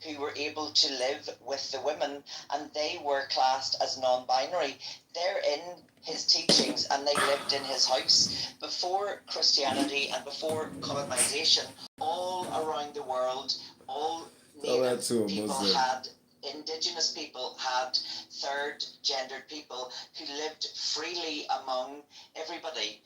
who were able to live with the women, and they were classed as non-binary. They're in his teachings and they lived in his house. Before Christianity and before colonization, all around the world, all native people had, indigenous people had third gendered people who lived freely among everybody.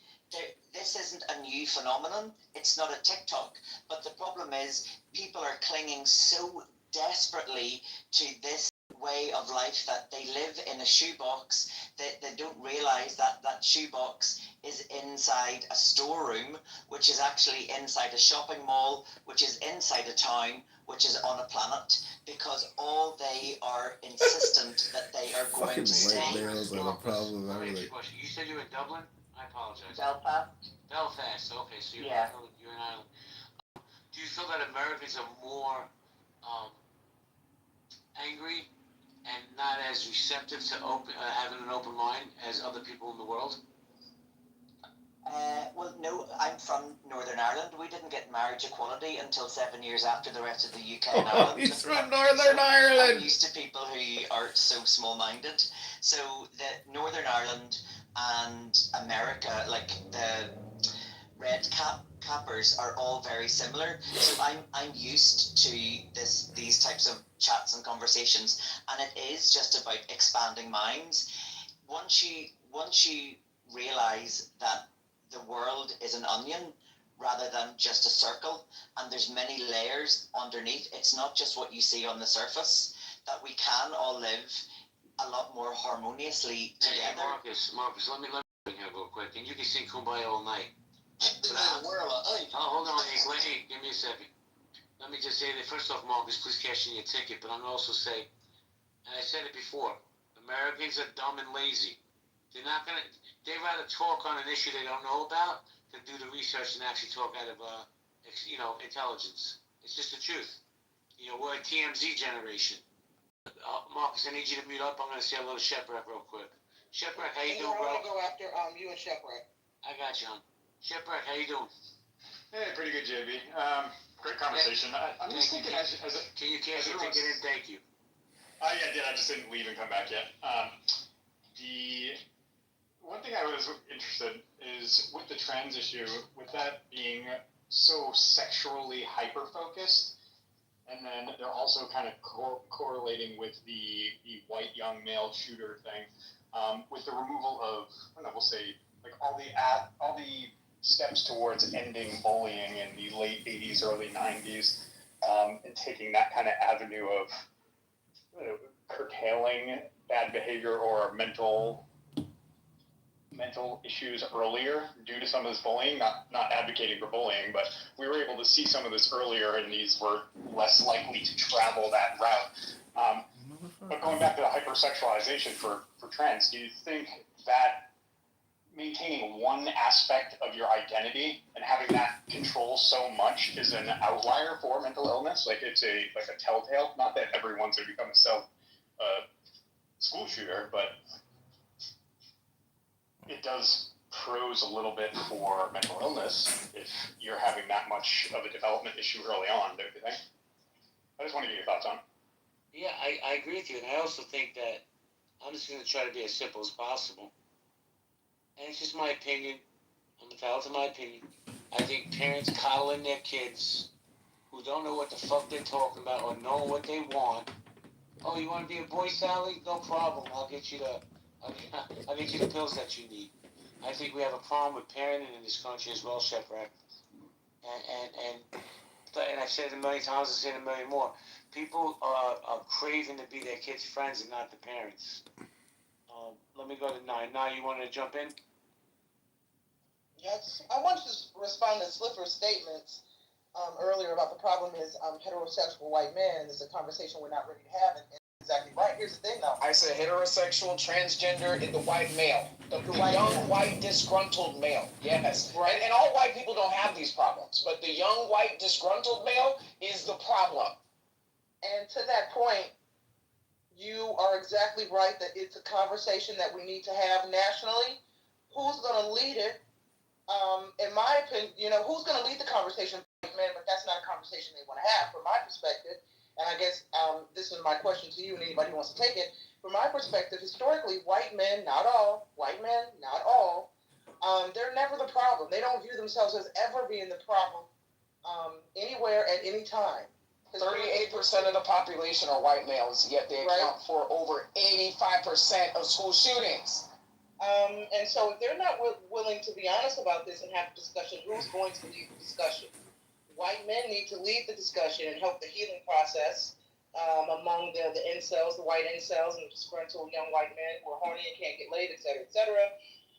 This isn't a new phenomenon. It's not a TikTok. But the problem is people are clinging so desperately to this way of life that they live in a shoebox, that they don't realize that that shoebox is inside a storeroom, which is actually inside a shopping mall, which is inside a town, which is on a planet, because all they are insistent that they are going to stay. You said you were in Dublin? I apologize. Belfast, okay, so you're in Ireland. Do you feel that Americans are more angry and not as receptive to having an open mind as other people in the world? Well, no, I'm from Northern Ireland. We didn't get marriage equality until 7 years after the rest of the UK and Ireland. He's from Northern Ireland! I'm used to people who are so small-minded. So the Northern Ireland and America, like the red cappers, are all very similar. So I'm used to these types of chats and conversations, and it is just about expanding minds. Once you realize that the world is an onion rather than just a circle, and there's many layers underneath, it's not just what you see on the surface, that we can all live a lot more harmoniously together. Hey, Marcus, let me bring here real quick, and you can sing Kumbaya all night. Hold on, hey, give me a second. Let me just say that, first off, Marcus, please cash in your ticket, but I'm going to also say, and I said it before, Americans are dumb and lazy. They'd rather talk on an issue they don't know about than do the research and actually talk out of, intelligence. It's just the truth. We're a TMZ generation. Marcus, I need you to mute up. I'm going to say hello to Shepard real quick. Shepard, how you doing, bro? I want to go after you and Shepard. I got you, hon. Shepard, how you doing? Hey, pretty good, JB. Great conversation. I'm just thinking Can you cash your ticket in? Thank you. Yeah, I did. I just didn't leave and come back yet. The one thing I was interested is with the trans issue, with that being so sexually hyper-focused, and then they're also kind of correlating with the white young male shooter thing, with the removal of, we'll say, like all the steps towards ending bullying in the late 80s, early 90s, and taking that kind of avenue of curtailing bad behavior or mental issues earlier due to some of this bullying, not advocating for bullying, but we were able to see some of this earlier, and these were less likely to travel that route. But going back to the hypersexualization for trans, do you think that maintaining one aspect of your identity and having that control so much is an outlier for mental illness? Like it's a telltale? Not that everyone's going to become a school shooter, but it does pros a little bit for mental illness if you're having that much of a development issue early on, don't you think? I just want to get your thoughts on it. Yeah, I agree with you, and I also think that I'm just going to try to be as simple as possible. And it's just my opinion. I'm entitled to my opinion. I think parents coddling their kids who don't know what the fuck they're talking about or know what they want. Oh, you want to be a boy, Sally? No problem. I'll get you the pills that you need. I think we have a problem with parenting in this country as well, Shepard. And I've said it a million times, I'll say it a million more. People are craving to be their kids' friends and not the parents. Let me go to Nye. Nye, you wanted to jump in? Yes, I wanted to respond to Slipper's statements earlier about the problem is heterosexual white men. Is a conversation we're not ready to have. And exactly right. Here's the thing, though. I said heterosexual, transgender, and the white male. The young, white, disgruntled male. Yes. Right. And all white people don't have these problems. But the young, white, disgruntled male is the problem. And to that point, you are exactly right that it's a conversation that we need to have nationally. Who's going to lead it? In my opinion, who's going to lead the conversation? Man, but that's not a conversation they want to have, from my perspective. And I guess this is my question to you and anybody who wants to take it. From my perspective, historically, white men, not all, they're never the problem. They don't view themselves as ever being the problem anywhere at any time. 38% of the population are white males, yet they account for over 85% of school shootings. And so if they're not willing to be honest about this and have a discussion, who's going to lead the discussion? White men need to lead the discussion and help the healing process among the incels, the white incels, and the disgruntled young white men who are horny and can't get laid, et cetera, et cetera.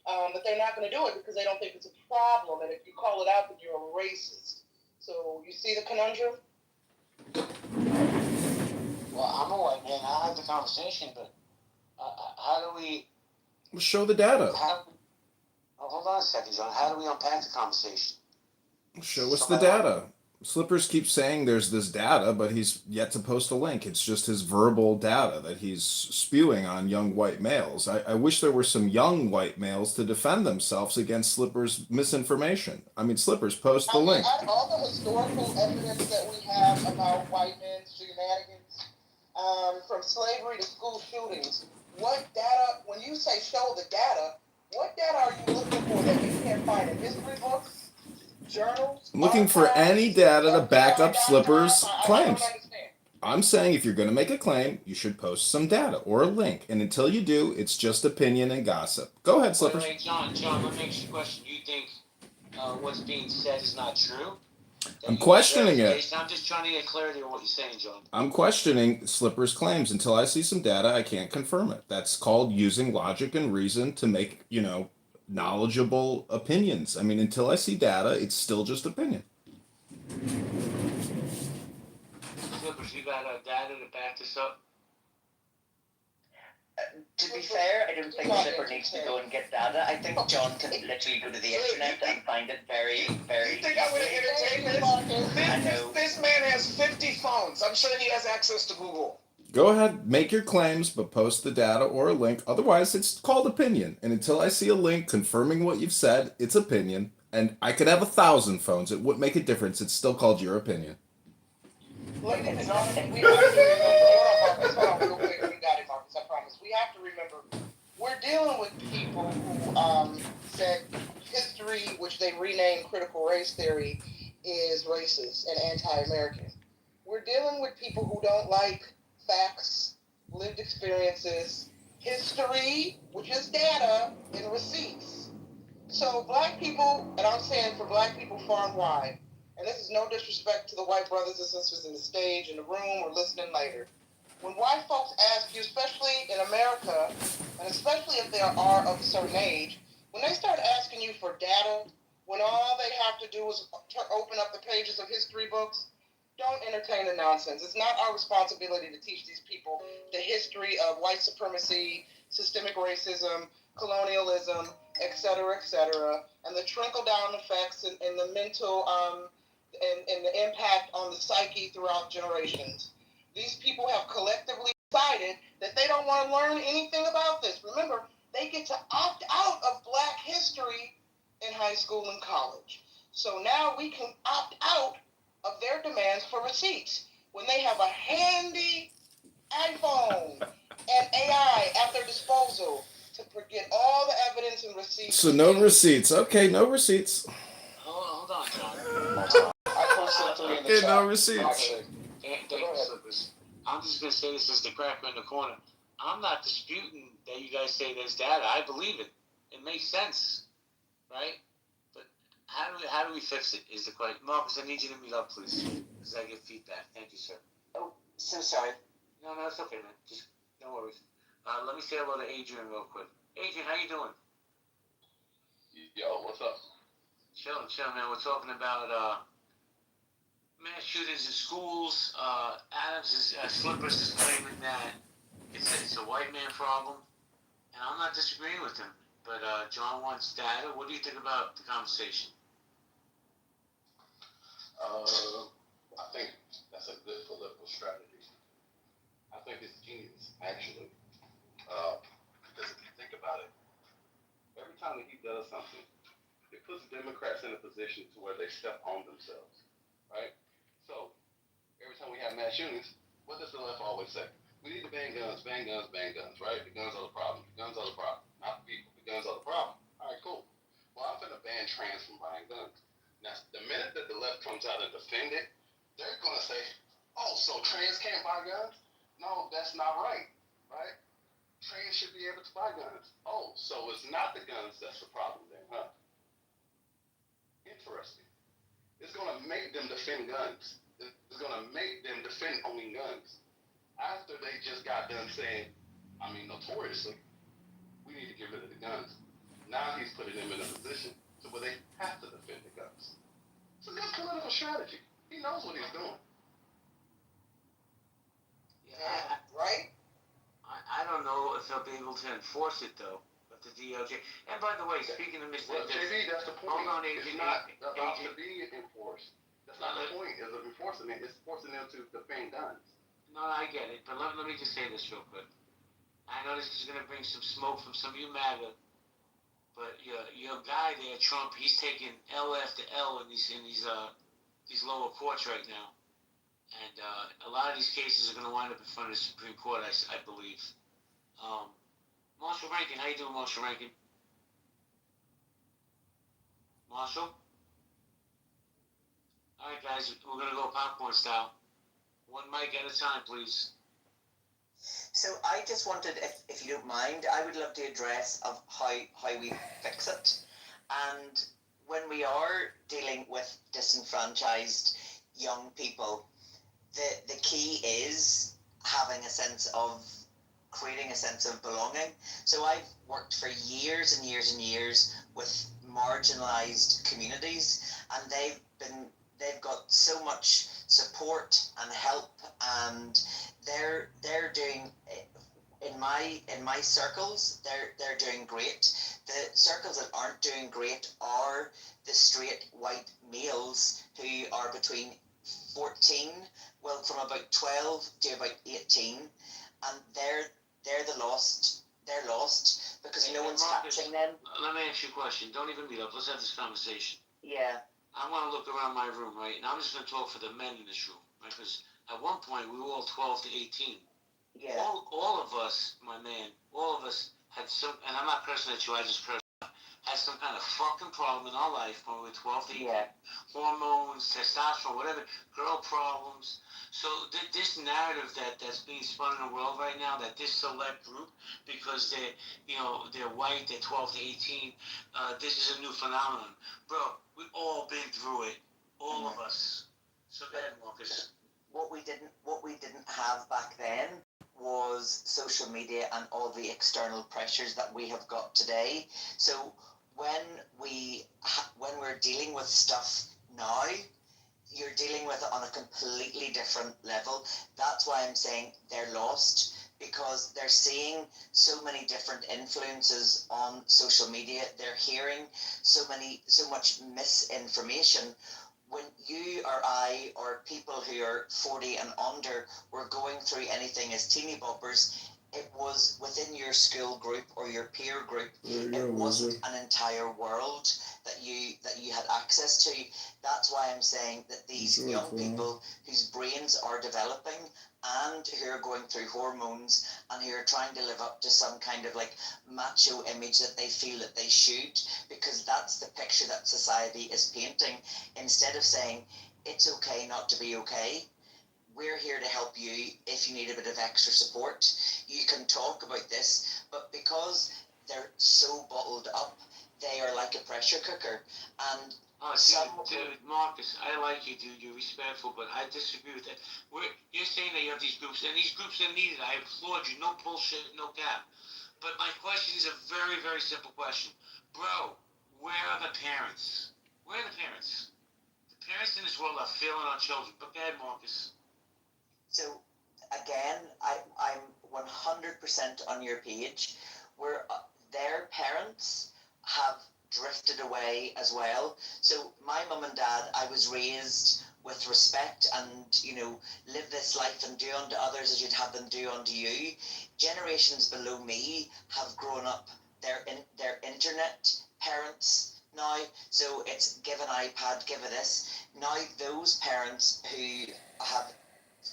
But they're not going to do it because they don't think it's a problem. And if you call it out, then you're a racist. So you see the conundrum? Well, I'm a white man. I'll have the conversation, but how do we... Show the data. Hold on a second, John. How do we unpack the conversation? Show us the data. Slippers keeps saying there's this data, but he's yet to post a link. It's just his verbal data that he's spewing on young white males. I wish there were some young white males to defend themselves against Slippers' misinformation. I mean, Slippers, post the link. All the historical evidence that we have about white men's shenanigans, from slavery to school shootings, what data, when you say show the data, what data are you looking for that you can't find in history books? Journals, I'm looking for any data to back up Slippers' claims. I'm saying if you're going to make a claim, you should post some data or a link. And until you do, it's just opinion and gossip. Go ahead, Slippers. Wait, John, let me ask you a question. You think what's being said is not true? I'm questioning it. I'm just trying to get clarity on what you're saying, John. I'm questioning Slippers' claims. Until I see some data, I can't confirm it. That's called using logic and reason to make, knowledgeable opinions. I mean, until I see data, it's still just opinion. Slippers, you got data to back this up? To be fair, I don't think Slipper needs to go and get data. I think John can literally go to the internet and find it very, very You think I would entertain this? I know. This man has 50 phones. I'm sure he has access to Google. Go ahead, make your claims, but post the data or a link. Otherwise, it's called opinion. And until I see a link confirming what you've said, it's opinion. And I could have 1,000 phones. It wouldn't make a difference. It's still called your opinion. Look, we have to remember, hold on, real quick, we got it, Marcus, I promise. We have to remember, we're dealing with people who said history, which they renamed critical race theory, is racist and anti-American. We're dealing with people who don't like facts, lived experiences, history, which is data, and receipts. So black people, and I'm saying for black people far and wide, and this is no disrespect to the white brothers and sisters in the stage, in the room, or listening later. When white folks ask you, especially in America, and especially if they are of a certain age, when they start asking you for data, when all they have to do is open up the pages of history books, don't entertain the nonsense. It's not our responsibility to teach these people the history of white supremacy, systemic racism, colonialism, et cetera, and the trickle-down effects and the mental and the impact on the psyche throughout generations. These people have collectively decided that they don't want to learn anything about this. Remember, they get to opt out of black history in high school and college. So now we can opt out of their demands for receipts when they have a handy iPhone and AI at their disposal to get all the evidence and receipts. So no receipts. Okay, no receipts. Hold on, John. I posted 3 in the Okay, chat. no receipts. Thank you, Slippers. I'm just going to say this as the cracker in the corner. I'm not disputing that you guys say there's data. I believe it. It makes sense, right? But how do we fix it is the question. Marcus, I need you to meet up, please, because I get feedback. Thank you, sir. Oh, so sorry. No, it's okay, man. Just no worries. Let me say hello to Adrian real quick. Adrian, how you doing? Yo, what's up? Chilling, man. We're talking about mass shootings in schools. Slippers is claiming that it's a white man problem, and I'm not disagreeing with him. But John wants data. What do you think about the conversation? I think that's a good political strategy. I think it's genius, actually. Because if you think about it, every time that he does something, it puts Democrats in a position to where they step on themselves, right? So every time we have mass shootings, what does the left always say, we need to ban guns, ban guns, ban guns, right? The guns are the problem. The guns are the problem. Not the people. The guns are the problem. All right, cool. Well, I'm going to ban trans from buying guns. Now, the minute that the left comes out and defend it, they're going to say, oh, so trans can't buy guns? No, that's not right, right? Trans should be able to buy guns. Oh, so it's not the guns that's the problem then, huh? Interesting. It's going to make them defend guns. It's going to make them defend owning guns. After they just got done saying, notoriously, we need to get rid of the guns. Now he's putting them in a position to where they have to defend the guns. It's a good political strategy. He knows what he's doing. Yeah, Right? I don't know if they'll be able to enforce it though. But the DOJ. And by the way, speaking of Mr. Well, JB, that's the point. Hold on, It's Agent. not about Agent. to be enforced. That's not the point. Is of enforcing it. It's forcing them to defend guns. No, I get it. But let me just say this real quick. I know this is going to bring some smoke from some of you MAGA. But your guy there, Trump, he's taking L after L in these lower courts right now. And a lot of these cases are going to wind up in front of the Supreme Court, I believe. Marshall Rankin, how you doing, Marshall Rankin? Marshall? All right, guys, we're going to go popcorn style. One mic at a time, please. So I just wanted, if you don't mind, I would love to address of how we fix it. And when we are dealing with disenfranchised young people, the key is having a sense of creating a sense of belonging. So I've worked for years and years and years with marginalized communities, and they've got so much support and help, and they're doing in my circles, they're doing great. The circles that aren't doing great are the straight white males who are between 14, from about 12 to about 18, and they're lost because no one's Marcus, catching them. Let me ask you a question. Don't even meet up. Let's have this conversation. Yeah. I want to look around my room, right? And I'm just going to talk for the men in this room, right? Because at one point, we were all 12 to 18. Yeah. All of us, my man, all of us had some, and I'm not cursing at you, I just curse, had some kind of fucking problem in our life when we were 12 to 18. Yeah. Hormones, testosterone, whatever, girl problems. So this narrative that's being spun in the world right now, that this select group, because they're white, they're 12 to 18, this is a new phenomenon. Bro, we've all been through it, all of us. So go ahead, Marcus. What we didn't have back then was social media and all the external pressures that we have got today. So when we're dealing with stuff now, you're dealing with it on a completely different level. That's why I'm saying they're lost, because they're seeing so many different influences on social media. They're hearing so much misinformation. When you or I or people who are 40 and under were going through anything as teeny boppers, it was within your school group or your peer group. It wasn't an entire world that you had access to. That's why I'm saying that these young people whose brains are developing and who are going through hormones and who are trying to live up to some kind of like macho image that they feel that they should, because that's the picture that society is painting, instead of saying it's okay not to be okay. We're here to help you if you need a bit of extra support. You can talk about this, but because they're so bottled up, they are like a pressure cooker. And Dude, Marcus, I like you, dude. You're respectful, but I disagree with that. You're saying that you have these groups, and these groups are needed. I applaud you. No bullshit, no cap. But my question is a very, very simple question. Bro, where are the parents? Where are the parents? The parents in this world are failing our children. But go ahead, Marcus. So, again, I'm 100% on your page, where their parents have drifted away as well. So my mum and dad, I was raised with respect and, live this life and do unto others as you'd have them do unto you. Generations below me have grown up, they're internet parents now. So it's give an iPad, give it this. Now those parents who have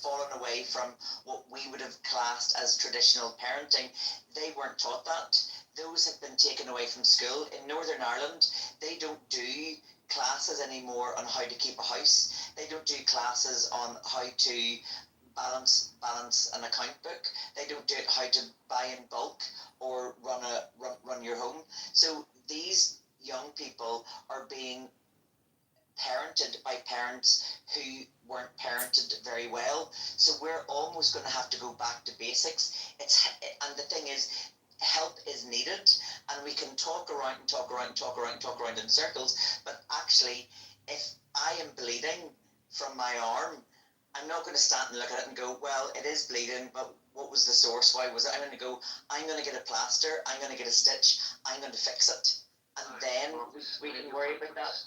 fallen away from what we would have classed as traditional parenting. They weren't taught that. Those have been taken away from school. In Northern Ireland, they don't do classes anymore on how to keep a house. They don't do classes on how to balance an account book. They don't do it how to buy in bulk or run your home. So these young people are being parented by parents who weren't parented very well. So we're almost going to have to go back to basics. And the thing is, help is needed, and we can talk around in circles, but actually, if I am bleeding from my arm, I'm not going to stand and look at it and go, well, it is bleeding, but what was the source? Why was it? I'm going to go, I'm going to get a plaster, I'm going to get a stitch, I'm going to fix it, and then we can worry about that.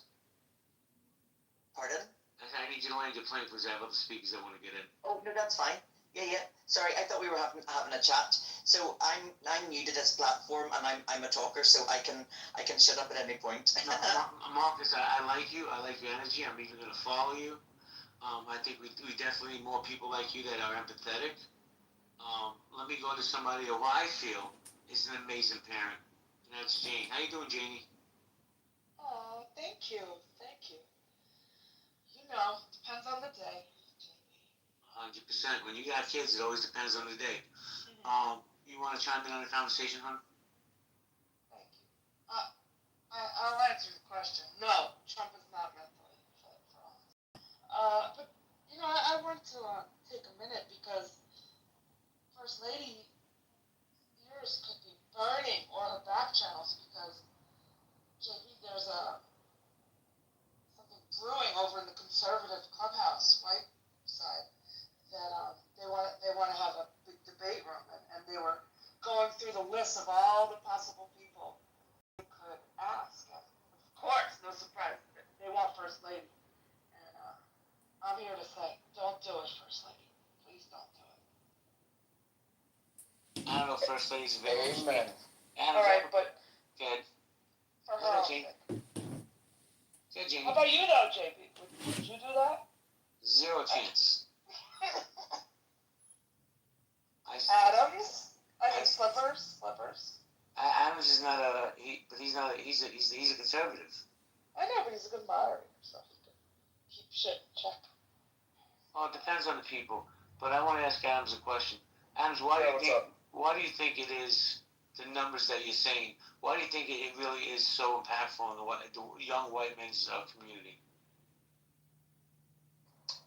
Pardon? I need you to land your plane, please. I have other speakers I want to get in. Oh, no, that's fine. Yeah. Sorry, I thought we were having a chat. So I'm new to this platform, and I'm a talker, so I can shut up at any point. No, Marcus, I like you. I like your energy. I'm even going to follow you. I think we definitely need more people like you that are empathetic. Let me go to somebody who I feel is an amazing parent, and that's Jane. How you doing, Janie? Oh, thank you. You know, depends on the day. 100%. When you got kids, it always depends on the day. You want to chime in on the conversation, hon? Thank you. I'll answer the question. No, Trump is not mentally fit for us. But, you know, I want to take a minute because First Lady, ears could be burning or her back channels because there's something brewing over in the conservative clubhouse, right side, that they want to have a big debate room, and they were going through the list of all the possible people they could ask. And of course, no surprise, they want First Lady, and I'm here to say, don't do it, First Lady. Please don't do it. I don't know if First Lady's available. Amen. All right, but Go ahead. for Go ahead, her, Jane. Go ahead, Janie. how about you, though, JP? Would you do that? Zero chance. Adams? I mean, Slippers? Adams is not he's a conservative. I know, but he's a good moderator, so he can keep shit in check. Well, it depends on the people. But I want to ask Adams a question. Adams, why do you think it is the numbers that you're saying? Why do you think it really is so impactful in the young white men's community?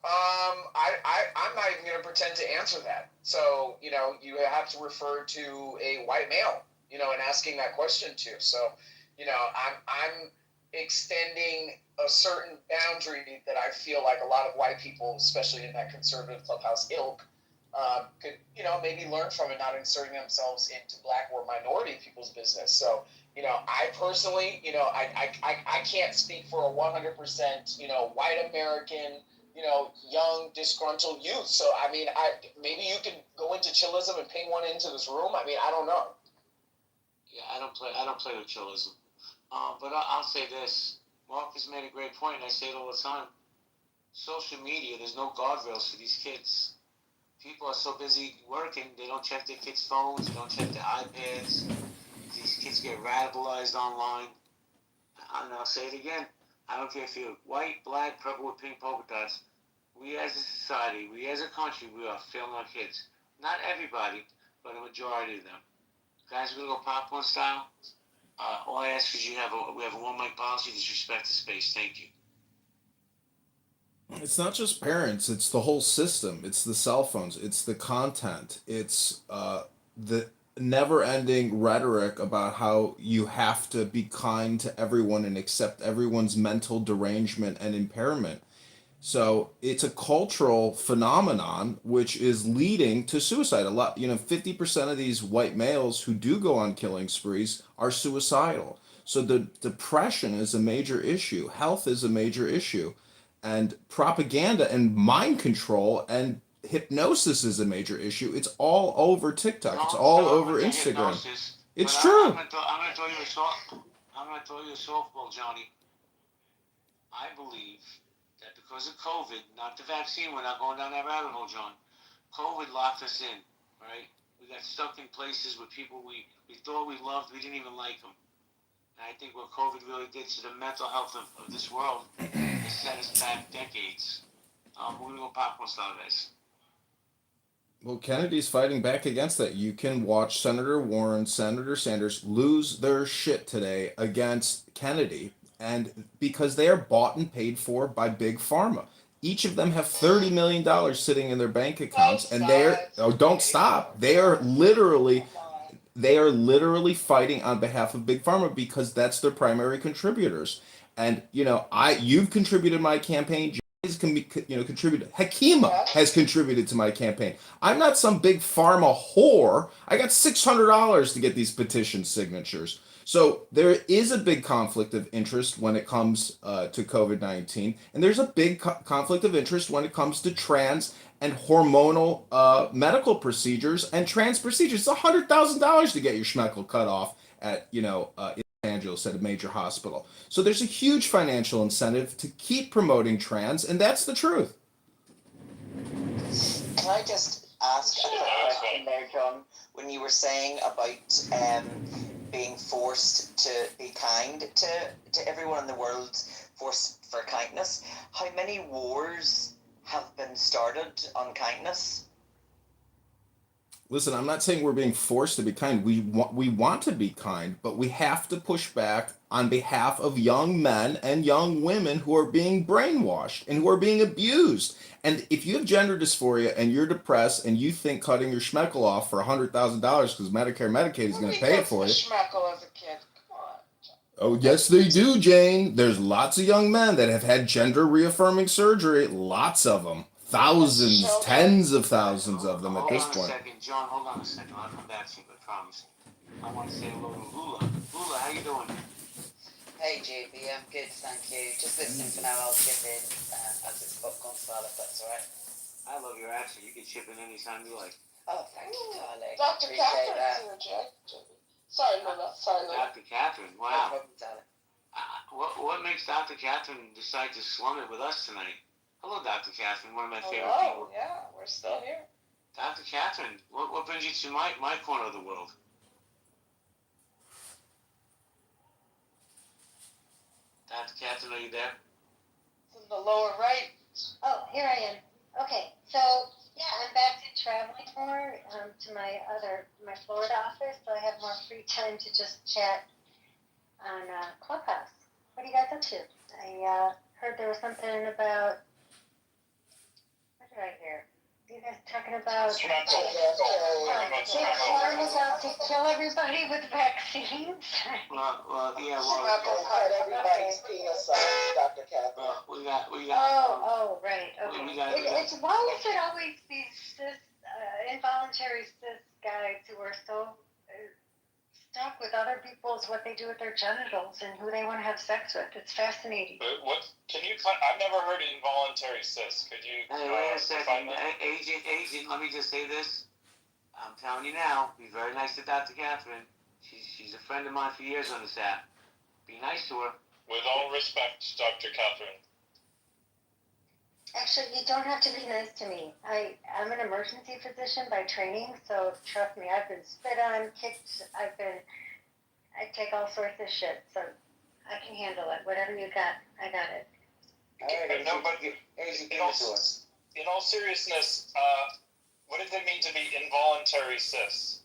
I'm not even going to pretend to answer that. So, you know, you have to refer to a white male, you know, and asking that question to. So, you know, I'm extending a certain boundary that I feel like a lot of white people, especially in that conservative clubhouse ilk, could, you know, maybe learn from it, not inserting themselves into black or minority people's business. So, you know, I personally, you know, I can't speak for a 100%, you know, white American, you know, young, disgruntled youth. So, I mean, maybe you can go into chillism and ping one into this room. I mean, I don't know. Yeah, I don't play with chillism. But I'll say this. Marcus made a great point, and I say it all the time. Social media, there's no guardrails for these kids. People are so busy working, they don't check their kids' phones, they don't check their iPads. These kids get radicalized online. And I'll say it again. I don't care if you're white, black, purple with pink polka dots. We as a society, we as a country, we are failing our kids. Not everybody, but a majority of them. Guys, we're going to go popcorn style. All I ask is we have a one mic policy, disrespect the space. Thank you. It's not just parents, it's the whole system. It's the cell phones, it's the content, it's the never ending rhetoric about how you have to be kind to everyone and accept everyone's mental derangement and impairment. So it's a cultural phenomenon which is leading to suicide. A lot, 50% of these white males who do go on killing sprees are suicidal. So the depression is a major issue, health is a major issue, and propaganda and mind control and hypnosis is a major issue. It's all over TikTok. It's all over Instagram. It's true. I'm gonna throw you a softball, Johnny. I believe that because of COVID, not the vaccine, we're not going down that rabbit hole, John. COVID locked us in, right? We got stuck in places with people we thought we loved, we didn't even like them. And I think what COVID really did to the mental health of this world is set us back decades. We're going to go popcorn style, guys. Well, Kennedy's fighting back against that. You can watch Senator Warren, Senator Sanders lose their shit today against Kennedy, and because they are bought and paid for by big pharma. Each of them have $30 million sitting in their bank accounts, and don't stop. They are literally fighting on behalf of big pharma because that's their primary contributors. And you've contributed my campaign. Contributed. Hakima has contributed to my campaign. I'm not some big pharma whore. I got $600 to get these petition signatures. So there is a big conflict of interest when it comes to COVID-19, and there's a big conflict of interest when it comes to trans and hormonal medical procedures and trans procedures. It's $100,000 to get your schmeckle cut off at Angeles at a major hospital. So there's a huge financial incentive to keep promoting trans, and that's the truth. Can I just ask a question there, John? When you were saying about being forced to be kind to everyone in the world, forced for kindness, how many wars have been started on kindness? Listen, I'm not saying we're being forced to be kind. We want to be kind, but we have to push back on behalf of young men and young women who are being brainwashed and who are being abused. And if you have gender dysphoria and you're depressed and you think cutting your schmeckle off for $100,000 because Medicare, Medicaid is going to pay it for you. Schmeckle as a kid. Come on. Oh, yes, they do, Jane. There's lots of young men that have had gender reaffirming surgery. Lots of them. Thousands, tens of thousands of them at this point. Hold on a second, John. Hold on a second. I'll come back to you, I promise. I want to say hello to Lula. Lula, how you doing? Hey, JB. I'm good, thank you. Just listening for now. I'll chip in as it's popcorn style, if that's all right. I love your accent. You can chip in anytime you like. Oh, thank you, darling. Dr. Appreciate Catherine's that. here, Jay. Sorry, Lula. Dr. Catherine, No wow. problem, darling. What makes Dr. Catherine decide to slum it with us tonight? Hello, Dr. Catherine, one of my favorite Oh, people. yeah, we're still here. Dr. Catherine, what brings you to my corner of the world? Dr. Catherine, are you there? It's in the lower right. Oh, here I am. Okay, so yeah, I'm back to traveling more to my Florida office, so I have more free time to just chat on Clubhouse. What are you guys up to? I heard there was something about. What did I hear? You guys talking about Warren was out to kill everybody with vaccines? Yeah. Schmeckle cut everybody's penis off, Dr. Catherine. We got. Oh, right. Okay. Why is it always these involuntary cis guys who are so stuck with other people's what they do with their genitals and who they want to have sex with? It's fascinating. What can you? I've never heard involuntary cis. Could you? Hey, wait a second, agent. Let me just say this. I'm telling you now. Be very nice to Dr. Catherine. She's a friend of mine for years on this app. Be nice to her. With all respect, Dr. Catherine. Actually, you don't have to be nice to me. I'm an emergency physician by training, so trust me, I've been spit on, kicked, I take all sorts of shit, so I can handle it. Whatever you got, I got it. No, but in all seriousness, what does it mean to be involuntary cis?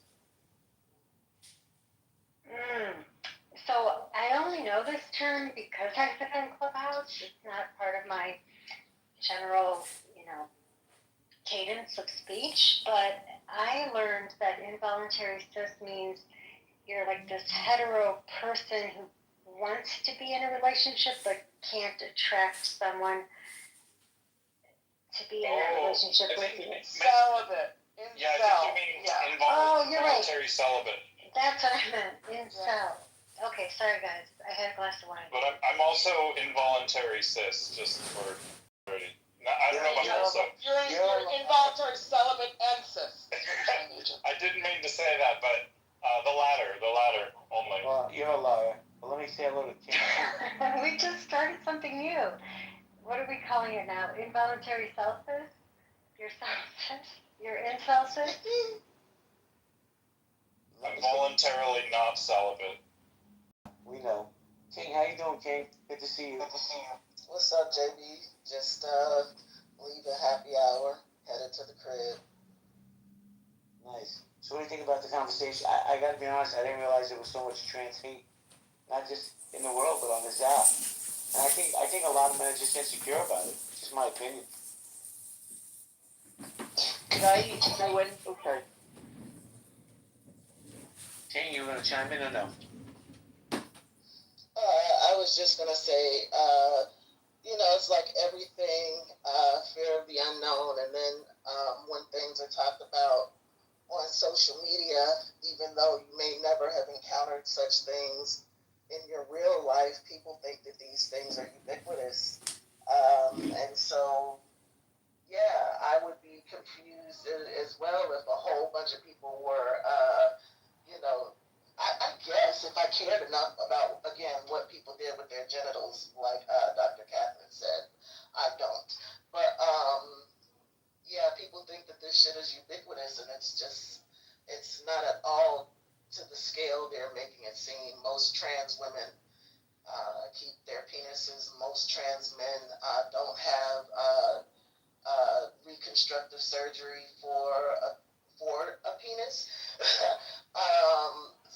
So I only know this term because I've been in Clubhouse. It's not part of my general, cadence of speech, but I learned that involuntary cis means you're like this hetero person who wants to be in a relationship but can't attract someone to be in that relationship with you. Celibate. Yeah, I think you mean involuntary celibate. That's what I meant. Incel. Okay, sorry guys. I had a glass of wine. But I'm also involuntary cis, just for clarity. I don't know about also. You're involuntary celibate and cis. I didn't mean to say that, but the latter only. Well, you're a liar. Well, let me say hello to Kim. We just started something new. What are we calling here now. Involuntary celibate? You're incelibate? I'm voluntarily not celibate. We know. King, how you doing, King? Good to see you. What's up, JB? Just leaving happy hour, headed to the crib. Nice. So what do you think about the conversation? I gotta be honest, I didn't realize there was so much trans hate, not just in the world, but on this app. And I think a lot of men are just insecure about it. It's just my opinion. Can I win? Okay. King, you gonna chime in or no? I was just gonna say, it's like everything, fear of the unknown, and then when things are talked about on social media, even though you may never have encountered such things in your real life, people think that these things are ubiquitous. And so, yeah, I would be confused as well if a whole bunch of people were, I guess if I cared enough about, again, what people did with their genitals, like Dr. Catherine said, I don't. But, yeah, people think that this shit is ubiquitous, and it's not at all to the scale they're making it seem. Most trans women keep their penises. Most trans men don't have reconstructive surgery for a penis.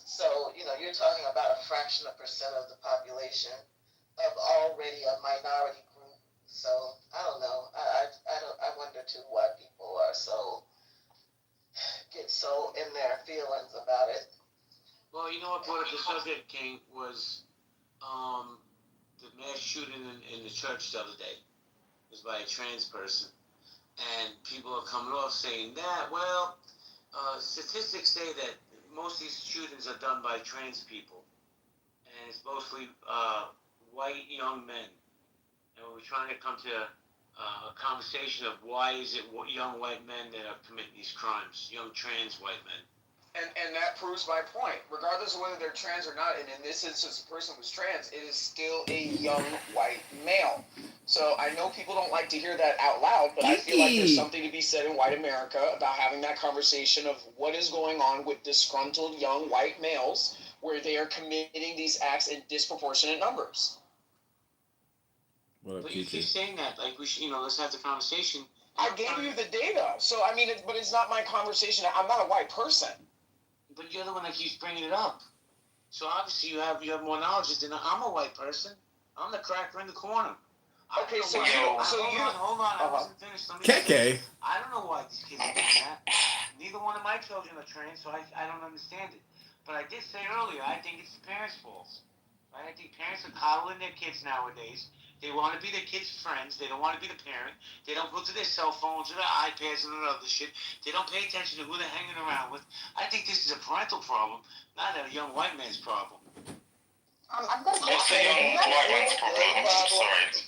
So, you're talking about a fraction of percent of the population of already a minority group. So, I don't know. I wonder too why people get so in their feelings about it. Well, you know what brought up the subject, King, was the mass shooting in the church the other day. It was by a trans person. And people are coming off saying that, well, statistics say that most of these shootings are done by trans people. And it's mostly white young men. And we're trying to come to a conversation of why is it young white men that are committing these crimes, young trans white men. And that proves my point. Regardless of whether they're trans or not, and in this instance, the person was trans, it is still a young white male. So I know people don't like to hear that out loud, but I feel like there's something to be said in white America about having that conversation of what is going on with disgruntled young white males where they are committing these acts in disproportionate numbers. What up, But you keep saying that, like we should, let's have the conversation. I gave you the data, so I mean, but it's not my conversation. I'm not a white person. But you're the one that keeps bringing it up. So obviously you have more knowledge than I'm a white person. I'm the cracker in the corner. Okay, hold on. I wasn't finished. Let me finish. I don't know why these kids are doing that. Neither one of my children are trans, so I don't understand it. But I did say earlier, I think it's the parents' fault. Right? I think parents are coddling their kids nowadays. They want to be their kids' friends. They don't want to be the parent. They don't go to their cell phones or their iPads and other shit. They don't pay attention to who they're hanging around with. I think this is a parental problem, not a young white man's problem. I've got a question. It's a young white man's problem. Sorry.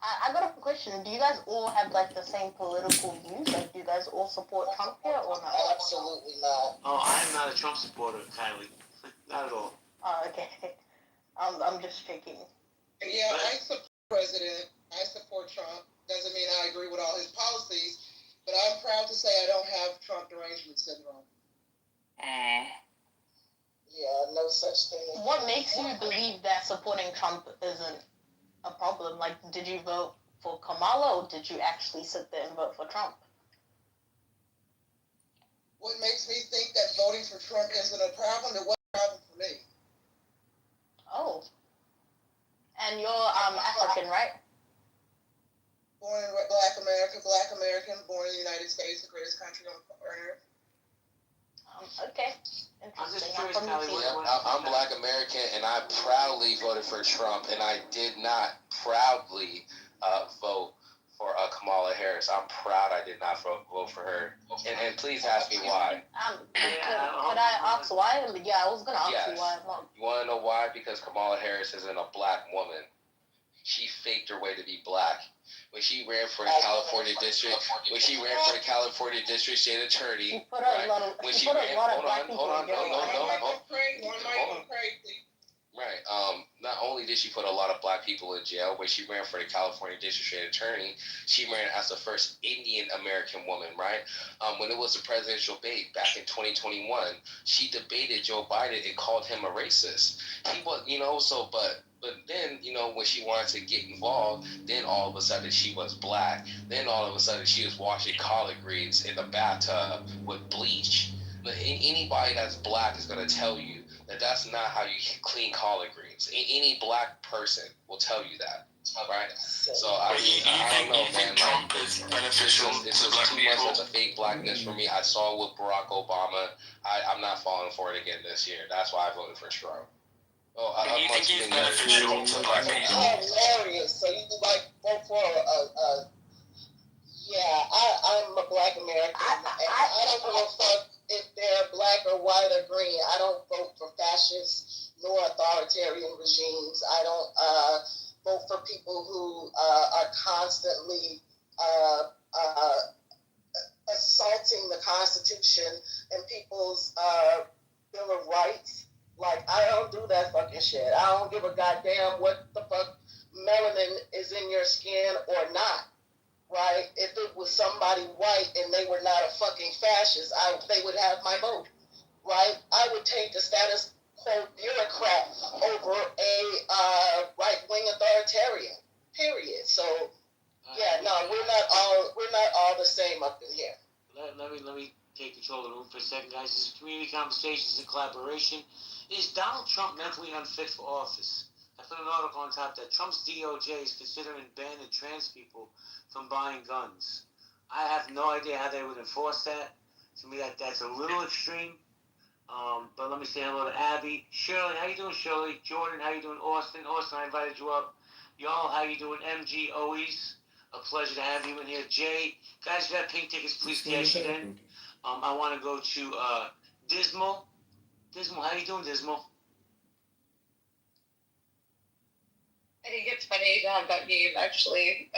I got a question. Do you guys all have the same political views? Like, do you guys all support Trump here or not? Absolutely not. Oh, I'm not a Trump supporter, Kylie. Not at all. Oh, okay. I'm just checking. Yeah, I support the president. I support Trump. Doesn't mean I agree with all his policies, but I'm proud to say I don't have Trump derangement syndrome. Yeah, no such thing. What makes you believe that supporting Trump isn't a problem? Like, did you vote for Kamala or did you actually sit there and vote for Trump? What makes me think that voting for Trump isn't a problem? It wasn't a problem for me. Oh. And you're African, right? Born in Black American, born in the United States, the greatest country on earth. Okay. Interesting. I'm Black American, and I proudly voted for Trump, and I did not proudly vote for Kamala Harris. I'm proud I did not vote for her. And please ask me why. Could I ask why? Yeah, I was going to ask you why. You want to know why? Because Kamala Harris isn't a black woman. She faked her way to be black. When she ran for the California district, state attorney, Right. Not only did she put a lot of black people in jail, when she ran for the California District Attorney, she ran as the first Indian American woman, right? When it was a presidential debate back in 2021, she debated Joe Biden and called him a racist. He was, but then, when she wanted to get involved, then all of a sudden she was black. Then all of a sudden she was washing collard greens in the bathtub with bleach. Anybody that's black is going to tell you that's not how you clean collard greens. Any black person will tell you that, right? So I don't know, man. Trump is beneficial it's just too much of the fake blackness for me. I saw it with Barack Obama. I'm not falling for it again this year. That's why I voted for Trump. Oh, you think he's beneficial to black people? Hilarious. So you vote for I'm a black American. I don't give a fuck if they're black or white or green. I don't vote for fascists nor authoritarian regimes. I don't vote for people who are constantly assaulting the Constitution and people's Bill of Rights. Like, I don't do that fucking shit. I don't give a goddamn what the fuck melanin is in your skin or not. Right? If it was somebody white and they were not a fucking fascist, they would have my vote. Right? I would take the status quo bureaucrat over a right-wing authoritarian. Period. So, we're not all the same up in here. Let me take control of the room for a second, guys. This is community conversations and collaboration. Is Donald Trump mentally unfit for office? I put an article on top that Trump's DOJ is considering banning trans people from buying guns. I have no idea how they would enforce that. To me, that's a little extreme. But let me say hello to Abby. Shirley, how you doing, Shirley? Jordan, how you doing? Austin, I invited you up. Y'all, how you doing? MG, always a pleasure to have you in here. Jay, guys, if you have pink tickets, please cash it in. I want to go to Dismal. Dismal, how you doing, Dismal? I think it's funny to have that meme, actually,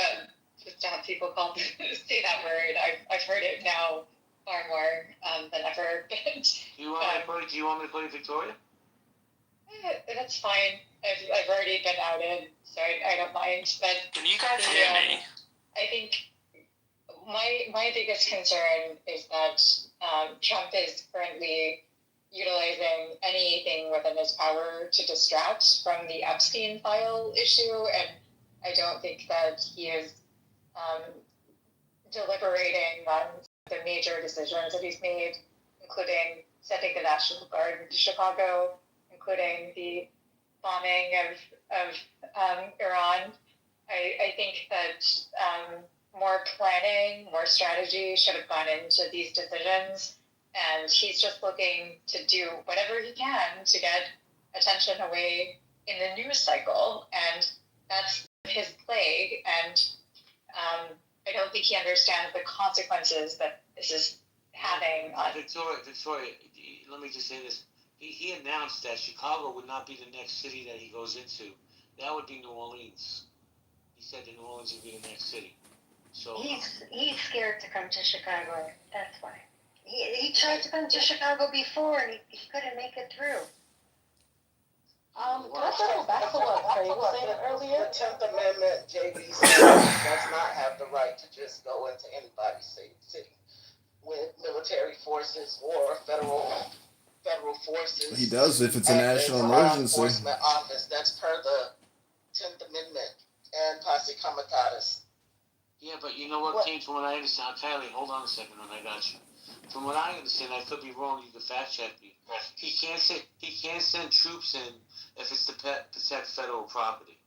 just to have people call say that word. I've heard it now far more than ever. Do you want me to play Victoria? That's fine. I've already been outed, so I don't mind. But can you guys hear me? I think my biggest concern is that Trump is currently utilizing anything within his power to distract from the Epstein file issue, and I don't think that he is deliberating on the major decisions that he's made, including sending the National Guard into Chicago, including the bombing of Iran. I think that more planning, more strategy should have gone into these decisions. And he's just looking to do whatever he can to get attention away in the news cycle. And that's his plague. And I don't think he understands the consequences that this is having on... Victoria, let me just say this. He announced that Chicago would not be the next city that he goes into. That would be New Orleans. He said that New Orleans would be the next city. So he's scared to come to Chicago. That's why. He tried to come to Chicago before and he couldn't make it through. Can I circle back to what Craig was saying earlier? The 10th Amendment, JB does not have the right to just go into anybody's city with military forces or federal forces. He does if it's a national emergency. Enforcement office. That's per the 10th Amendment and posse comitatus. Yeah, but you know what came from what I understand? Kylie, hold on a second, and I got you. From what I understand, I could be wrong. You can fact check me. He can't send troops in if it's to protect federal property.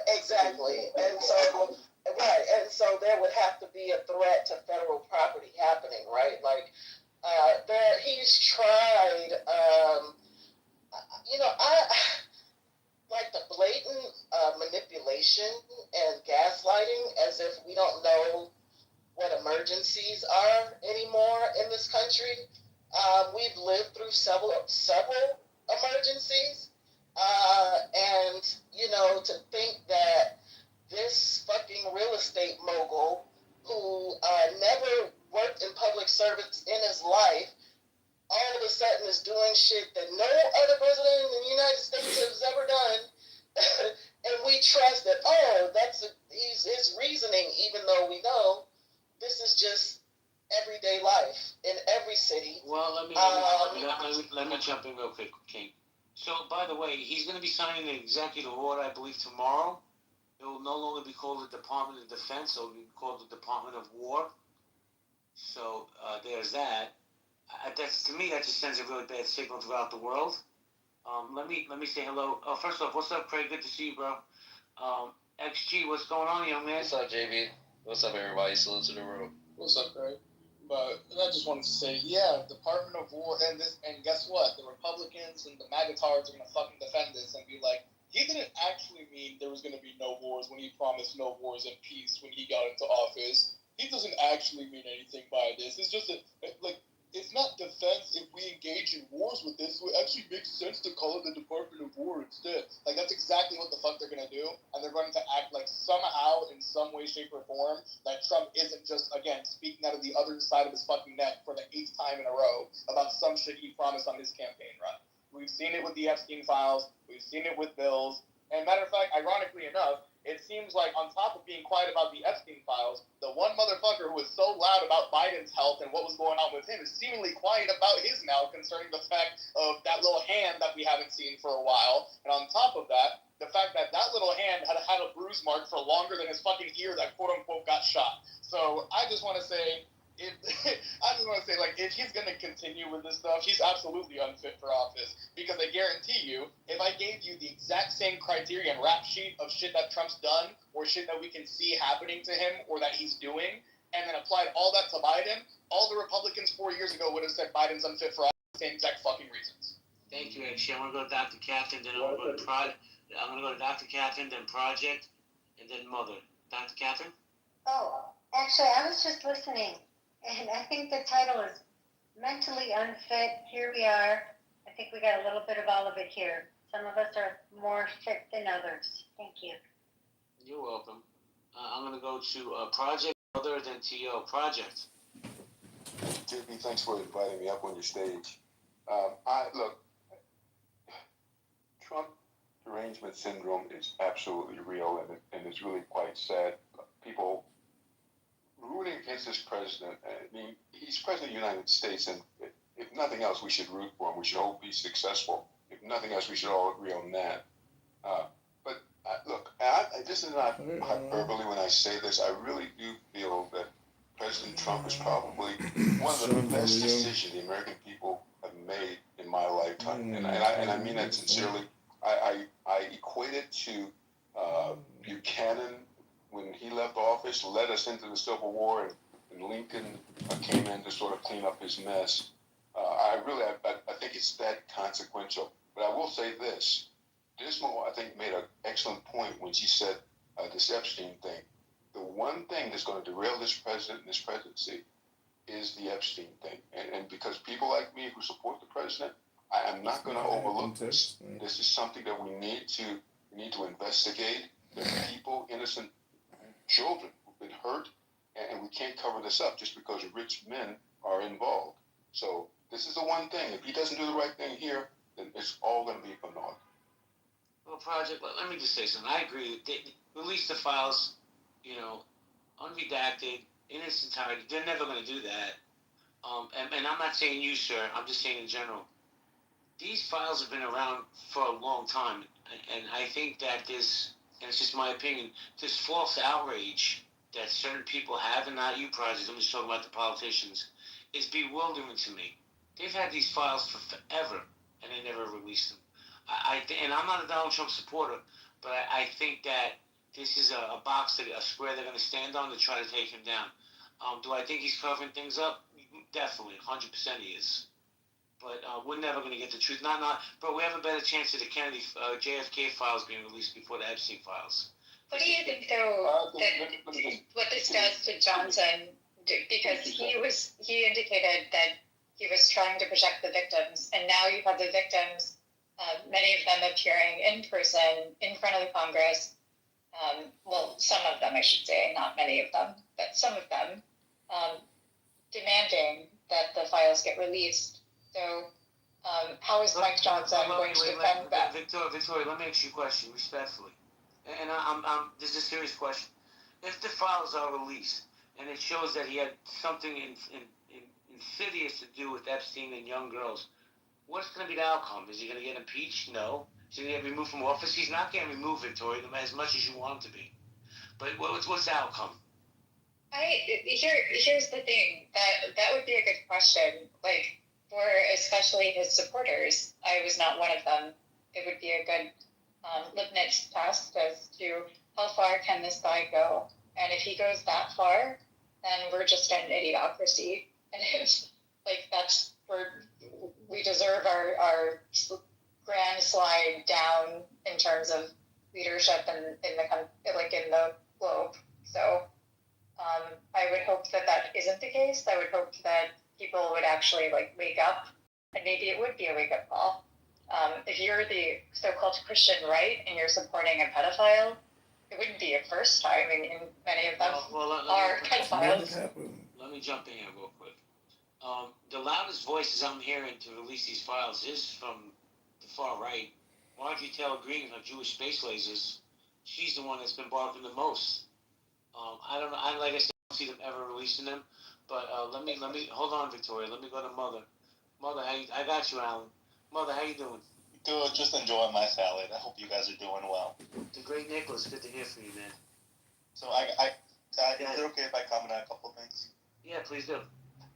Exactly, and so there would have to be a threat to federal property happening, right? Like, he's tried. Like the blatant manipulation and gaslighting, as if we don't know what emergencies are anymore in this country. We've lived through several emergencies, and to think that this fucking real estate mogul who never worked in public service in his life all of a sudden is doing doing shit that no other president in the United States has ever done. And we trust that, his reasoning, even though we know this is just everyday life in every city. Well, let me jump in real quick, King. So, by the way, he's going to be signing an executive order, I believe, tomorrow. It will no longer be called the Department of Defense. It will be called the Department of War. So, there's that. To me, that just sends a really bad signal throughout the world. Let me say hello. First off, what's up, Craig? Good to see you, bro. XG, what's going on, young man? What's up, JB? What's up, everybody? Salute to the room. What's up, Craig? But I just wanted to say, yeah, Department of War, and guess what? The Republicans and the MAGA-tards are going to fucking defend this and be like, he didn't actually mean there was going to be no wars when he promised no wars and peace when he got into office. He doesn't actually mean anything by this. It's just it's not defense if we engage in wars with this. So it actually makes sense to call it the Department of War instead. Like, that's exactly what the fuck they're going to do. And they're going to act like somehow, in some way, shape, or form, that Trump isn't just, again, speaking out of the other side of his fucking neck for the 8th time in a row about some shit he promised on his campaign run. We've seen it with the Epstein files. We've seen it with bills. And matter of fact, ironically enough, it seems like on top of being quiet about the Epstein files, the one motherfucker who was so loud about Biden's health and what was going on with him is seemingly quiet about his now concerning the fact of that little hand that we haven't seen for a while. And on top of that, the fact that that little hand had a bruise mark for longer than his fucking ear that quote-unquote got shot. So I just want to say, if he's going to continue with this stuff, he's absolutely unfit for office. Because I guarantee you, if I gave you the exact same criteria and rap sheet of shit that Trump's done, or shit that we can see happening to him, or that he's doing, and then applied all that to Biden, all the Republicans 4 years ago would have said Biden's unfit for office for the same exact fucking reasons. Thank you, actually. I'm going to go to Dr. Catherine, then I'm going to go to Dr. Catherine, then Project, and then Mother. Dr. Catherine? Oh, actually, I was just listening. And I think the title is Mentally Unfit. Here we are. I think we got a little bit of all of it here. Some of us are more fit than others. Thank you. You're welcome. I'm going to go to Project, other than TO. Project. JP, thanks for inviting me up on your stage. Look, Trump derangement syndrome is absolutely real, and it's really quite sad. People rooting against this president. I mean, he's president of the United States, and if nothing else, we should root for him. We should hope he's successful. If nothing else, we should all agree on that. Look, this is not hyperbole when I say this. I really do feel that President Trump is probably one of the best decisions the American people have made in my lifetime, and I mean that sincerely. I equate it to Buchanan. When he left office, led us into the Civil War, and Lincoln came in to sort of clean up his mess. I think it's that consequential. But I will say this. Dismal, I think, made an excellent point when she said this Epstein thing. The one thing that's going to derail this president and this presidency is the Epstein thing. And because people like me who support the president, I am not going to overlook this. This is something that we need to investigate. There are people, innocent children who've been hurt, and we can't cover this up just because rich men are involved. So this is the one thing. If he doesn't do the right thing here, then it's all going to be for naught. Well, Project, let me just say something. I agree. They release the files, unredacted, in its entirety. They're never going to do that. And I'm not saying you, sir. I'm just saying in general. These files have been around for a long time, and I think that this, and it's just my opinion, this false outrage that certain people have, and not you, Project, I'm just talking about the politicians, is bewildering to me. They've had these files for forever, and they never released them. And I'm not a Donald Trump supporter, but I think that this is a square they're going to stand on to try to take him down. Do I think he's covering things up? Definitely, 100% he is. But we're never going to get the truth. But we have a better chance of the Kennedy, JFK files being released before the Epstein files. What do you think, though, what this does to Johnson? Because he indicated that he was trying to protect the victims, and now you have the victims, many of them appearing in person in front of the Congress. Some of them, I should say, not many of them, but some of them, demanding that the files get released. So How is Mike Johnson going to defend that? Victoria, let me ask you a question respectfully, and I'm this is a serious question. If the files are released and it shows that he had something insidious to do with Epstein and young girls, what's going to be the outcome? Is he going to get impeached? No. Is he going to get removed from office? He's not getting removed, Victoria, no matter as much as you want him to be. But what's the outcome? Here's the thing. That would be a good question. Like, for especially his supporters, I was not one of them. It would be a good litmus test as to how far can this guy go. And if he goes that far, then we're just an idiocracy. And if, like, that's where we deserve our grand slide down in terms of leadership in the globe. So I would hope that isn't the case. I would hope that people would actually wake up, and maybe it would be a wake up call. If you're the so-called Christian right and you're supporting a pedophile, it wouldn't be a first time. I mean, many of them are pedophiles. Let me jump in here real quick. The loudest voices I'm hearing to release these files is from the far right. Marjorie Taylor Greene and her Jewish space lasers, she's the one that's been barking the most. I don't know. Like I said, I don't see them ever releasing them. But let me hold on, Victoria. Let me go to Mother. Mother, I got you, Alan. Mother, how you doing? Good. Just enjoying my salad. I hope you guys are doing well. The great Nicholas. Good to hear from you, man. So is it okay if I comment on a couple things? Yeah, please do.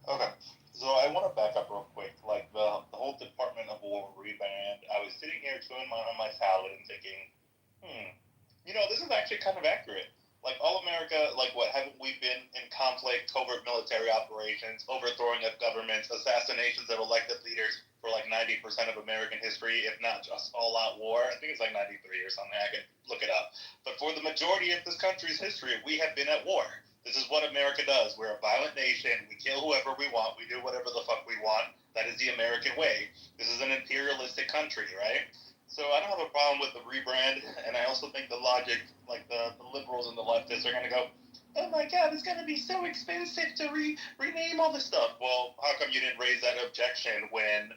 Okay. So I want to back up real quick. Like the whole Department of War rebrand. I was sitting here chewing on my salad and thinking, this is actually kind of accurate. Like, all America, haven't we been in conflict, covert military operations, overthrowing of governments, assassinations of elected leaders for 90% of American history, if not just all-out war? I think it's 93 or something. I can look it up. But for the majority of this country's history, we have been at war. This is what America does. We're a violent nation. We kill whoever we want. We do whatever the fuck we want. That is the American way. This is an imperialistic country, right? So I don't have a problem with the rebrand, and I also think the logic, the liberals and the leftists are going to go, oh my God, it's going to be so expensive to rename all this stuff. Well, how come you didn't raise that objection when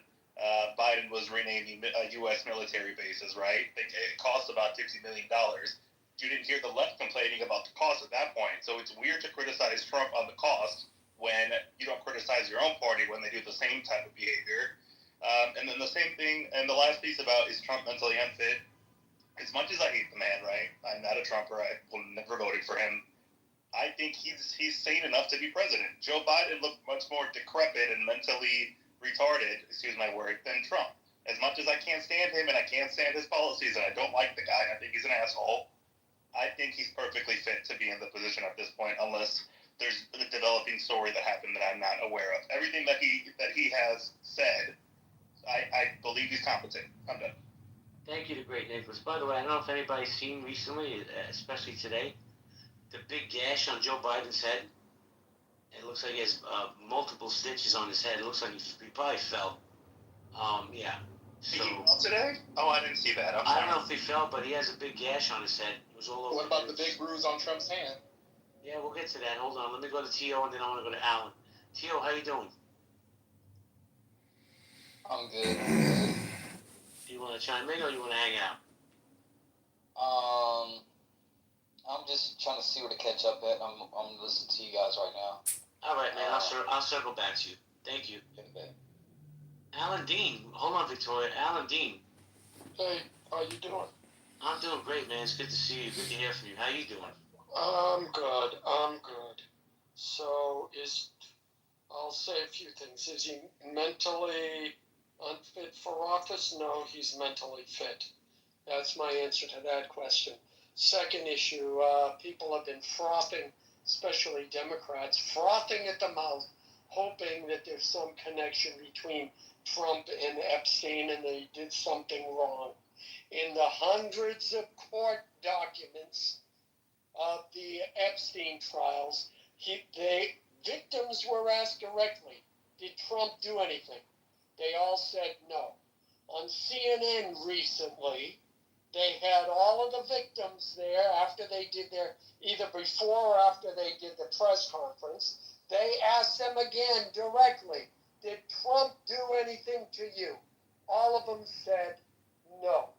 Biden was renaming U.S. military bases, right? It cost about $50 million. You didn't hear the left complaining about the cost at that point. So it's weird to criticize Trump on the cost when you don't criticize your own party when they do the same type of behavior. And then the same thing, and the last piece about is Trump mentally unfit. As much as I hate the man, right? I'm not a Trumper. I will never voted for him. I think he's sane enough to be president. Joe Biden looked much more decrepit and mentally retarded, excuse my word, than Trump. As much as I can't stand him and I can't stand his policies and I don't like the guy and I think he's an asshole, I think he's perfectly fit to be in the position at this point, unless there's a developing story that happened that I'm not aware of. Everything that he has said, I believe he's competent. I'm done. Thank you to great Nicholas. By the way, I don't know if anybody's seen recently, especially today, the big gash on Joe Biden's head. It looks like he has multiple stitches on his head. It looks like he probably fell. Yeah. So, did he fall today? Oh, I didn't see that. I don't know if he fell, but he has a big gash on his head. It was all over. What about the big bruise on Trump's hand? Yeah, we'll get to that. Hold on. Let me go to T.O. and then I want to go to Alan. T.O., how you doing? I'm good. Do you want to chime in or you want to hang out? I'm just trying to see where to catch up at. I'm listening to you guys right now. All right, man. I'll circle back to you. Thank you. Okay. Alan Dean. Hold on, Victoria. Alan Dean. Hey, how you doing? I'm doing great, man. It's good to see you. Good to hear from you. How you doing? I'm good. So I'll say a few things. Is he mentally unfit for office? No, he's mentally fit. That's my answer to that question. Second issue, people have been frothing, especially Democrats, frothing at the mouth, hoping that there's some connection between Trump and Epstein and they did something wrong. In the hundreds of court documents of the Epstein trials, victims were asked directly, did Trump do anything? They all said no. On CNN recently, they had all of the victims there after they did either before or after they did the press conference. They asked them again directly, did Trump do anything to you? all of them said no.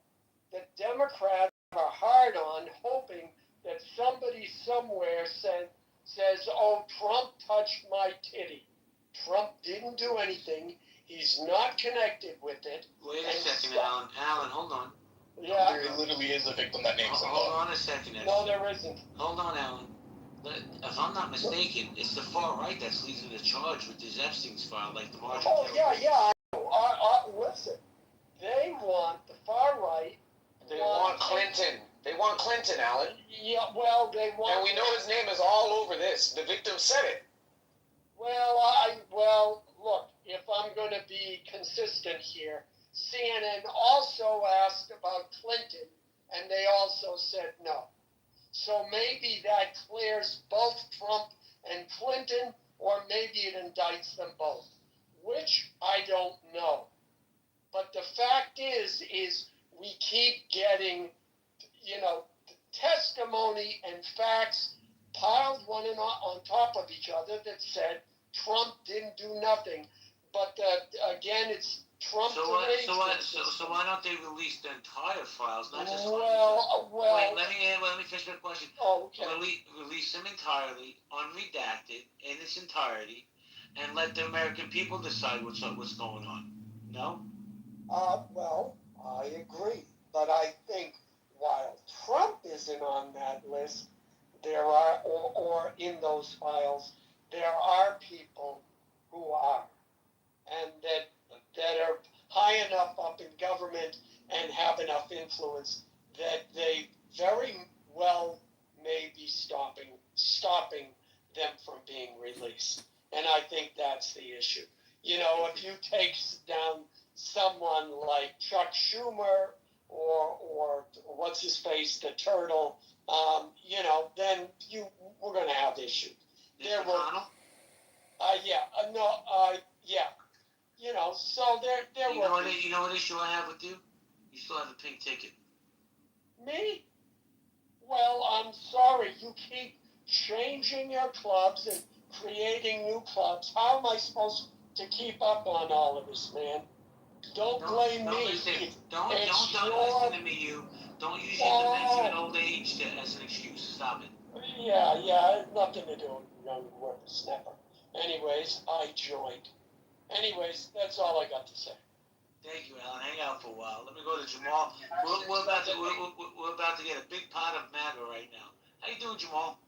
The Democrats are hard on, hoping that somebody somewhere says, oh, Trump touched my titty. Trump didn't do anything. He's not connected with it. Wait a second, Alan. Alan, hold on. Yeah. There literally is a victim that names him. Hold on a second. No, there isn't. Hold on, Alan. If I'm not mistaken, it's the far right that's leading the charge with this Epstein's file, like the Marjorie Taylor Yeah. I know. Listen, they want the far right. They want Clinton. They want Clinton, Alan. Yeah, well, they want. And we know his name is all over this. The victim said it. Well, look, if I'm going to be consistent here, CNN also asked about Clinton, and they also said no. So maybe that clears both Trump and Clinton, or maybe it indicts them both, which I don't know. But the fact is we keep getting, testimony and facts piled one on top of each other that said Trump didn't do nothing. But again, it's Trump. So why don't they release the entire files, not just one? Well. Wait, let me finish my question. Oh, okay. Release them entirely, unredacted, in its entirety, and let the American people decide what's going on. No? Well, I agree. But I think while Trump isn't on that list, there are, or in those files, there are people who are, and that are high enough up in government and have enough influence that they very well may be stopping them from being released. And I think that's the issue. If you take down someone like Chuck Schumer or what's his face, the turtle, then we're going to have issues. Mitch McConnell? So there you know what issue I have with you? You still have a pink ticket. Me? Well, I'm sorry. You keep changing your clubs and creating new clubs. How am I supposed to keep up on all of this, man? Don't blame me. Don't listen to me, you. Don't use your dementia and old age as an excuse. Stop it. Yeah, it had nothing to do with young whippersnapper. Anyways, I joined. That's all I got to say. Thank you, Alan. Hang out for a while. Let me go to Jamal. We're about to get a big pot of MAGA right now. How you doing, Jamal?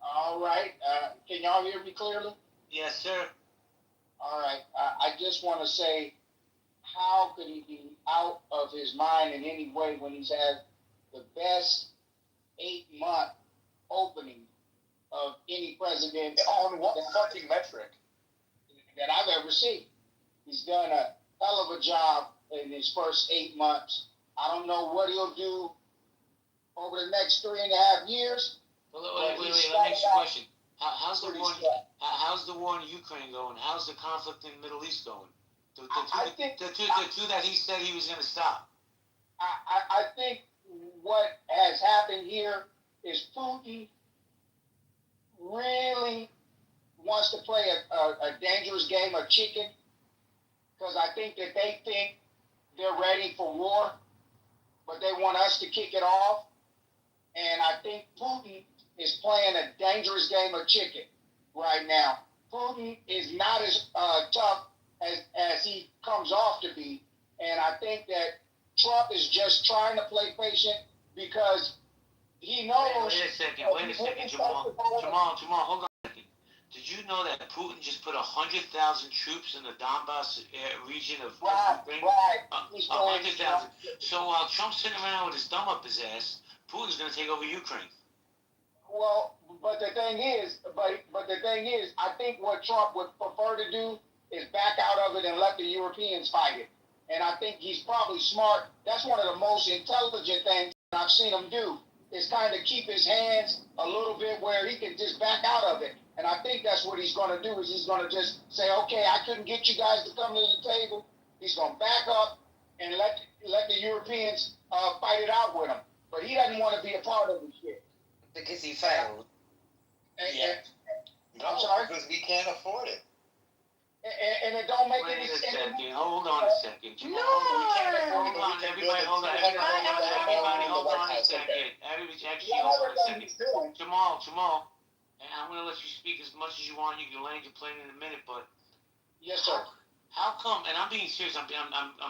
All right. Can y'all hear me clearly? Yes, sir. All right. I just want to say, how could he be out of his mind in any way when he's had the best 8-month opening of any president on what fucking metric that I've ever seen? He's done a hell of a job in his first 8 months. I don't know what he'll do over the next 3.5 years. Wait. Let me ask you a question. How's the war in Ukraine going? How's the conflict in the Middle East going? The two that he said he was going to stop. I think what has happened here is Putin really wants to play a dangerous game of chicken, because I think that they think they're ready for war, but they want us to kick it off. And I think Putin is playing a dangerous game of chicken right now. Putin is not as tough as he comes off to be. And I think that Trump is just trying to play patient because he knows. Wait a second, Jamal, hold on a second. Did you know that Putin just put 100,000 troops in the Donbass region of Ukraine? Right. 100,000. So while Trump's sitting around with his thumb up his ass, Putin's going to take over Ukraine. Well, but the thing is, I think what Trump would prefer to do is back out of it and let the Europeans fight it. And I think he's probably smart. That's one of the most intelligent things I've seen him do, is kind of keep his hands a little bit where he can just back out of it. And I think that's what he's going to do, is he's going to just say, okay, I couldn't get you guys to come to the table. He's going to back up and let the Europeans fight it out with him. But he doesn't want to be a part of this shit. Because he failed. I'm sorry? Because we can't afford it. And it don't make Wait any a sense. second. Hold on a second. Jamal, hold on. Everybody, hold on. Everybody, hold on a second. Everybody, actually, hold on a second. Jamal. And I'm gonna let you speak as much as you want. You can land your plane in a minute, but yes, sir. How come? And I'm being serious. I'm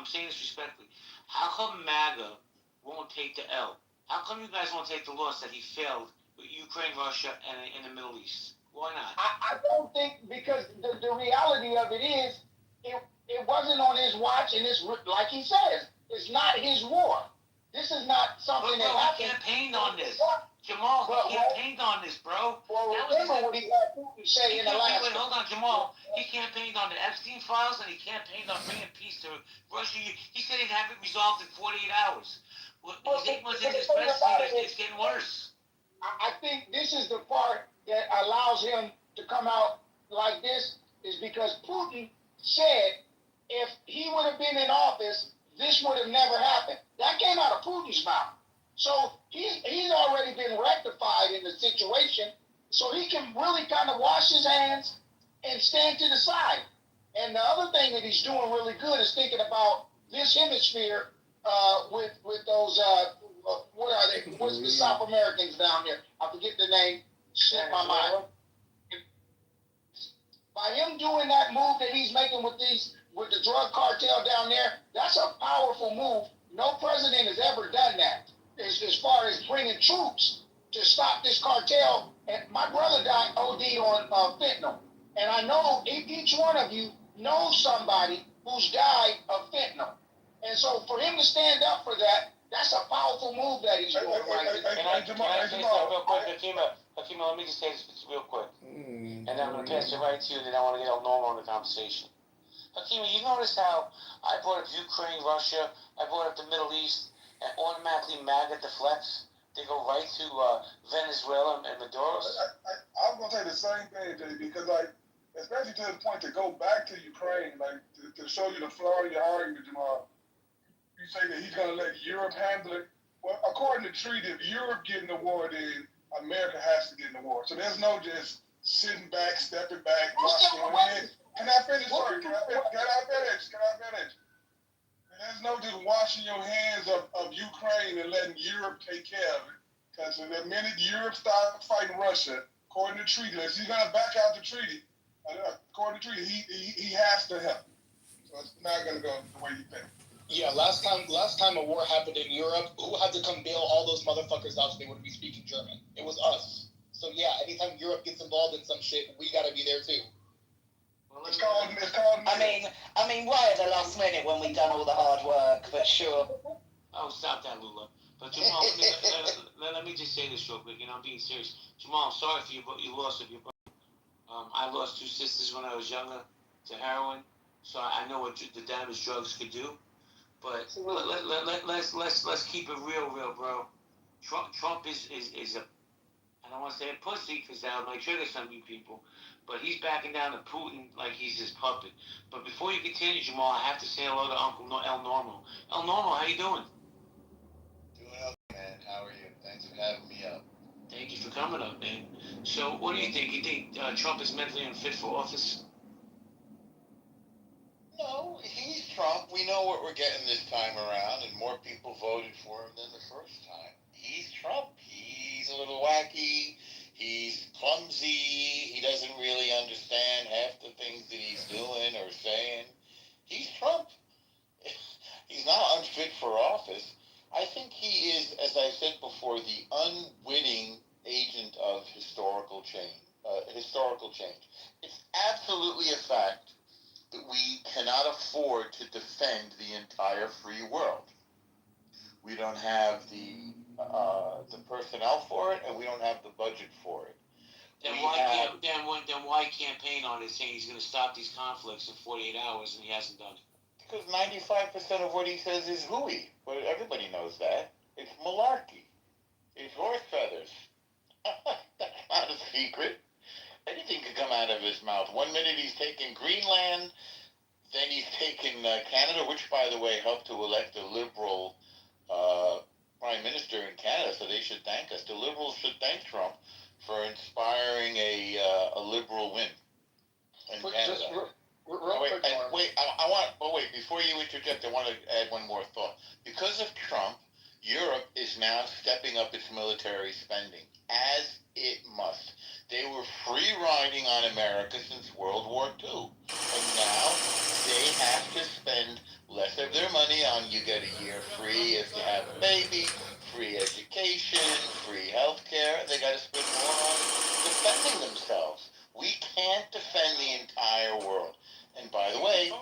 saying this respectfully. How come MAGA won't take the L? How come you guys won't take the loss that he failed with Ukraine, Russia, and in the Middle East? Why not? I don't think, because the reality of it is, it wasn't on his watch, and it's like he says, it's not his war. This is not something that happened. He campaigned on this. Jamal, he campaigned on this, bro. Well, remember what he had to say in Alaska. Wait, hold on, Jamal. He campaigned on the Epstein files, and he campaigned on bringing peace to Russia. He said he'd have it resolved in 48 hours. Well, he's 8 months into his presidency, it's getting worse. I think this is the part that allows him to come out like this, is because Putin said if he would have been in office, this would have never happened. That came out of Putin's mouth. So he's already been rectified in the situation, so he can really kind of wash his hands and stand to the side. And the other thing that he's doing really good is thinking about this hemisphere with those what are they? What's the South Americans down there? I forget the name. Shit my mind. By him doing that move that he's making with the drug cartel down there, that's a powerful move. No president has ever done that. As far as bringing troops to stop this cartel. And my brother died OD on fentanyl. And I know each one of you knows somebody who's died of fentanyl. And so for him to stand up for that, that's a powerful move that he's doing right there. Can I say something real quick, Hakima, let me just say this real quick. And then I'm going to pass it right to you, and then I want to get normal in the conversation. Hakima, you notice how I brought up Ukraine, Russia, I brought up the Middle East, and automatically MAGA deflects. They go right to Venezuela and Maduro. I was gonna say the same thing, Jay, because especially to the point to go back to Ukraine, to show you the flaw in your argument, Jamal. You say that he's gonna let Europe handle it. Well, according to treaty, if Europe get in the war, then America has to get in the war. So there's no just sitting back, stepping back, washing your hands. Can I finish? Sorry, can I finish? There's no just washing your hands of Ukraine and letting Europe take care of it. Because the minute Europe starts fighting Russia, according to treaty, if he's going to back out the treaty, according to treaty, he has to help. So it's not going to go the way you think. Yeah, last time a war happened in Europe, who had to come bail all those motherfuckers out so they wouldn't be speaking German? It was us. So yeah, anytime Europe gets involved in some shit, we gotta be there too. It's called. I mean, right at the last minute when we've done all the hard work, but sure. Oh, stop that, Lula. But Jamal, let me just say this real quick, and I'm being serious. Jamal, I'm sorry for your loss of your brother. I lost 2 sisters when I was younger to heroin, so I know what the damage drugs could do. But let's keep it real, bro. Trump is a, I don't want to say a pussy because that might trigger some of you people, but he's backing down to Putin like he's his puppet. But before you continue, Jamal, I have to say hello to Uncle El Normal. El Normal, how you doing? Doing up, man. How are you? Thanks for having me up. Thank you for coming up, man. So, what do you think? You think Trump is mentally unfit for office? No, he's Trump. We know what we're getting this time around, and more people voted for him than the first time. He's Trump. He's a little wacky. He's clumsy. He doesn't really understand half the things that he's doing or saying. He's Trump. He's not unfit for office. I think he is, as I said before, the unwitting agent of historical change. It's absolutely a fact that we cannot afford to defend the entire free world. We don't have the personnel for it, and we don't have the budget for it. Then why campaign on it saying he's going to stop these conflicts in 48 hours and he hasn't done it? Because 95% of what he says is hooey. But everybody knows that. It's malarkey. It's horse feathers. That's not a secret. Anything could come out of his mouth. 1 minute he's taking Greenland, then he's taken Canada, which, by the way, helped to elect a liberal prime minister in Canada, so they should thank us. The liberals should thank Trump for inspiring a liberal win in Canada. Real quick, Trump. Oh wait, before you interject, I want to add one more thought. Because of Trump, Europe is now stepping up its military spending, as it must. They were free riding on America since World War II. And now they have to spend less of their money on you get a year free if you have a baby, free education, free health care. They got to spend more on defending themselves. We can't defend the entire world. And by the way,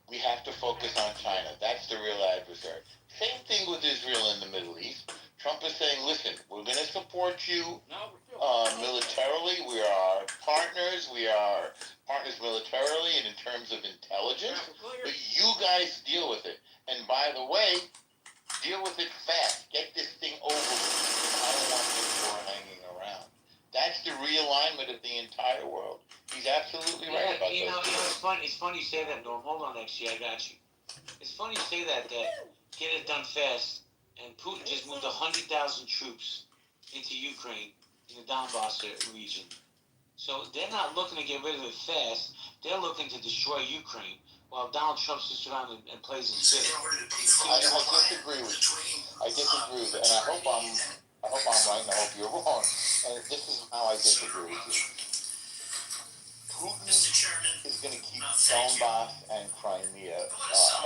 we have to focus on China. That's the real adversary. Same thing with Israel in the Middle East. Trump is saying, listen, we're going to support you militarily. We are partners. We are partners militarily and in terms of intelligence. But you guys deal with it. And by the way, deal with it fast. Get this thing over with. I don't want this war hanging around. That's the realignment of the entire world. He's absolutely right about that. It's funny you say that, Norm. Hold on, XG, I got you. It's funny you say that get it done fast, and Putin just moved 100,000 troops into Ukraine, in the Donbass region. So they're not looking to get rid of it fast. They're looking to destroy Ukraine, while Donald Trump sits around and plays his fiddle. I disagree with you. I disagree with it, and I hope I'm right, and I hope you're wrong. And this is how I disagree with you. Putin is going to keep Donbass and Crimea,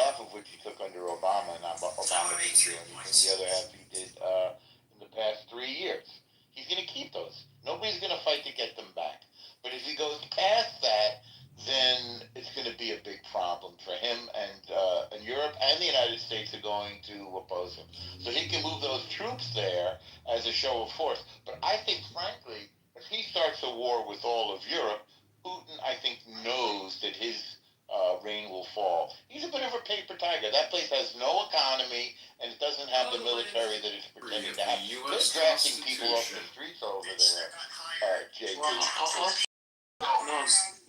half of which he took under Obama, and Obama didn't do anything. The other half he did in the past 3 years. He's going to keep those. Nobody's going to fight to get them back. But if he goes past that, then it's going to be a big problem for him, and Europe and the United States are going to oppose him. So he can move those troops there as a show of force. But I think, frankly, if he starts a war with all of Europe, Putin, I think, knows that his reign will fall. He's a bit of a paper tiger. That place has no economy, and it doesn't have the military that it's pretending to have. They're drafting people off the streets over there, JP.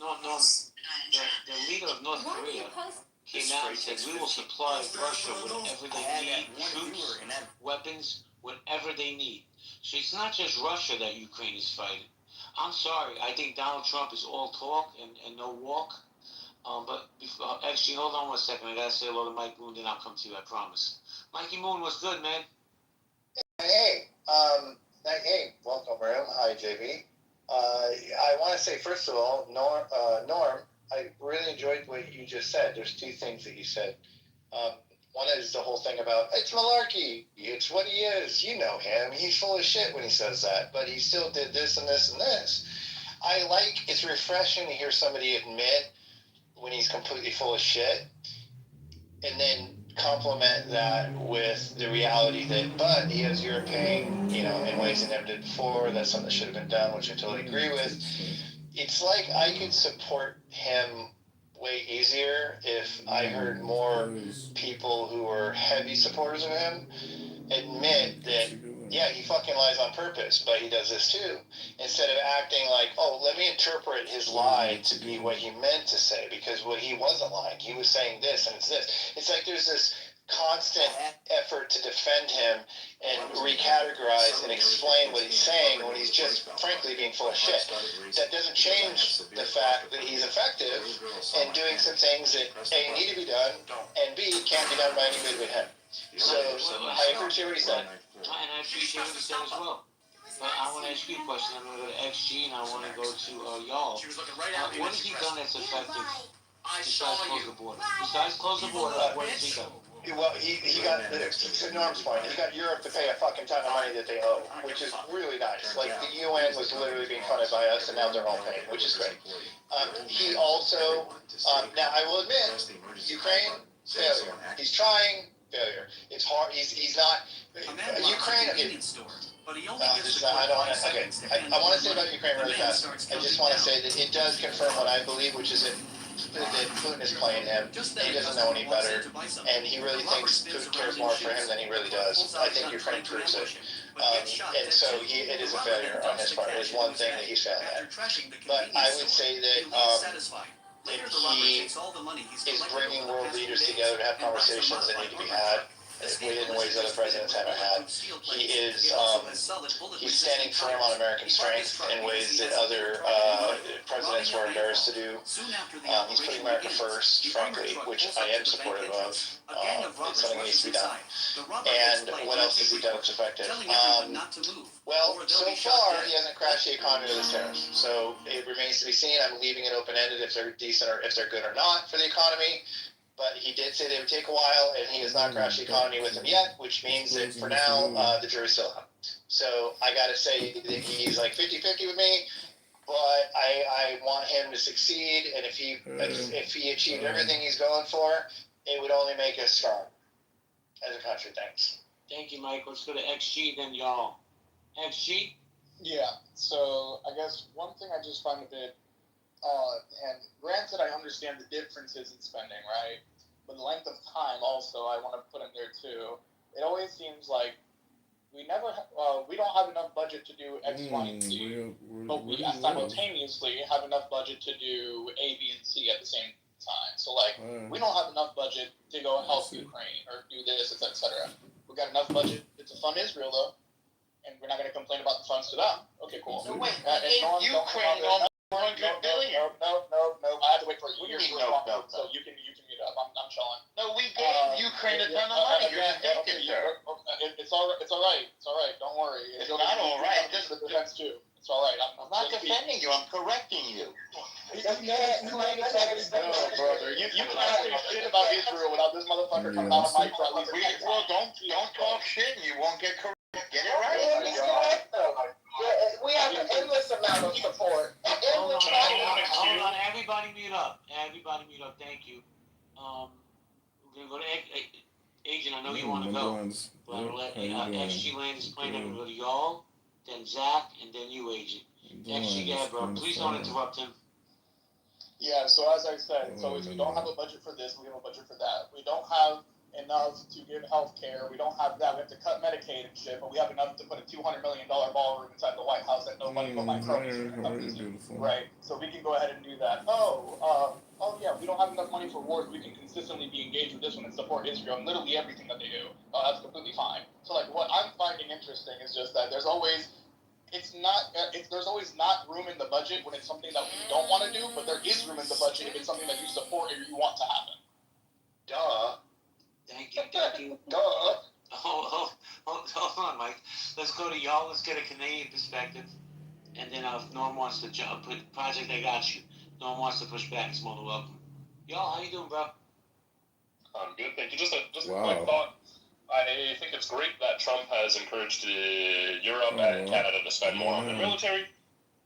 No. The leader of North Korea came out and said, we will supply Russia whatever they need, troops, weapons, whatever they need. So it's not just Russia that Ukraine is fighting. I'm sorry, I think Donald Trump is all talk and no walk. But actually, hold on 1 second. I gotta say hello to Mike Moon, then I'll come to you, I promise. Mikey Moon, what's good, man? Hey, welcome, room. Hi, JB. I want to say, first of all, Norm, I really enjoyed what you just said. There's two things that you said. One is the whole thing about, it's malarkey. It's what he is. You know him. He's full of shit when he says that. But he still did this and this and this. It's refreshing to hear somebody admit when he's completely full of shit. And then complement that with the reality but he has European, in ways he never did before. That's something that should have been done, which I totally agree with. It's like I could support him way easier if I heard more people who were heavy supporters of him admit that, yeah, he fucking lies on purpose, but he does this too. Instead of acting like, oh, let me interpret his lie to be what he meant to say, because what he wasn't lying. He was saying this and it's this. It's like there's this constant effort to defend him and recategorize and explain what he's saying when he's just frankly being full of shit. That doesn't change the fact that he's effective in doing some things that A, need to be done, and B, can't be done by anybody but him. So I appreciate what he said. And I appreciate what you said as well. But I want to ask you a question. I'm going to go to XG and I want to go to y'all. What has he done that's effective besides close the border? Besides close the border, what has he done? Well, he got, to Norm's point, he got Europe to pay a fucking ton of money that they owe, which is really nice. Like, the UN was literally being funded by us, and now they're all paying, which is great. He also, now I will admit, Ukraine, failure. He's trying, failure. It's hard, he's not, Ukraine, okay. I want to say about Ukraine really fast. I just want to say that it does confirm what I believe, which is that Putin is playing him. He doesn't know any better, and he really thinks Putin cares more for him than he really does. I think Ukraine proves it. And so it is a failure on his part. It is one thing that he's failing at. But I would say that he is bringing world leaders together to have conversations that need to be had. in ways other presidents haven't had. He is he's standing firm on American strength in ways that other presidents were embarrassed to do. He's putting America first, frankly, which I am supportive of. It's something that needs to be done. And what else has he done that's effective? Well, so far he hasn't crashed the economy with his tariffs. So it remains to be seen. I'm leaving it open-ended if they're decent or if they're good or not for the economy. But he did say they would take a while, and he has not crashed the economy with them yet, which means that for now, the jury's still out. So I got to say that he's like 50-50 with me, but I want him to succeed, and if he achieved everything he's going for, it would only make us strong as a country. Thanks. Thank you, Mike. Let's go to XG, then y'all. XG? Yeah, so I guess one thing I just find a bit odd, and granted I understand the differences in spending, right? But the length of time also I want to put in there too. It always seems like we don't have enough budget to do X, Y, and Z, but we simultaneously have enough budget to do A, B, and C at the same time. So like, we don't have enough budget to go help Ukraine or do this, etc. We got enough budget to fund Israel though, and we're not going to complain about the funds to them. Okay, cool. So wait, Ukraine almost $100 billion. No. I have to wait for a year to respond. So you can meet up. I'm chilling. No, we gave Ukraine a ton of money. You're mistaken, sir. It's all right. Don't worry. It's not all right. This is the defense too. It's all right. I'm not defending you. I'm correcting you. No, brother. You cannot say shit about Israel without this motherfucker coming out of my for at least. Well, don't talk shit, and you won't get corrected. Get it right. We have an endless amount of support. Hold on. Everybody mute up. Thank you. We're going to go to Agent. I know you want to go. But I'll let XG Land explain everybody. Y'all, then Zach, and then you, Agent. XG, Gabra, please don't interrupt him. Yeah, so as I said, so if we don't have a budget for this, we have a budget for that. We don't have enough to give health care. We don't have that. We have to cut Medicaid and shit, but we have enough to put a $200 million ballroom inside the White House that nobody but my cronies are going to come to. Right? So we can go ahead and do that. Yeah, we don't have enough money for wars. We can consistently be engaged with this one and support Israel and literally everything that they do. That's completely fine. So like, what I'm finding interesting is just that there's always not room in the budget when it's something that we don't want to do, but there is room in the budget if it's something that you support or you want to happen. Duh. Thank you. Duh. Hold on, Mike. Let's go to y'all. Let's get a Canadian perspective. And then if Norm wants to put Project I Got You, Norm wants to push back, he's more than welcome. Y'all, how you doing, bro? I'm good, thank you. Just a quick thought. I think it's great that Trump has encouraged Europe and Canada to spend more on their military,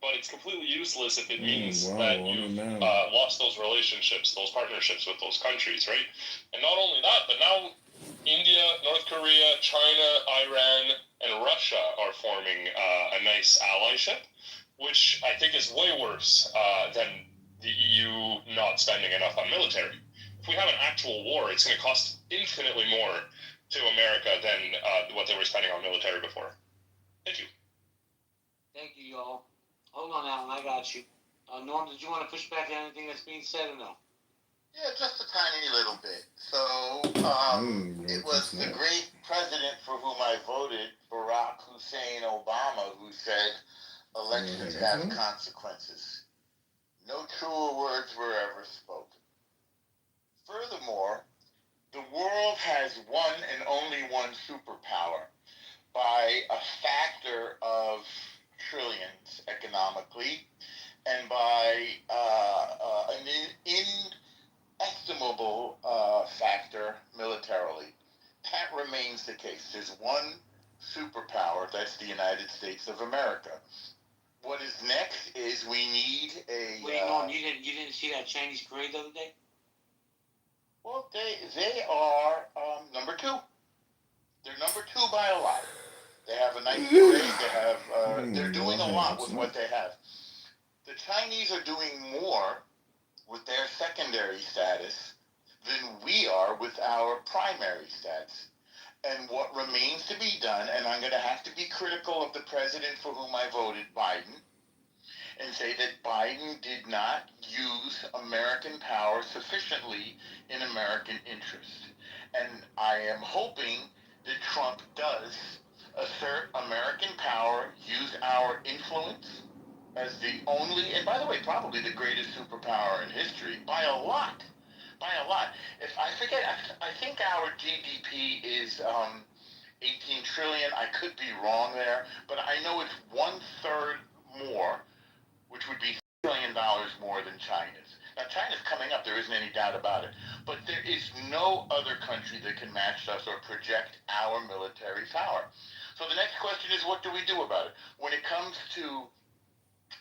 but it's completely useless if it means that you've lost those relationships, those partnerships with those countries, right? And not only that, but now India, North Korea, China, Iran, and Russia are forming a nice allyship, which I think is way worse than the EU not spending enough on military. If we have an actual war, it's going to cost infinitely more to America than what they were spending on military before. Thank you. Thank you, y'all. Hold on, Alan, I got you. Norm, did you want to push back on anything that's being said or no? Yeah, just a tiny little bit. So, it was the great president for whom I voted, Barack Hussein Obama, who said elections have consequences. No truer words were ever spoken. Furthermore, the world has one and only one superpower by a factor of trillions economically and by an inestimable factor militarily. That remains the case. There's one superpower, that's the United States of America. What is next is we need a... Wait, Norm, you didn't see that Chinese parade the other day? Well, they are number two. They're number two by a lot. They have a nice parade. They have. They're doing a lot with what they have. The Chinese are doing more with their secondary status than we are with our primary status. And what remains to be done, and I'm going to have to be critical of the president for whom I voted, Biden, and say that Biden did not use American power sufficiently in American interest. And I am hoping that Trump does assert American power, use our influence as the only, and by the way, probably the greatest superpower in history by a lot. By a lot. If I forget, I think our GDP is 18 trillion. I could be wrong there, but I know it's 1/3 more, which would be $1 trillion more than China's. Now, China's coming up, there isn't any doubt about it. But there is no other country that can match us or project our military power. So the next question is, what do we do about it? When it comes to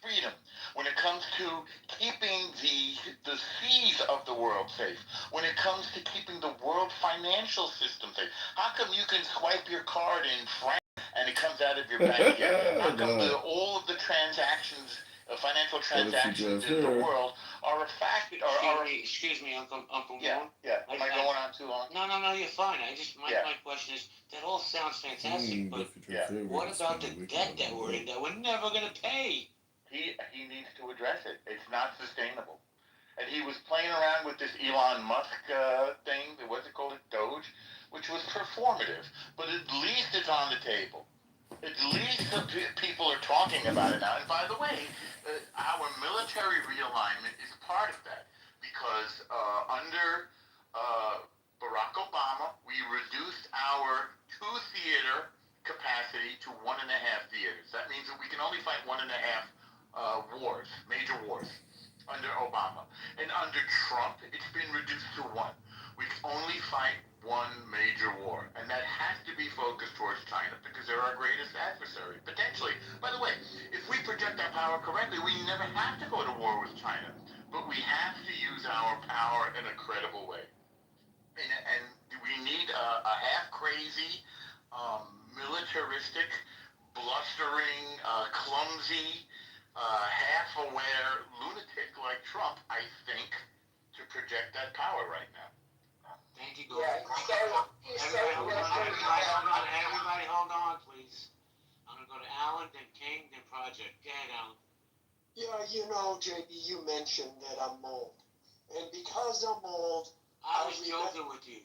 freedom, when it comes to keeping the seas of the world safe, when it comes to keeping the world financial system safe. How come you can swipe your card in France and it comes out of your bank here? How come all of the transactions, financial transactions in the world are a fact? Excuse me, Uncle Yeah, Moon. yeah. Am I going on too long? No, you're fine. My question is, that all sounds fantastic, but what about the debt that we're in that we're never going to pay? He needs to address it. It's not sustainable. And he was playing around with this Elon Musk thing, what's it called, Doge, which was performative. But at least it's on the table. At least the people are talking about it now. And by the way, our military realignment is part of that. Because under Barack Obama, we reduced our 2-theater capacity to 1.5 theaters. That means that we can only fight 1.5 wars, major wars, under Obama. And under Trump, it's been reduced to 1. We can only fight 1 major war. And that has to be focused towards China because they're our greatest adversary, potentially. By the way, if we project our power correctly, we never have to go to war with China. But we have to use our power in a credible way. And we need a half-crazy, militaristic, blustering, clumsy, half-aware lunatic like Trump, I think, to project that power right now. Thank you, Gordon. Everybody hold on, please. I'm going to go to Alan, then King, then Project. Go ahead, Alan. Yeah, JB, you mentioned that I'm old. And because I'm old... I was joking with you.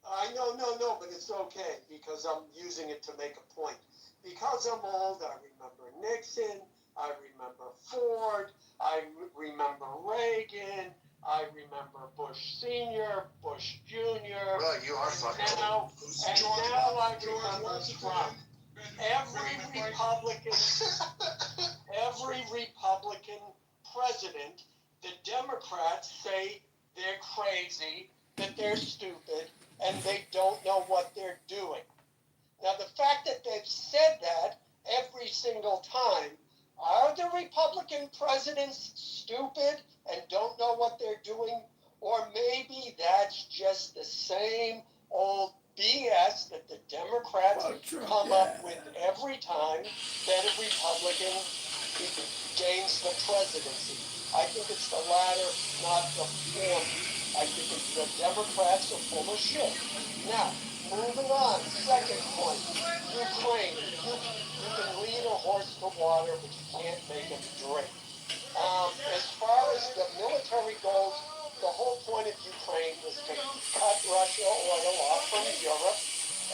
I know, but it's okay because I'm using it to make a point. Because I'm old, I remember Nixon, I remember Ford, I remember Reagan, I remember Bush Sr., Bush Jr. Well, you are fucking now I remember Trump. Every Republican president, the Democrats say they're crazy, that they're stupid, and they don't know what they're doing. Now, the fact that they've said that every single time, are the Republican presidents stupid and don't know what they're doing? Or maybe that's just the same old BS that the Democrats come up with every time that a Republican gains the presidency. I think it's the latter, not the former. I think it's the Democrats are full of shit. Now, moving on, second point, Ukraine. You can lead a horse to water, but you can't make him drink. As far as the military goes, the whole point of Ukraine was to cut Russia oil off from Europe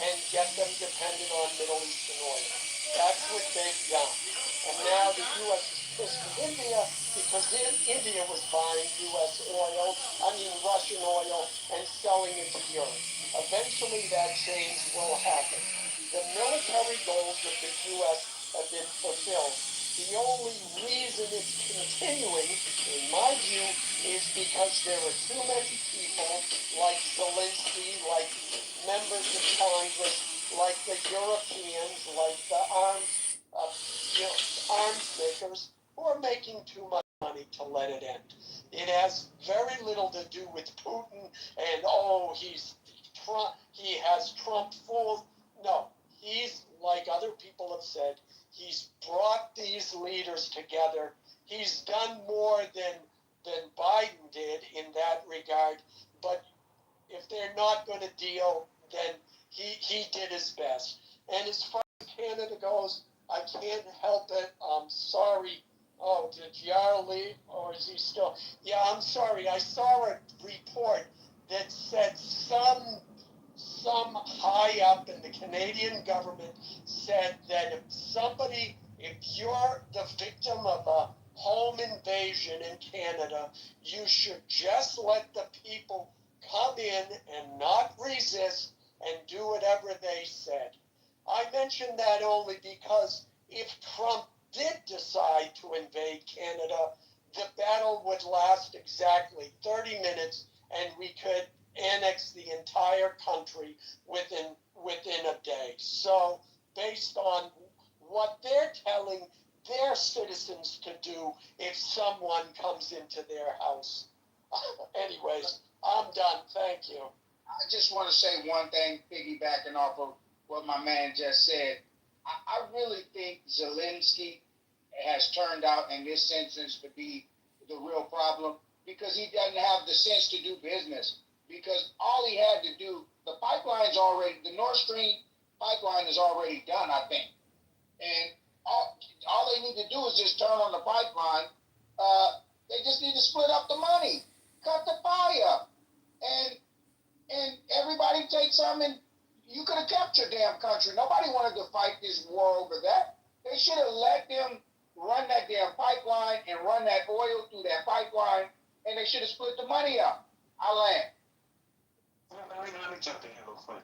and get them dependent on Middle Eastern oil. That's what they've done. And now the U.S. is pissed at India because India was buying Russian oil and selling it to Europe. Eventually that change will happen. The military goals of the U.S. have been fulfilled. The only reason it's continuing, in my view, is because there are too many people like Zelensky, like members of Congress, like the Europeans, like the arms makers, who are making too much money to let it end. It has very little to do with Putin and, he has Trump fooled. No, he's, like other people have said, he's brought these leaders together. He's done more than Biden did in that regard. But if they're not going to deal, then he did his best. And as far as Canada goes, I can't help it. I'm sorry. Oh, did Yar leave, or is he still? Yeah, I'm sorry. I saw a report that said some high up in the Canadian government said that if you're the victim of a home invasion in Canada, you should just let the people come in and not resist and do whatever they said. I mention that only because if Trump did decide to invade Canada, the battle would last exactly 30 minutes and we could annex the entire country within a day. So based on what they're telling their citizens to do if someone comes into their house. Anyways, I'm done. Thank you. I just want to say one thing, piggybacking off of what my man just said. I really think Zelensky has turned out in this instance to be the real problem because he doesn't have the sense to do business. Because all he had to do, the Nord Stream pipeline is already done, I think. And all they need to do is just turn on the pipeline. They just need to split up the money, cut the fire, and everybody take some, and you could have kept your damn country. Nobody wanted to fight this war over that. They should have let them run that damn pipeline and run that oil through that pipeline, and they should have split the money up. I land. Let me jump in here real quick.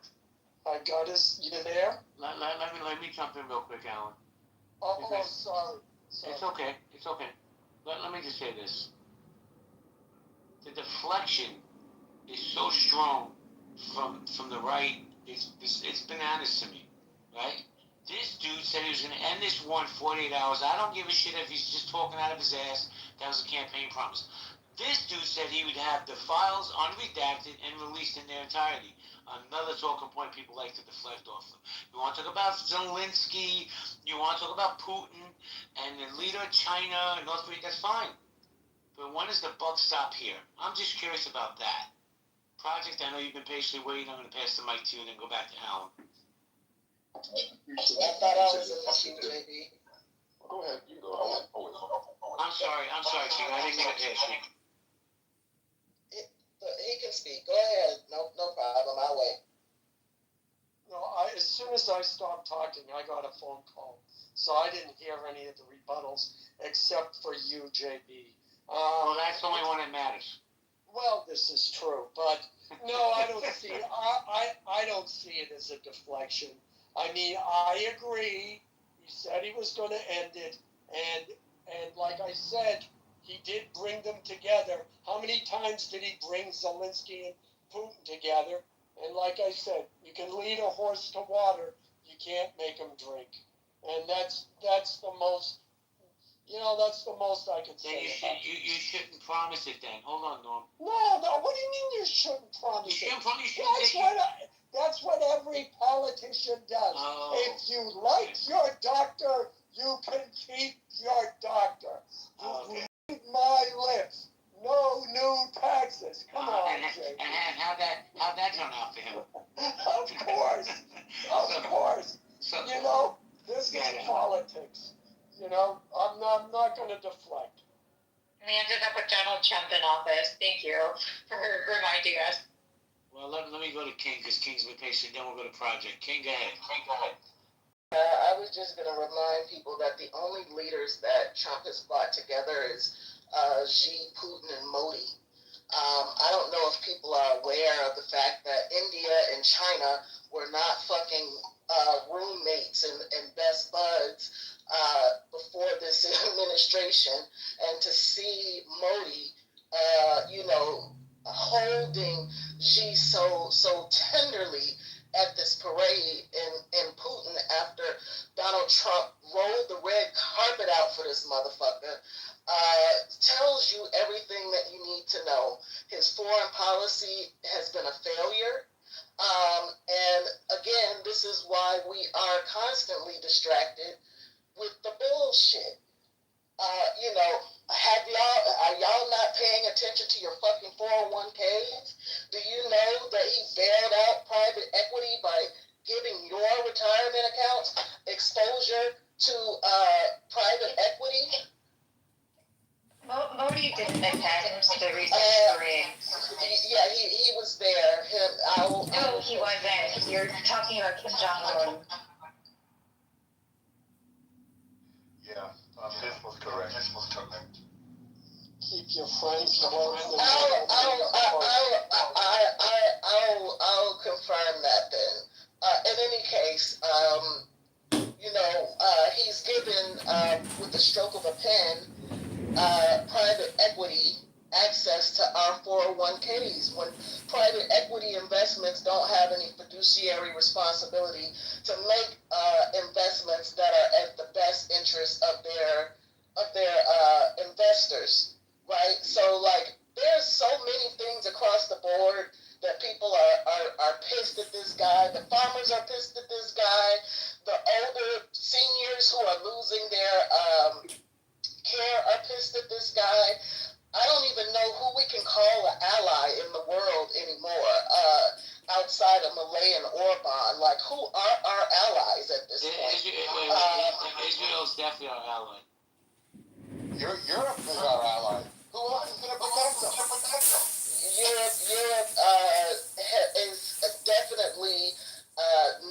I got us. You there? Let me jump in real quick, Alan. Oh, sorry. It's okay. It's okay. Let me just say this. The deflection is so strong from the right. It's bananas to me, right? This dude said he was going to end this war in 48 hours. I don't give a shit if he's just talking out of his ass. That was a campaign promise. This dude said he would have the files unredacted and released in their entirety. Another talking point people like to deflect off of. You want to talk about Zelensky, you want to talk about Putin, and the leader of China and North Korea, that's fine. But when does the buck stop here? I'm just curious about that. Project, I know you've been patiently waiting. I'm going to pass the mic to you and then go back to Alan. I thought I was in the queue, JB. Go ahead, you go. I'm sorry, Chief. I didn't mean to pass you. He can speak. Go ahead. No problem. I'll wait. No, as soon as I stopped talking, I got a phone call. So I didn't hear any of the rebuttals except for you, JB. Well, that's the only one that matters. Well, this is true, but no, I don't see it. I don't see it as a deflection. I mean, I agree. He said he was going to end it, and like I said, he did bring them together. How many times did he bring Zelensky and Putin together? And like I said, you can lead a horse to water, you can't make him drink. And that's the most. That's the most I can say. You shouldn't promise it then. Hold on, Norm. No. What do you mean you shouldn't promise it? That's what every politician does. Oh. If you like your doctor, you can keep your doctor. Okay. Read my lips. No new taxes. Come on, Jay. And how'd that turn out for him? Of course. So, this is politics. I'm not going to deflect. We ended up with Donald Trump in office. Thank you for reminding us. Well, let me go to King, because King's been patient. Then we'll go to Project. King, go ahead. I was just going to remind people that the only leaders that Trump has brought together is Xi, Putin, and Modi. I don't know if people are aware of the fact that India and China were not fucking roommates and best buds before this administration, and to see Modi, holding Xi so tenderly at this parade in Putin after Donald Trump rolled the red carpet out for this motherfucker, tells you everything that you need to know. His foreign policy has been a failure. And again, this is why we are constantly distracted with the bullshit. Are y'all not paying attention to your fucking 401ks? Do you know that he bailed out private equity by giving your retirement accounts exposure to private equity? Modi didn't attend the recent parade. Yeah, he was there. No, he wasn't. You're talking about Kim Jong-un. Yeah, this was correct. Keep your friends close. I'll confirm that then. In any case, he's given, with the stroke of a pen, private equity access to our 401ks when private equity investments don't have any fiduciary responsibility to make investments that are at the best interest of their investors, right? So like there's so many things across the board that people are pissed at this guy. The farmers are pissed at this guy. The older seniors who are losing their care are pissed at this guy. I don't even know who we can call an ally in the world anymore, outside of Malay and Orban. Like, who are our allies at this point? Israel's definitely our ally. Europe is our ally. Who else is going to protect them? Europe is definitely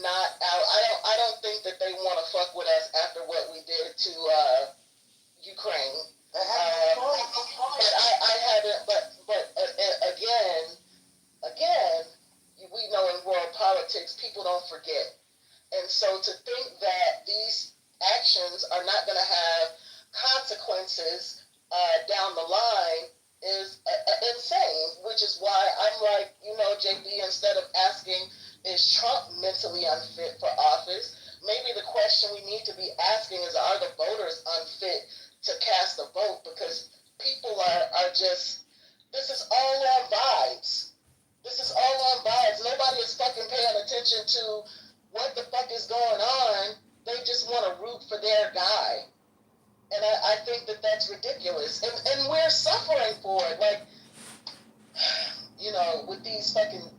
not out. I don't think that they want to fuck with us after what we did to Ukraine. But I haven't. But again, we know in world politics, people don't forget, and so to think that these actions are not going to have consequences down the line is insane. Which is why I'm like, JB, instead of asking, is Trump mentally unfit for office? Maybe the question we need to be asking is, are the voters unfit to cast a vote? Because people are just, this is all on vibes. This is all on vibes. Nobody is fucking paying attention to what the fuck is going on. They just want to root for their guy. And I think that that's ridiculous. And we're suffering for it. Like, with these fucking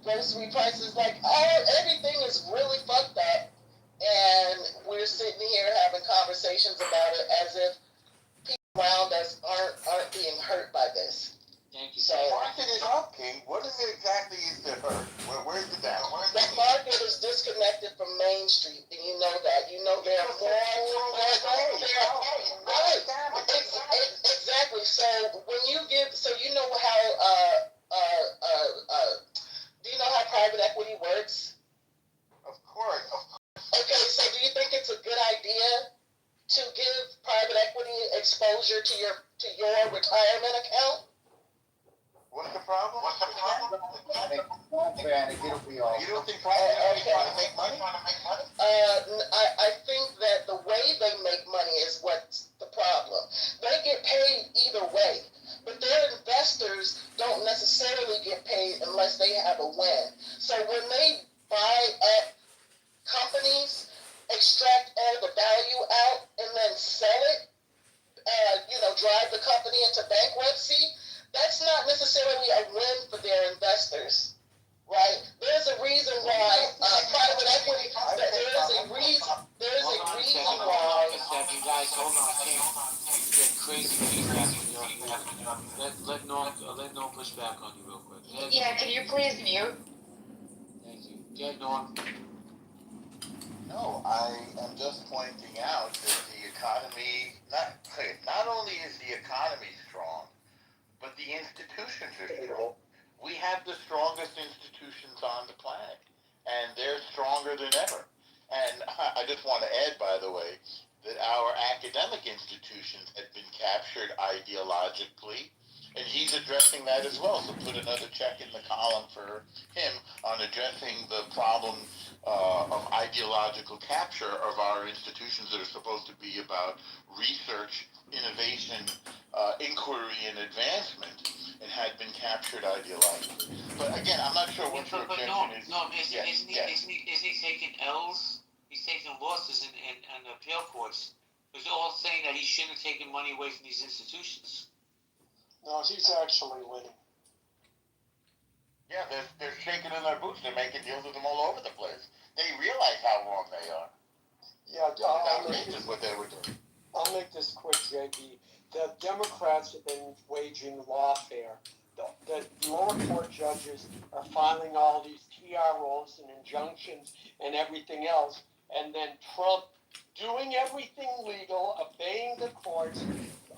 grocery prices, like, everything is really fucked up. And we're sitting here having conversations about it as if people around us aren't being hurt by this. Thank you. So, the market is up, King. What is it exactly is the hurt? Where's the down? The market is disconnected from Main Street, and you know that. You know there are more. Right. Exactly. So when you give, you know how do you know how private equity works? Of course. Okay, so do you think it's a good idea to give private equity exposure to your retirement account? What's the problem? You don't think private equity is trying to make money? I think that the way they make money is what's the problem. They get paid either way, but their investors don't necessarily get paid unless they have a win. So when they buy up companies, extract all the value out, and then sell it, drive the company into bankruptcy, that's not necessarily a win for their investors, right? There's a reason why private equity. There's a reason why. You guys, hold on. You get crazy feedback when you're on mute. Let Norm push back on you real quick. Yeah, can you please mute? Thank you. Get Norm. No, I am just pointing out that the economy, not only is the economy strong, but the institutions are strong. We have the strongest institutions on the planet, and they're stronger than ever. And I just want to add, by the way, that our academic institutions have been captured ideologically, and he's addressing that as well. So put another check in the column for him on addressing the problem of ideological capture of our institutions that are supposed to be about research, innovation, inquiry, and advancement, and had been captured ideologically. But again, I'm not sure what your objection is. Isn't he taking L's? He's taking losses in the appeal courts. Because they're all saying that he shouldn't have taken money away from these institutions. No, he's actually winning. Yeah, they're shaking in their boots. They're making deals with them all over the place. They realize how wrong they are. Yeah, It's outrageous what they were doing. I'll make this quick, JP. the Democrats have been waging lawfare. The lower court judges are filing all these TROs and injunctions and everything else, and then Trump, doing everything legal, obeying the courts,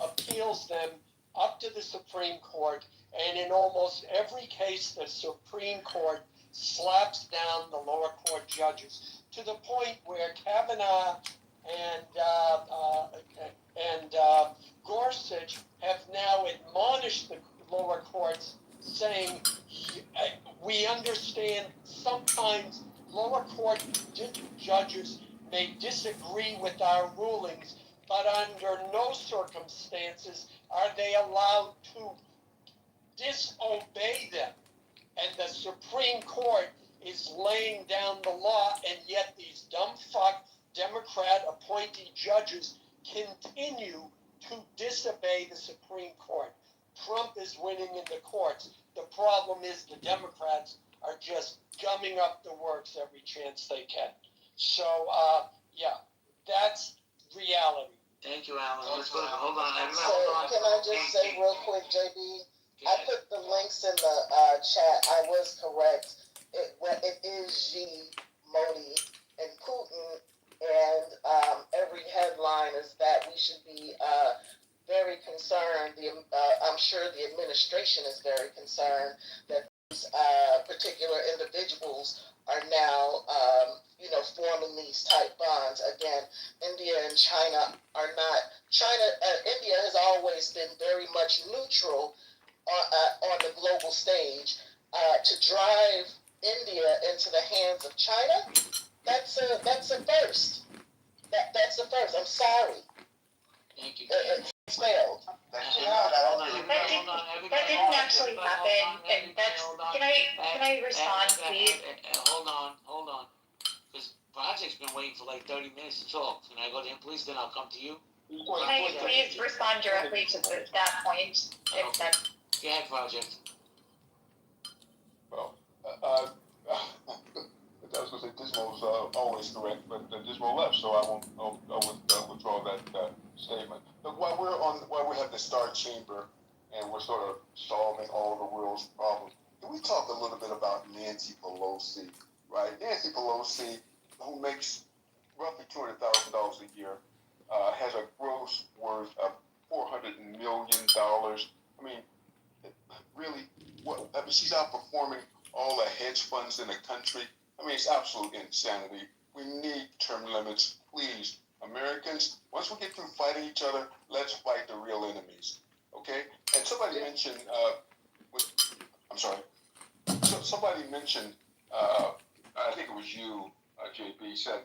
appeals them up to the Supreme Court, and in almost every case, the Supreme Court slaps down the lower court judges to the point where Kavanaugh and Gorsuch have now admonished the lower courts, saying, we understand sometimes lower court judges may disagree with our rulings, but under no circumstances are they allowed to disobey them. And the Supreme Court is laying down the law, and yet these dumb fuck Democrat appointee judges continue to disobey the Supreme Court. Trump is winning in the courts. The problem is the Democrats are just gumming up the works every chance they can. So, yeah, that's reality. Thank you, Alan. Let's go. Hold on. So, can I just say real quick, JB? I put the links in the chat. I was correct. It is Xi, Modi, and Putin, and every headline is that we should be very concerned. I'm sure the administration is very concerned that these particular individuals are now, forming these type bonds. Again, India and China are not. India has always been very much neutral on the global stage. To drive India into the hands of China, that's a first. That's a first. I'm sorry. Thank you. It's failed. That didn't actually happen, and that's. Can I respond, please? Hold on. Because Project's been waiting for like 30 minutes to talk. Can I go to him, please? Then I'll come to you. Can I please respond directly to that point? If that. Go ahead, Project. Well, I was going to say Dismal's always correct, but Dismal left, so I would withdraw that statement. Look, while we have the Star Chamber and we're sort of solving all the world's problems, can we talk a little bit about Nancy Pelosi, right? Nancy Pelosi, who makes roughly $200,000 a year, has a gross worth of $400 million. I mean, really, she's outperforming all the hedge funds in the country. I mean, it's absolute insanity. We need term limits, please. Americans, once we get through fighting each other, let's fight the real enemies, okay? And somebody mentioned, somebody mentioned, I think it was you, JB, said,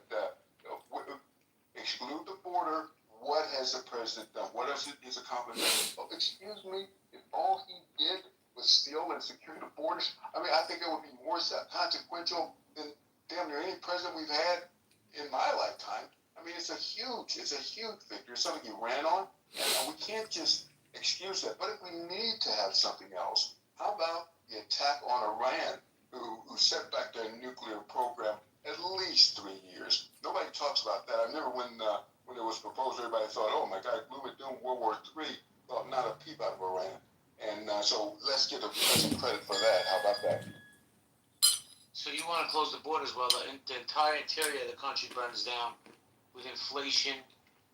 exclude the border. What has the president done? What is his accomplishment? Oh, excuse me, if all he did was steal and secure the borders, I mean, I think it would be more consequential than damn near any president we've had in my lifetime. I mean, it's a huge victory. It's something he ran on, and we can't just excuse that. But if we need to have something else, how about the attack on Iran, who set back their nuclear program at least 3 years? Nobody talks about that. I remember when it was proposed, everybody thought, oh my God, gloom and doom, World War III. Thought not a peep out of Iran. And so let's give the president credit for that. How about that? So you want to close the borders? Well, the entire interior of the country burns down with inflation,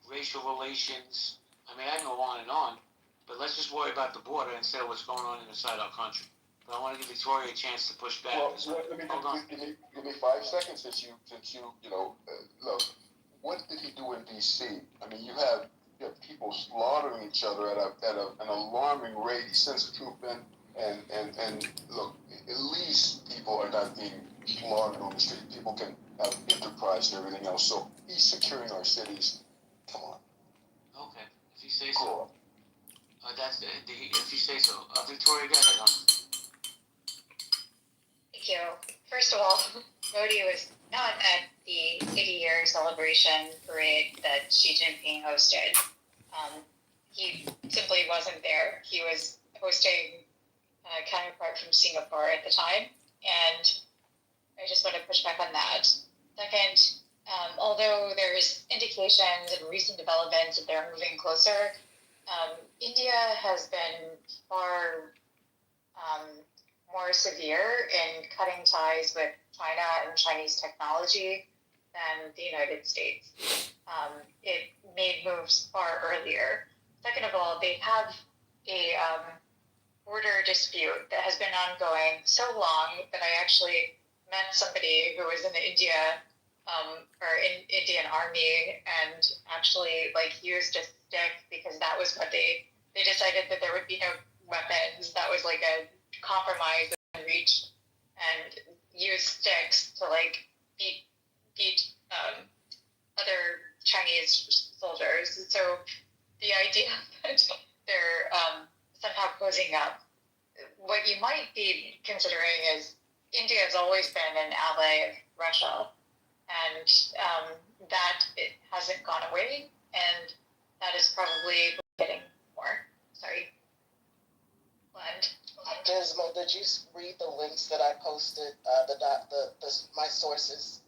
racial relations. I mean, I can go on and on, but let's just worry about the border instead of what's going on inside our country. But I want to give Victoria a chance to push back. Well, give me 5 seconds since you look. What did he do in D.C.? I mean, you have people slaughtering each other at an alarming rate. He sends the troop in, and look, at least people are not being slaughtered on the street. People can have enterprise and everything else. So he's securing our cities. Come on. Okay, if you say so. If you say so. Victoria, go ahead. Thank you. First of all, Modi was not at the 80-year celebration parade that Xi Jinping hosted. He simply wasn't there. He was hosting a counterpart from Singapore at the time, and I just want to push back on that. Second, although there's indications and recent developments that they're moving closer, India has been far more severe in cutting ties with China and Chinese technology than the United States. It made moves far earlier. Second of all, they have a border dispute that has been ongoing so long that I actually met somebody who was in the Indian army and actually used a stick because that was what they decided that there would be no weapons. That was like a compromise and reached, and used sticks to beat other Chinese soldiers. So the idea that they're somehow posing up, what you might be considering is India has always been an ally of Russia, and that it hasn't gone away, and that is probably getting more. Sorry. Gizmo, did you read the links that I posted? My sources.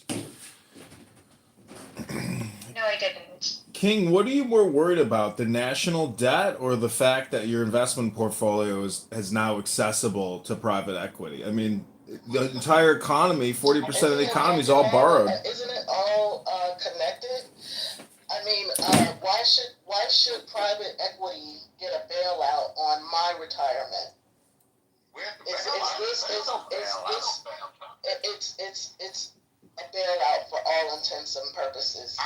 No, I didn't. King, what are you more worried about, the national debt or the fact that your investment portfolio is now accessible to private equity? I mean, the entire economy, 40% of the economy is all borrowed. Isn't it all connected? I mean, why should private equity get a bailout on my retirement? It's a bailout for all intents and purposes.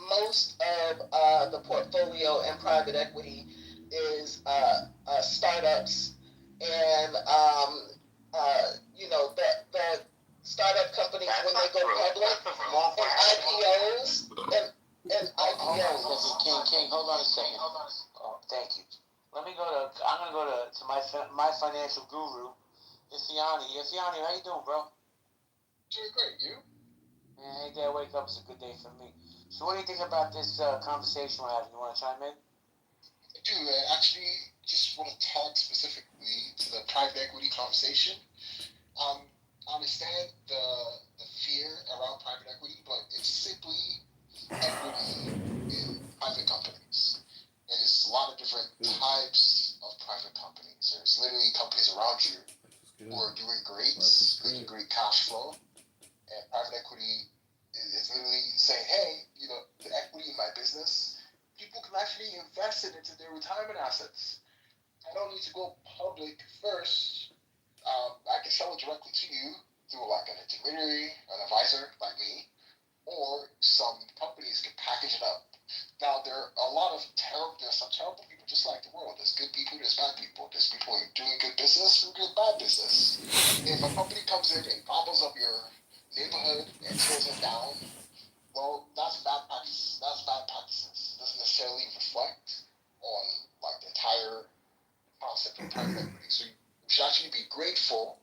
Most of the portfolio in private equity is startups, and the startup companies when they go public, and IPOs and IPOs. King, hold on a second. Oh, thank you. I'm gonna go to my financial guru, Isiani. Isiani, how you doing, bro? Doing great. You? Yeah, any day I wake up is a good day for me. So what do you think about this conversation we're having? You want to chime in? I do. I actually just want to talk specifically to the private equity conversation. I understand the fear around private equity, but it's simply equity in private companies. And there's a lot of different types of private companies. There's literally companies around you who are doing great, making great cash flow. And private equity is literally saying, hey, the equity in my business, people can actually invest it into their retirement assets. I don't need to go public first. I can sell it directly to you through like an intermediary, an advisor like me, or some companies can package it up. Now there's some terrible people just like the world. There's good people, there's bad people. There's people doing good business and doing bad business. If a company comes in and gobbles up your neighborhood and tears it down, well, that's bad practice. That's bad practices. It doesn't necessarily reflect on the entire concept of private equity. So you should actually be grateful,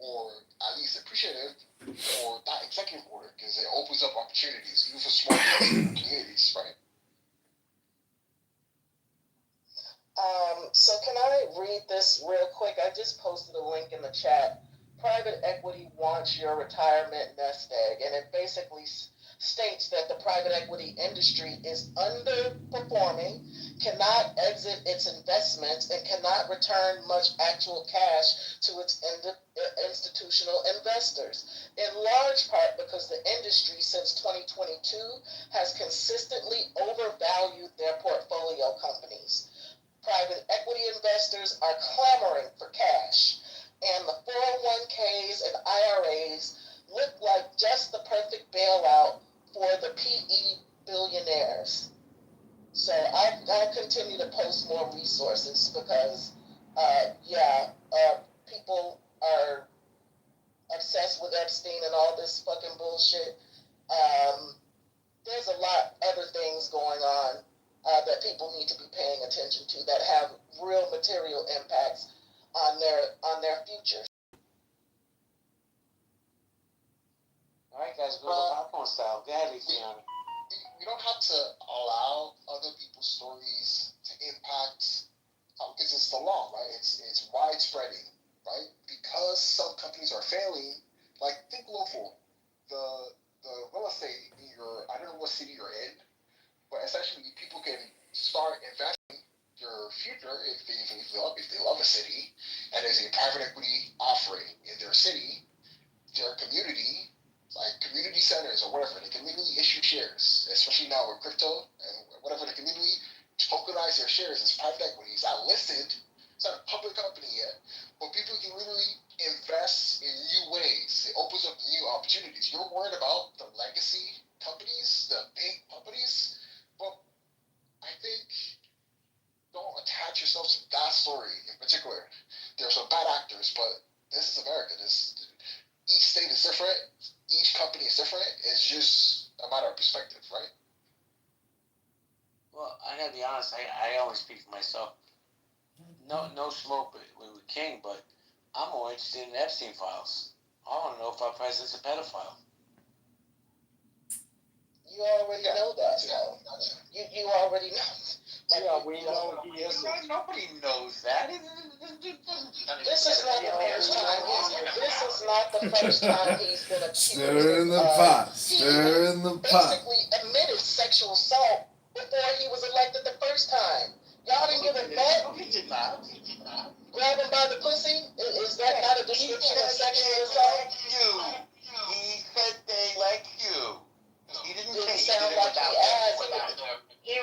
or at least appreciative, for that executive order, because it opens up opportunities, even for small communities, right? So can I read this real quick? I just posted a link in the chat. Private equity wants your retirement nest egg, and it basically states that the private equity industry is underperforming, cannot exit its investments, and cannot return much actual cash to its institutional investors, in large part because the industry since 2022 has consistently overvalued their portfolio companies. Private equity investors are clamoring for cash, and the 401ks and IRAs look like just the perfect bailout for the PE billionaires. So I'll continue to post more resources because, people are obsessed with Epstein and all this fucking bullshit. There's a lot other things going on that people need to be paying attention to that have real material impacts on their futures. All right, guys, go to popcorn style. Go ahead, Isiani. We don't have to allow other people's stories to impact, because it's the law, right? It's widespreading, right? Because some companies are failing, think local. The the real estate in I don't know what city you're in, but essentially people can start investing their future if they love a city, and there's a private equity offering in their city, their community, like community centers or whatever, the community issue shares, especially now with crypto and whatever the community tokenize their shares as private equity. It's not listed, it's not a public company yet, but people can literally invest in new ways. It opens up new opportunities. You're worried about the legacy companies, the big companies, but I think don't attach yourself to that story in particular. There's some bad actors, but this is America. Each state is different. Each company is different. It's just a matter of perspective, right? Well, I gotta be honest. I only speak for myself. No smoke with King, but I'm more interested in Epstein files. I want to know if our president's a pedophile. You already know that. You already know. Yeah, we know he is. Nobody knows that. This is not the first time. This is not the first time he's been accused. Stir in the pot. Stir in the pot. Basically admitted sexual assault before he was elected the first time. Y'all didn't give a fuck. No, he did not. Grab him by the pussy? Is that not a description of sexual assault? He said they like you. He didn't say he sound did it like without he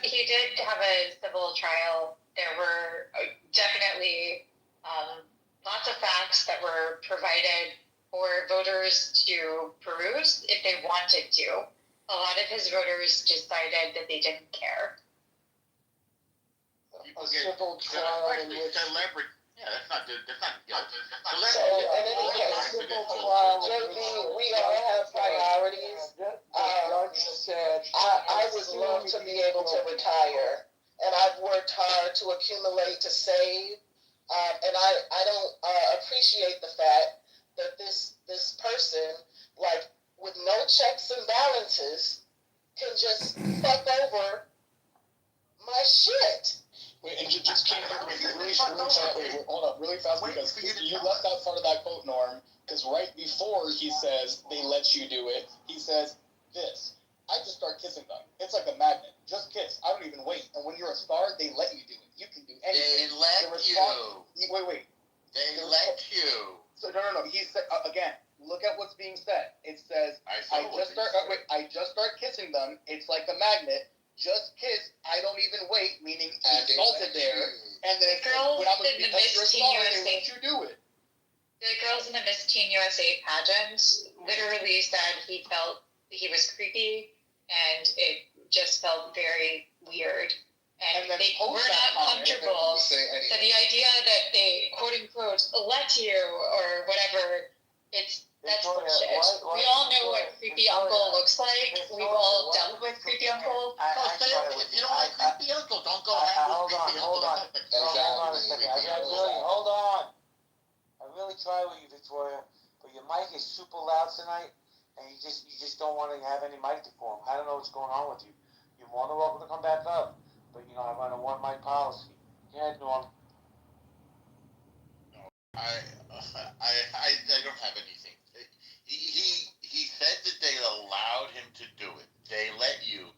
He did have a civil trial. There were definitely lots of facts that were provided for voters to peruse if they wanted to. A lot of his voters decided that they didn't care. People A get civil trial in which celebrity. Yeah, that's not good. That's not good. So, in any case, JB, we all have priorities. I would love to be able to retire, and I've worked hard to accumulate, to save, and I don't appreciate the fact that this person, like, with no checks and balances, can just fuck over my shit. Wait, and just hold up really fast, because you left out part of that quote, Norm, because right before he says they let you do it, he says this: I just start kissing them. It's like a magnet. Just kiss. I don't even wait. And when you're a star, they let you do it. You can do anything. They let you. Wait. They let you. So no. He said again. Look at what's being said. It says I just start kissing them. It's like a magnet. Just kiss. I don't even wait. Meaning he salted there. And then Girls when I'm in the Miss Teen USA, let you do it. the girls in the Miss Teen USA pageant literally said he felt he was creepy, and it just felt very weird. And they were not comfortable. So the idea that they, quote unquote, let you or whatever, that's bullshit. We all know what creepy uncle looks like. We've all dealt with creepy uncle. If you don't like creepy uncle, don't go hang with creepy uncle. Hold on a second. Hold on. I really try with you, Victoria, but your mic is super loud tonight, and you just don't want to have any mic decorum. I don't know what's going on with you. You're more than welcome to come back up, but I run a one mic policy. Go ahead, Norm. I don't have anything. He said that they allowed him to do it. They let you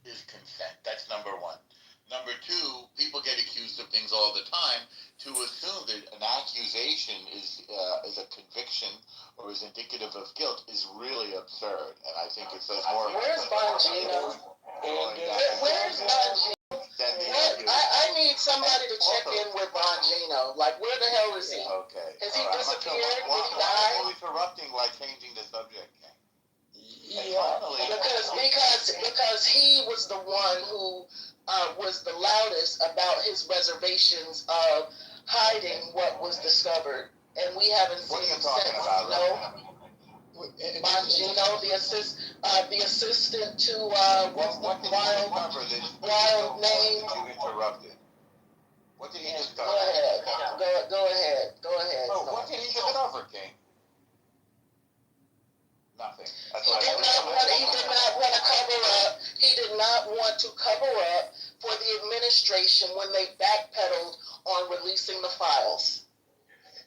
is consent. That's number one. Number two, people get accused of things all the time. To assume that an accusation is a conviction or is indicative of guilt is really absurd. And I think it says more. Where's Bongino? Where's Bongino? I need somebody to check in with Bongino. Like, where the hell is he? Okay. Has he disappeared? Did he Why die? are you interrupting while changing the subject? Yeah. Because he was the one who was the loudest about his reservations of hiding what was discovered, and we haven't seen him since. Bongino, the assistant to what's the wild name? You interrupted. What did he discover? Go ahead. Oh, what did he discover, King? Nothing. He did not want to cover up. He did not want to cover up for the administration when they backpedaled on releasing the files.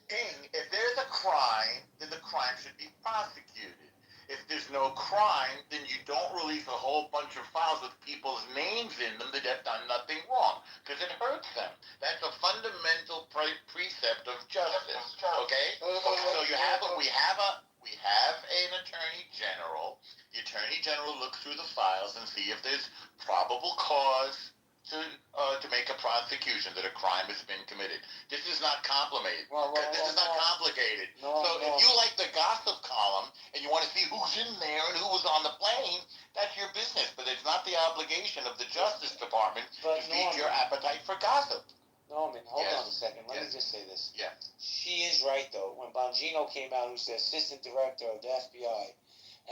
King, if there's a crime, then the crime should be prosecuted. If there's no crime, then you don't release a whole bunch of files with people's names in them that have done nothing wrong, because it hurts them. That's a fundamental precept of justice. Okay? So we have an attorney general. The attorney general looks through the files and see if there's probable cause to make a prosecution that a crime has been committed. This is not complicated. This is not complicated. So if you like the gossip column and you want to see who's in there and who was on the plane, that's your business. But it's not the obligation of the Justice Department to feed your appetite for gossip. Norman, hold on a second. Let me just say this. Yeah. She is right, though. When Bongino came out, who's the assistant director of the FBI,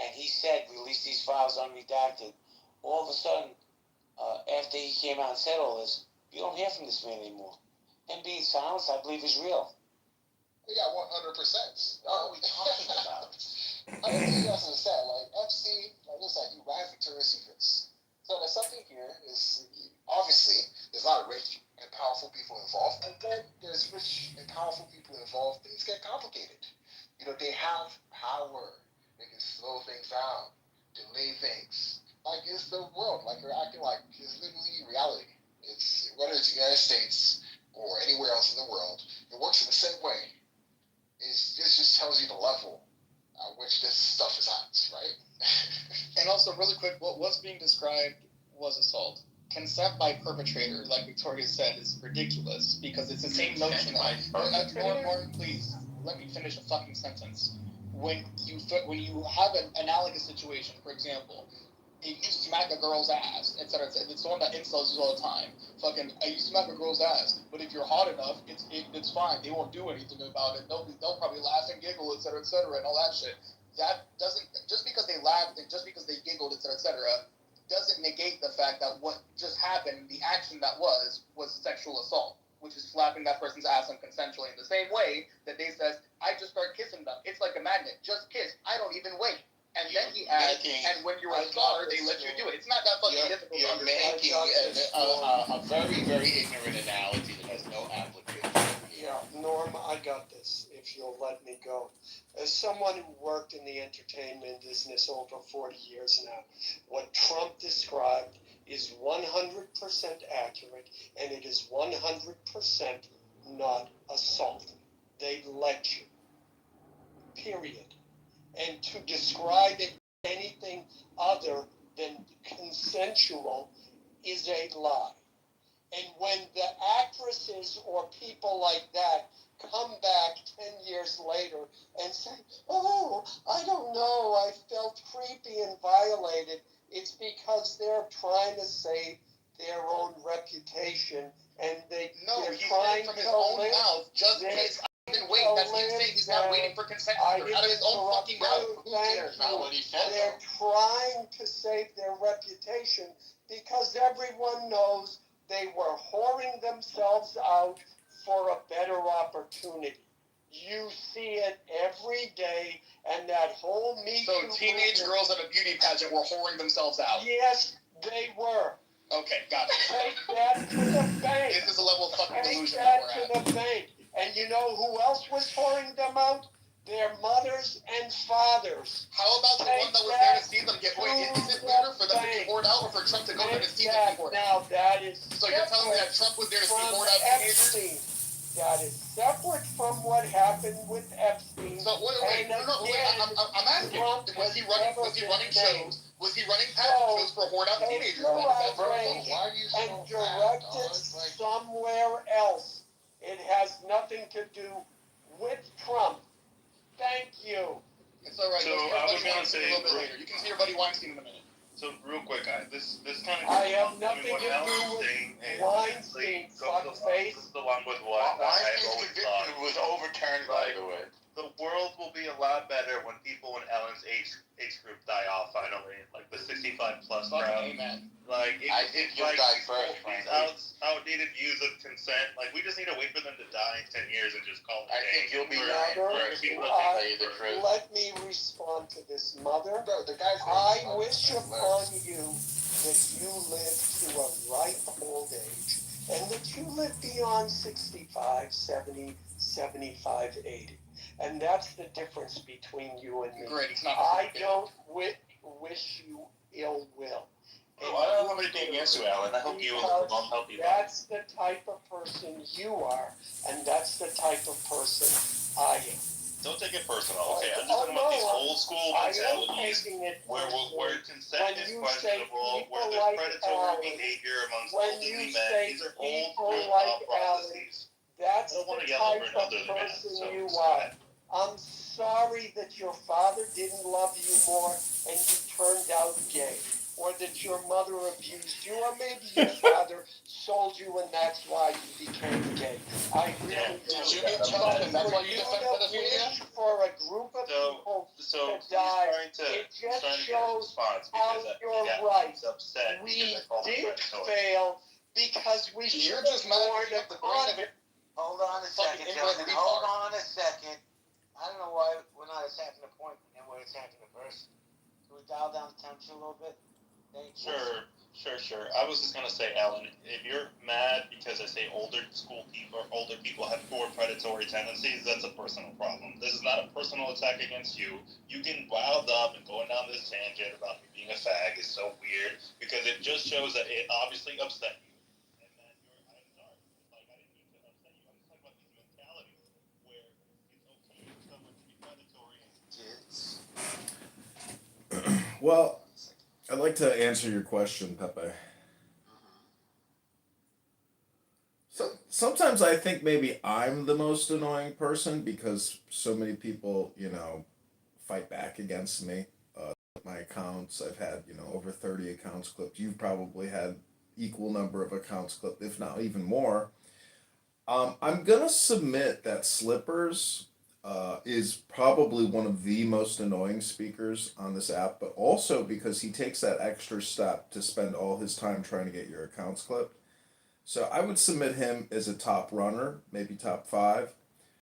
and he said, release these files unredacted, all of a sudden, after he came out and said all this, you don't hear from this man anymore. Him being silenced, I believe, is real. Yeah, 100%. What are we talking about? I mean, as I said, like, Epstein, like I said, he ran Victoria's Secrets. So there's something here, is obviously, there's a lot of rich and powerful people involved, and then there's rich and powerful people involved, things get complicated. You know, they have power. They can slow things down, delay things. Like, it's the world. Like, you're acting like it's literally reality. It's, whether it's the United States or anywhere else in the world, it works in the same way. This just tells you the level at which this stuff is at, right? And also, really quick, what was being described was assault. Consent by perpetrator, like Victoria said, is ridiculous because it's the same notion. Martin, please let me finish a fucking sentence. When you have an analogous situation, for example, if you smack a girl's ass, etc., it's the one that insults you all the time. Fucking, you smack a girl's ass, but if you're hot enough, it's fine. They won't do anything about it. They'll probably laugh and giggle, etc., and all that shit. That doesn't, just because they laughed and just because they giggled, etc., doesn't negate the fact that what just happened, the action that was sexual assault, which is slapping that person's ass unconsensually. In the same way that they says, I just start kissing them. It's like a magnet. Just kiss. I don't even wait. And then he adds, and when you're a star, they let you do it. It's not that fucking difficult. You're making a very, very ignorant analogy that has no application. Yeah, Norm, I got this, if you'll let me go. As someone who worked in the entertainment business over 40 years now, what Trump described is 100% accurate, and it is 100% not assault. They let you. Period. And to describe it anything other than consensual is a lie. And when the actresses or people like that come back 10 years later and say, oh, I don't know, I felt creepy and violated, it's because they're trying to save their own reputation, and they're trying from his to own live. mouth, just kiss, I didn't wait. That's him saying he's not waiting for consent. Out of his own fucking mouth. Who cares? Not what he said. They're trying to save their reputation because everyone knows they were whoring themselves out for a better opportunity. You see it every day, and that whole Me Too So teenage girls at a beauty pageant were whoring themselves out? Yes, they were. Okay, got it. Take that to the bank. This is the level of fucking delusion that we're at. to the bank. And you know who else was whoring them out? Their mothers and fathers. How about the one that was there to see them get away? Is it weirder for them to be whored out or for Trump to go there to see them be whored out? Now that is so you're telling me that Trump was there to see whored out teenagers? That is separate from what happened with Epstein. So wait, I'm asking. Was he running shows? Was he running pageant shows for whored out teenagers? Why are you so and directed somewhere else. It has nothing to do with Trump. Thank you. It's all right. So I was gonna say, a little bit later. You can see your buddy Weinstein in a minute. So real quick, this kind of I have nothing to do with Weinstein. Goes along with what I have always thought. Was overturned, by the way. The world will be a lot better when people in Ellen's age group die off finally, like the 65 plus crowd. Amen. Like I think you'll die first, these outdated views of consent. Like we just need to wait for them to die in 10 years and just call it. I think you'll be first. Let me respond to this, Mother. I wish upon you that you live to a ripe old age and that you live beyond 65, 70, 75, 80. And that's the difference between you and me. Great, it's not. I don't wish you ill will. Oh, I don't have anything against you, Alan. I hope you will help you. That's the type of person you are, and that's the type of person I am. Don't take it personal, okay? I'm just talking about these old school mentalities where consent is questionable, where there's predatory behavior amongst elderly men. These are old school thought processes. That's I don't want the to yell over type an of elderly man. person you are. I'm sorry that your father didn't love you more and you turned out gay. Or that your mother abused you, or maybe your father sold you and that's why you became gay. I really do. Did you get jumped and that's why you defend pedophilia? For a group of people to die, it just shows how you're right. We did fail because we should have worn a condom. Hold on a second, gentlemen. Hold on a second. I don't know why we're not attacking the point and we're attacking the person. Can we dial down the temperature a little bit? Sure. I was just gonna say, Alan, if you're mad because I say older people have poor predatory tendencies, that's a personal problem. This is not a personal attack against you. You getting wound up and going down this tangent about me being a fag is so weird because it just shows that it obviously upset you. And that I'm sorry. Like, I didn't mean to upset you. I'm just talking about these mentalities where it's okay for someone to be predatory and kids. Well, I'd like to answer your question, Pepe. So sometimes I think maybe I'm the most annoying person because so many people, fight back against me. My accounts, I've had, over 30 accounts clipped. You've probably had equal number of accounts clipped, if not even more. I'm gonna submit that Slippers is probably one of the most annoying speakers on this app, but also because he takes that extra step to spend all his time trying to get your accounts clipped. So I would submit him as a top runner, maybe top 5.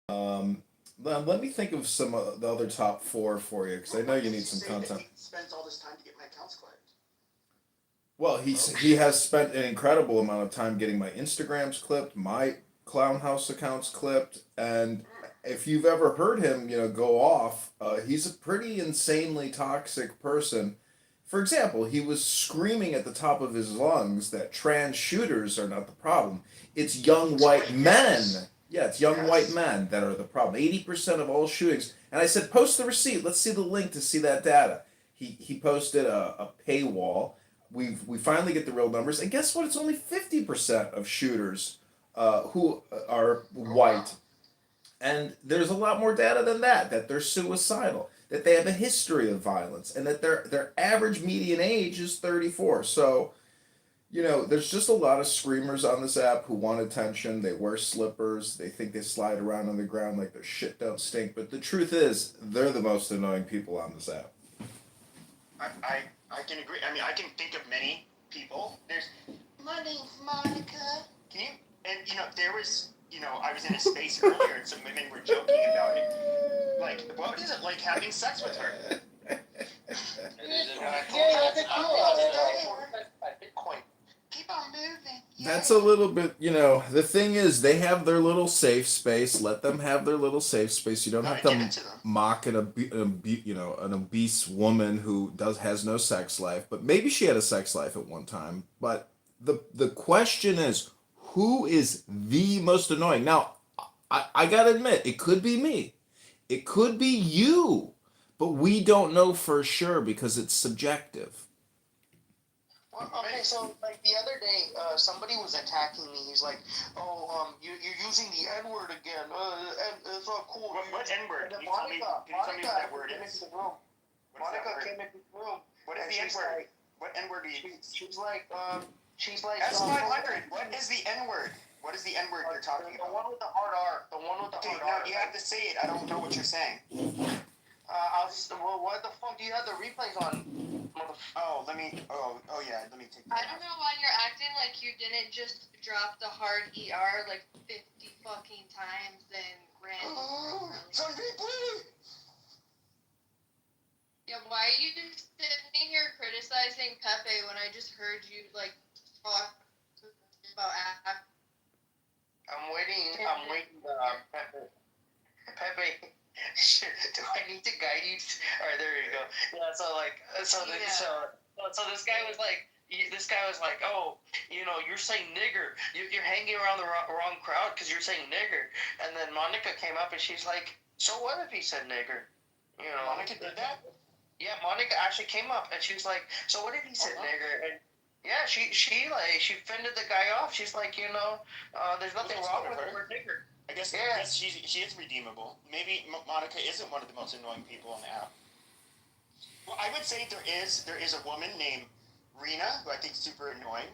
Let me think of some of the other top 4 for you, because I know you need some content. He spends all this time to get my accounts clipped. Well, he has spent an incredible amount of time getting my Instagrams clipped, my Clown House accounts clipped, and if you've ever heard him, go off, he's a pretty insanely toxic person. For example, he was screaming at the top of his lungs that trans shooters are not the problem. It's young white men. Yeah, it's young white men that are the problem. 80% of all shootings. And I said, post the receipt. Let's see the link to see that data. He posted a paywall. We finally get the real numbers. And guess what? It's only 50% of shooters who are white. And there's a lot more data than that they're suicidal, that they have a history of violence, and that their average median age is 34. So, there's just a lot of screamers on this app who want attention. They wear slippers. They think they slide around on the ground like their shit don't stink. But the truth is, they're the most annoying people on this app. I can agree. I mean, I can think of many people. My name's Monica. There was, I was in a space earlier and some women were joking about it. Like, what is it like having sex with her? Bitcoin. Keep on moving. That's a little bit, the thing is, they have their little safe space. Let them have their little safe space. You don't have to mock an obese woman who has no sex life. But maybe she had a sex life at one time. But the question is, who is the most annoying? Now, I gotta admit, it could be me. It could be you. But we don't know for sure because it's subjective. Well, okay, so like the other day, somebody was attacking me. He's like, you're using the N-word again. It's not cool. What N-word? Can you tell me what that word is? Monica came into the room. What is the N-word? What N-word do you use? She's like, S500. What is the N-word? What is the N-word you're talking about? The one with the hard R. The one with the hard R. No, you have to say it. I don't know what you're saying. What the fuck do you have the replays on? Let me take that. I don't know why you're acting like you didn't just drop the hard ER like 50 fucking times and Some replay! Yeah, why are you just sitting here criticizing Pepe when I just heard you like talk about I'm waiting, Pepe. I need to guide you. All right, there you go. Yeah, so this guy was like, oh, you're saying nigger. You're hanging around the wrong crowd because you're saying nigger. And then Monica came up and she's like, so what if he said nigger? Monica did that? Yeah, Monica actually came up and she was like, so what if he said nigger? And yeah, she fended the guy off. She's like, there's nothing wrong with the word nigger. I guess she is redeemable. Maybe Monica isn't one of the most annoying people on the app. Well, I would say there is a woman named Rena who I think is super annoying.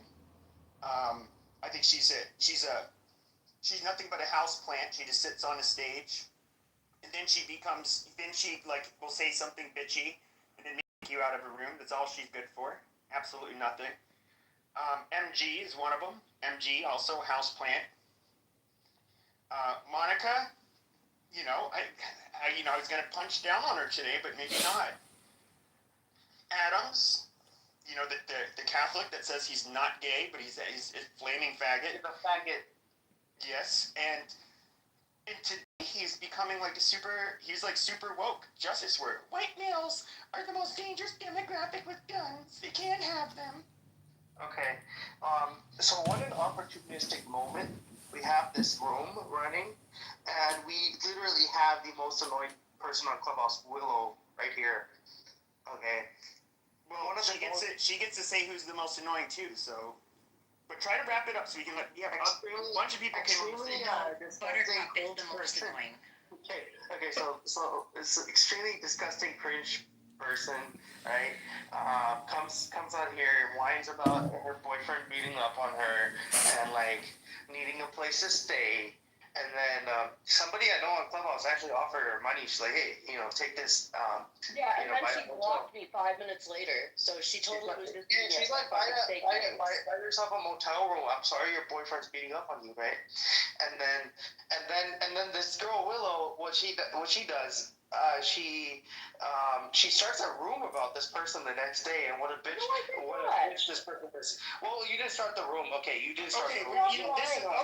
I think she's nothing but a house plant. She just sits on a stage, and then she will say something bitchy, and then make you out of a room. That's all she's good for. Absolutely nothing. MG is one of them. MG also house plant. Monica, I was gonna punch down on her today, but maybe not. Adams, the Catholic that says he's not gay, but he's a flaming faggot. He's a faggot. Yes, and today he's becoming he's super woke. Justice word. White males are the most dangerous demographic with guns. They can't have them. Okay. So what an opportunistic moment. We have this room running, and we literally have the most annoying person on Clubhouse, Willow, right here. Okay. Well, she gets to say who's the most annoying too. So, but try to wrap it up so we can let a bunch of people came on the stage. Buttercup is the most annoying. Okay. So it's an extremely disgusting, cringe person, right? Comes out here, whines about her boyfriend beating up on her, and needing a place to stay. And then somebody I know on Clubhouse actually offered her money. She's like, hey, take this. And then she blocked me 5 minutes later. So she totally was just. Yeah, she's like, buy yourself a motel room. I'm sorry, your boyfriend's beating up on you, right? And then this girl Willow, what she does. She starts a room about this person the next day, and what a bitch this person is. Well, you didn't start the room. Okay, you didn't start the room.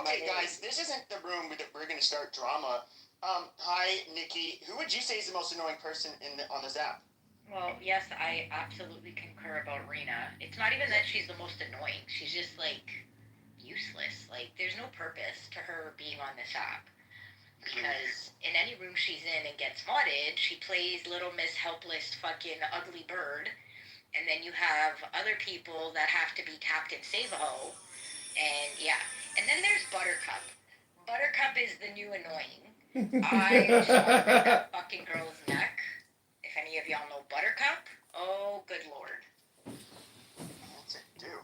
Guys, this isn't the room that we're going to start drama. Hi, Nikki. Who would you say is the most annoying person on this app? Well, yes, I absolutely concur about Rena. It's not even that she's the most annoying. She's just, useless. There's no purpose to her being on this app. Because in any room she's in and gets modded, she plays Little Miss Helpless fucking ugly bird. And then you have other people that have to be Captain Save-A-Ho. And yeah. And then there's Buttercup. Buttercup is the new annoying. I shall break that fucking girl's neck. If any of y'all know Buttercup, oh, good lord.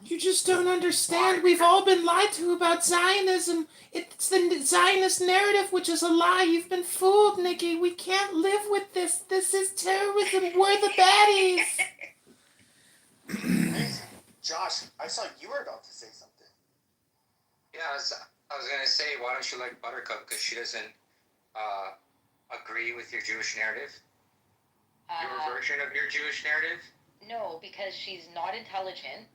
You just don't understand. We've all been lied to about Zionism. It's the Zionist narrative, which is a lie. You've been fooled, Nikki. We can't live with this. This is terrorism. We're the baddies. Amazing. Josh, I saw you were about to say something. Yeah, I was going to say, why don't you like Buttercup? Because she doesn't agree with your Jewish narrative? Your version of your Jewish narrative? No, because she's not intelligent.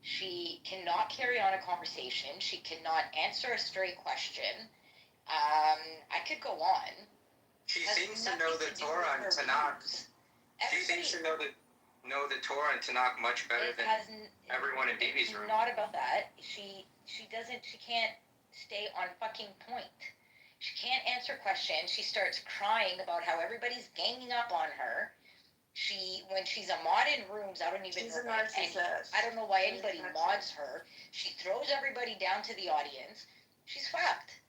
She cannot carry on a conversation. She cannot answer a straight question. I could go on. She seems to know the Torah and Tanakh. She seems to know the Torah and Tanakh much better than everyone in BB's room. It's not about that. She can't stay on fucking point. She can't answer questions. She starts crying about how everybody's ganging up on her. When she's a mod in rooms, I don't know why anybody mods her. She throws everybody down to the audience. She's fucked.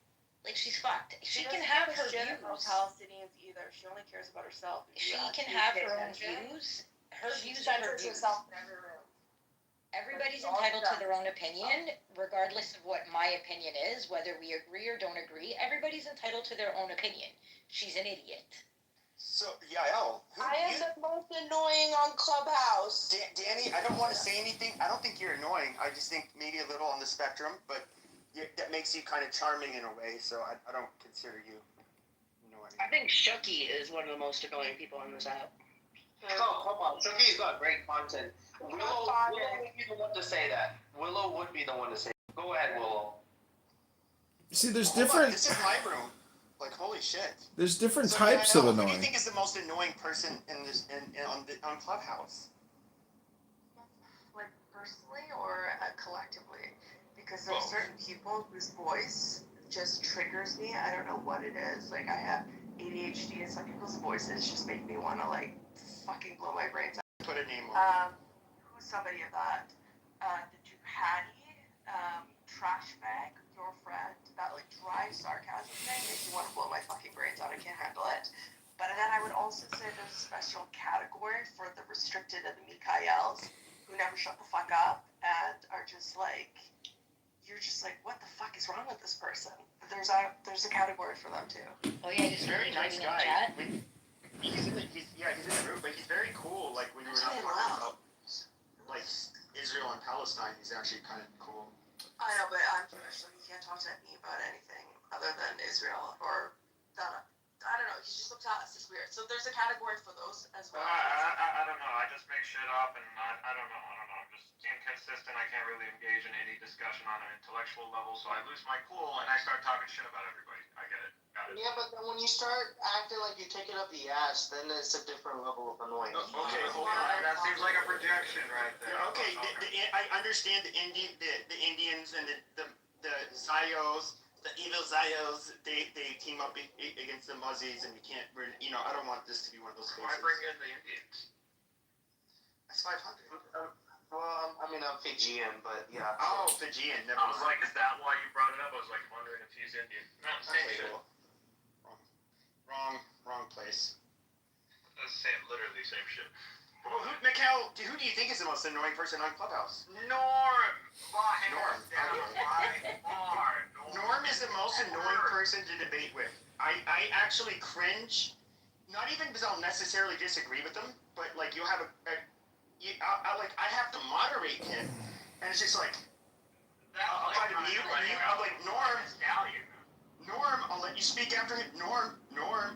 She's fucked. She can have her views. Palestinians either. She only cares about herself. She can have her own views. Her views are her views. Herself in every room. Everybody's entitled to their own opinion, regardless of what my opinion is, whether we agree or don't agree. Everybody's entitled to their own opinion. She's an idiot. So, Yael, I am the most annoying on Clubhouse. Danny, I don't want to say anything. I don't think you're annoying. I just think maybe a little on the spectrum, but that makes you kind of charming in a way, so I don't consider you annoying. I think Shucky is one of the most annoying people on this app. Oh, come on. Shucky's got great content. Willow would be the one to say that. Willow would be the one to say that. Go ahead, Willow. See, there's different... This is my room. Like, holy shit. There's different So, types yeah, of Who do you annoying. think is the most annoying person on Clubhouse? Like personally or collectively? Because there are certain people whose voice just triggers me. I don't know what it is. Like I have ADHD, and some people's voices just make me want to like fucking blow my brains out. Put a name on. Who's somebody of that? The Ducati, trash bag, your friend. That like dry sarcasm thing makes me want to blow my fucking brains out. I can't handle it. But then I would also say there's a special category for the restricted and the Mikaels who never shut the fuck up and are just like, you're just like, what the fuck is wrong with this person? But there's a category for them too. Oh yeah, He's a very nice guy. He's in the room, but he's very cool. Like when you were not talking about like Israel and Palestine, he's actually kind of cool. I know, but I'm Jewish, so he can't talk to me about anything other than Israel or that. I don't know. He just looks at us. It's weird. So there's a category for those as well. I don't know. I just make shit up, and I don't know. I'm just inconsistent. I can't really engage in any discussion on an intellectual level, so I lose my cool and I start talking shit about everybody. I get it. Got it. Yeah, but then when you start acting like you take it up the ass, then it's a different level of annoying. Okay, hold on. That seems like a projection right there. Yeah, okay, I understand the Indians and the Zayos. The evil Zayos, they team up against the Muzzies, and we can't, I don't want this to be one of those cases. Why bring in the Indians? That's 500. Well, I'm Fijian, but yeah. Oh, Fijian. Never I was like, is that why you brought it up? I was like wondering if he's Indian. No, same shit. Wrong place. Literally same shit. Well, Mikhail, who do you think is the most annoying person on Clubhouse? Norm! Norm is the most annoying person to debate with. I actually cringe, not even because I'll necessarily disagree with them, but like you'll have I have to moderate him, and it's just like, I'll try to mute, I'm like, Norm, I'll let you speak after him, Norm,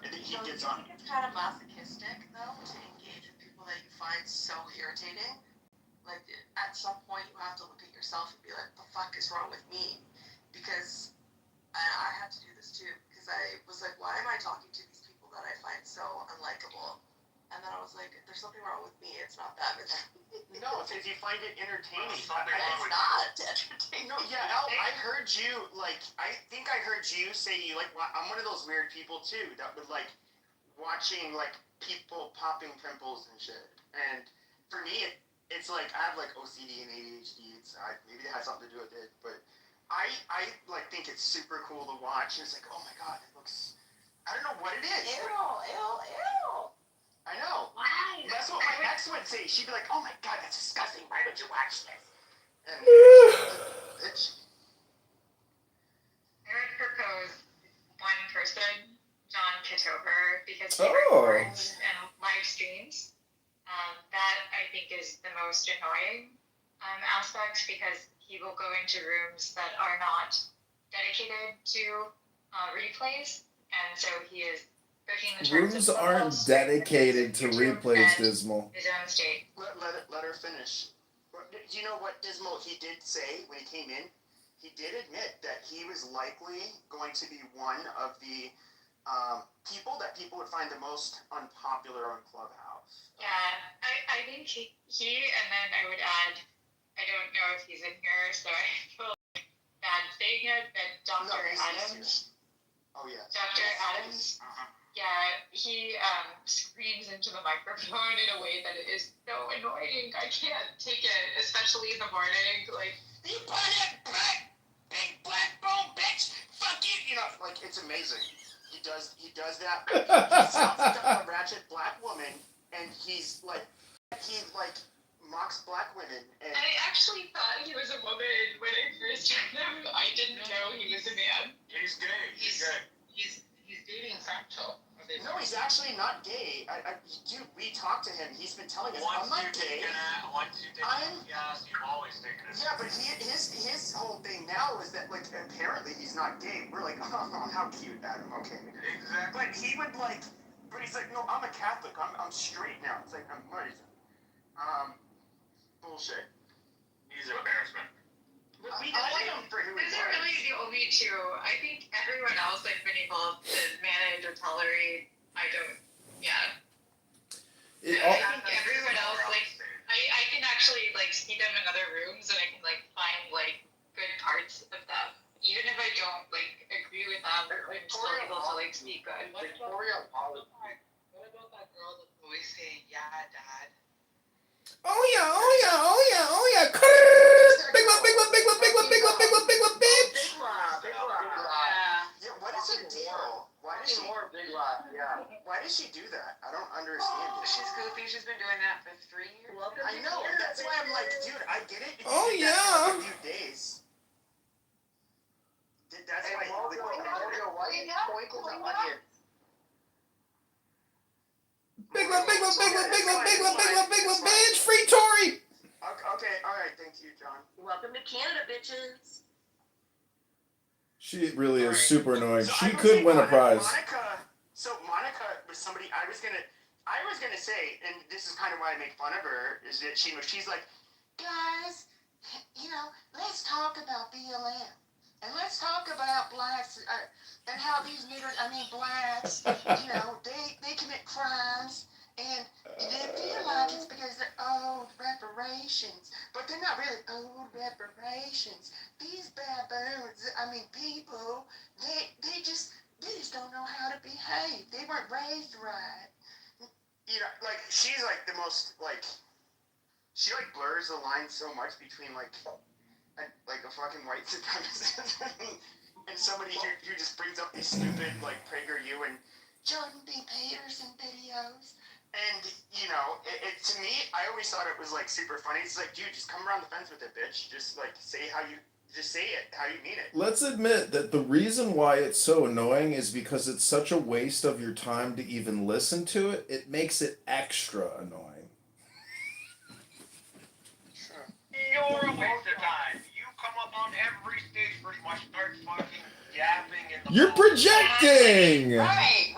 and then he gets on. I think it's kind of masochistic, though, to engage with people that you find so irritating. Like, at some point, you have to look at yourself and be like, the fuck is wrong with me? Because I had to do this, too, because I was like, why am I talking to these people that I find so unlikable? And then I was like, there's something wrong with me. It's not them. It's No, it's if you find it entertaining. It's not entertaining. No, yeah, Al, I heard you, I think I heard you say I'm one of those weird people, too, that would, watching, people popping pimples and shit. And for me, it's like, I have, OCD and ADHD. Maybe it has something to do with it, but I think it's super cool to watch. And it's like, oh, my God, it looks, I don't know what it is. Ew. I know. Why? That's what my ex would say. She'd be like, oh my God, that's disgusting. Why would you watch this? And it's... I would propose one person, John Kitover, because he records and live streams. That, I think, is the most annoying aspect, because he will go into rooms that are not dedicated to replays, and so he is pushing the Rooms aren't dedicated to replays, Dismal. his own state. Let her finish. Do you know what Dismal, he did say when he came in? He did admit that he was likely going to be one of the people that people would find the most unpopular on Clubhouse. Yeah, I think he, and then I would add, I don't know if he's in here, so I feel bad saying it, but Dr. Adams. Oh, yeah. Dr. Adams. Yeah, he screams into the microphone in a way that is so annoying. I can't take it, especially in the morning. You big black bone bitch! Fuck you! It's amazing. He does that. He sounds like a ratchet black woman, and he mocks black women. And I actually thought he was a woman when I first heard him. I didn't know he was a man. He's gay. He's gay. He's dating Sancho. No, he's actually not gay. Dude, we talked to him. He's been telling us, I'm not gay. Once you take it, yes, you've always taken it. Yeah, but his whole thing now is that, apparently he's not gay. We're like, oh, how cute, Adam, okay. Exactly. But he would, but he's like, no, I'm a Catholic. I'm straight now. It's like, what is it? Bullshit. He's an embarrassment. I like him. for who he These are was. really the only two. I think everyone else I've been able to manage or tolerate. I don't. Yeah. I think everyone else, like, I can actually, like, see them in other rooms and I can, like, find, like, good parts of them. Even if I don't, like, agree with them, I'm still able to, like, speak good. Victoria Pollock. What about that girl that's always saying, "Yeah, Dad"? Oh yeah, oh yeah, oh yeah, oh yeah. Big one, big one, big one, big one, big one, big one, big one, bitch. Yeah, what is her deal? Why does she? Big Lot, yeah. Why does she do that? I don't understand it. She's goofy. She's been doing that for 3 years. I know. That's why I'm like, dude, I get it. If you Oh, did that for like yeah. a few days. That's Hey, why. Mojo, why are you pointing the onion? Big one, big one, big one, big one, big one, big one, big one, bitch. Free Tory. Okay, all right. Thank you, John. Welcome to Canada, bitches. She really is super annoying. So She I will could say win a prize. Monica was somebody I was gonna say, and this is kind of why I make fun of her, is that she's like, guys, let's talk about BLM. And let's talk about blacks and how these niggers, blacks, they commit crimes and they feel like it's because they're owed reparations. But they're not really owed reparations. These baboons, people, they just don't know how to behave. They weren't raised right. She's like the most, she blurs the line so much between a fucking white supremacist and somebody who just brings up these stupid PragerU and Jordan B. Peterson videos. And to me, I always thought it was super funny. It's like, dude, just come around the fence with it, bitch. Just say it how you mean it. Let's admit that the reason why it's so annoying is because it's such a waste of your time to even listen to it. It makes it extra annoying. You're a waste of time. You come up on every stage pretty much, start fucking yapping in the You're projecting! Right.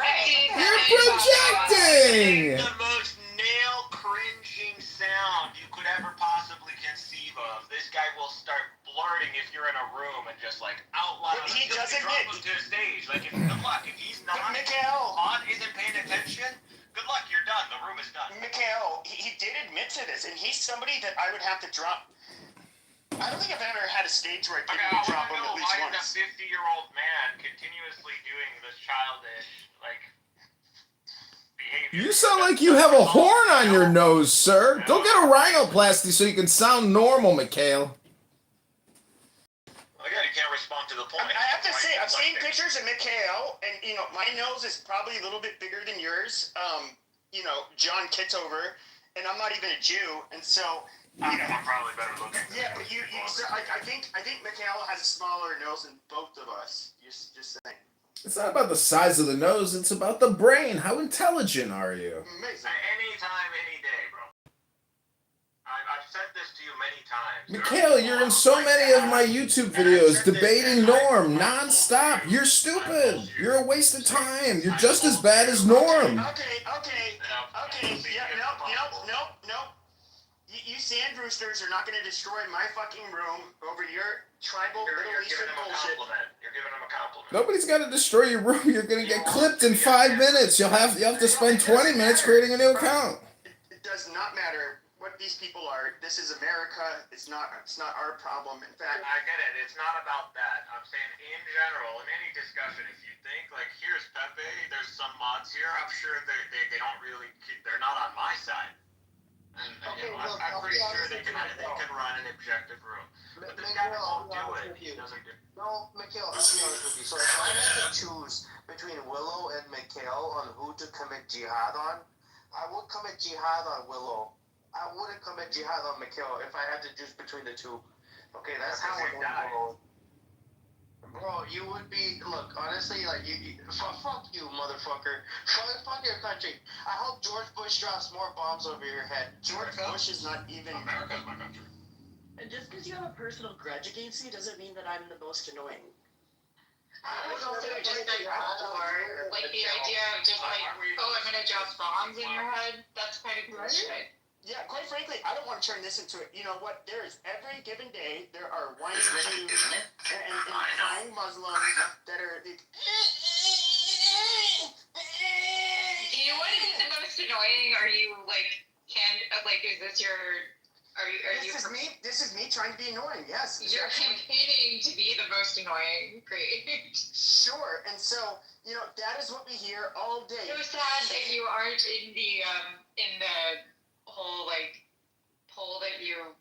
You're projecting! The most nail-cringing sound you could ever possibly conceive of. This guy will start blurting if you're in a room and just out loud. But he doesn't drop him to the stage. Good luck. If he's not on, isn't paying attention, good luck. You're done. The room is done. Mikhail, he did admit to this, and he's somebody that I would have to drop. I don't think I've ever had a stage where I didn't drop him at least why once. is a 50-year-old man continuously doing this childish, behavior? You sound like you have a horn on your nose, sir. Go get a rhinoplasty so you can sound normal, Mikhail. Again, you can't respond to the point. I have to say, I've seen pictures of Mikhail, and my nose is probably a little bit bigger than yours. John Kitover, and I'm not even a Jew, and so. I'm probably better looking. Yeah, but I think Mikhail has a smaller nose than both of us. Just saying. It's not about the size of the nose, it's about the brain. How intelligent are you? Amazing. Anytime, any day, bro. I've said this to you many times. Mikhail, you're in so many of my YouTube videos debating Norm non-stop. You're stupid. You're a waste of time. You're just as bad as Norm. Okay. Yeah, nope. You sand roosters are not going to destroy my fucking room over your tribal Middle Eastern bullshit. You're giving him a compliment. Nobody's got to destroy your room. You're going to get clipped in 5 minutes. You'll have to spend 20 minutes creating a new account. It does not matter what these people are. This is America. It's not our problem. In fact, I get it. It's not about that. I'm saying in general, in any discussion, if you think here's Pepe, there's some mods here. I'm sure they don't really. They're not on my side. And I'm pretty sure they can run an objective room. But this guy won't do it. He doesn't do it. No, Mikhail, I'll be honest with you. So if I had to choose between Willow and Mikhail on who to commit jihad on, I would commit jihad on Willow. I wouldn't commit jihad on Mikhail if I had to choose between the two. Okay, that's how I know. Bro, you would be, look, honestly, fuck you, motherfucker. Fuck your country. I hope George Bush drops more bombs over your head. George Bush is not even. America's my country. And just because you have a personal grudge against me doesn't mean that I'm the most annoying. I was also just before, the idea of just I'm gonna drop bombs in your head, that's kind of bullshit. Yeah, quite frankly, I don't want to turn this into it. You know what? There is every given day, there are white Jews Muslim that are. You know what is the most annoying? Are you is this your? This is me trying to be annoying. Yes. You're campaigning to be the most annoying. Great. Sure. And so that is what we hear all day. So sad that you aren't in the whole poll that you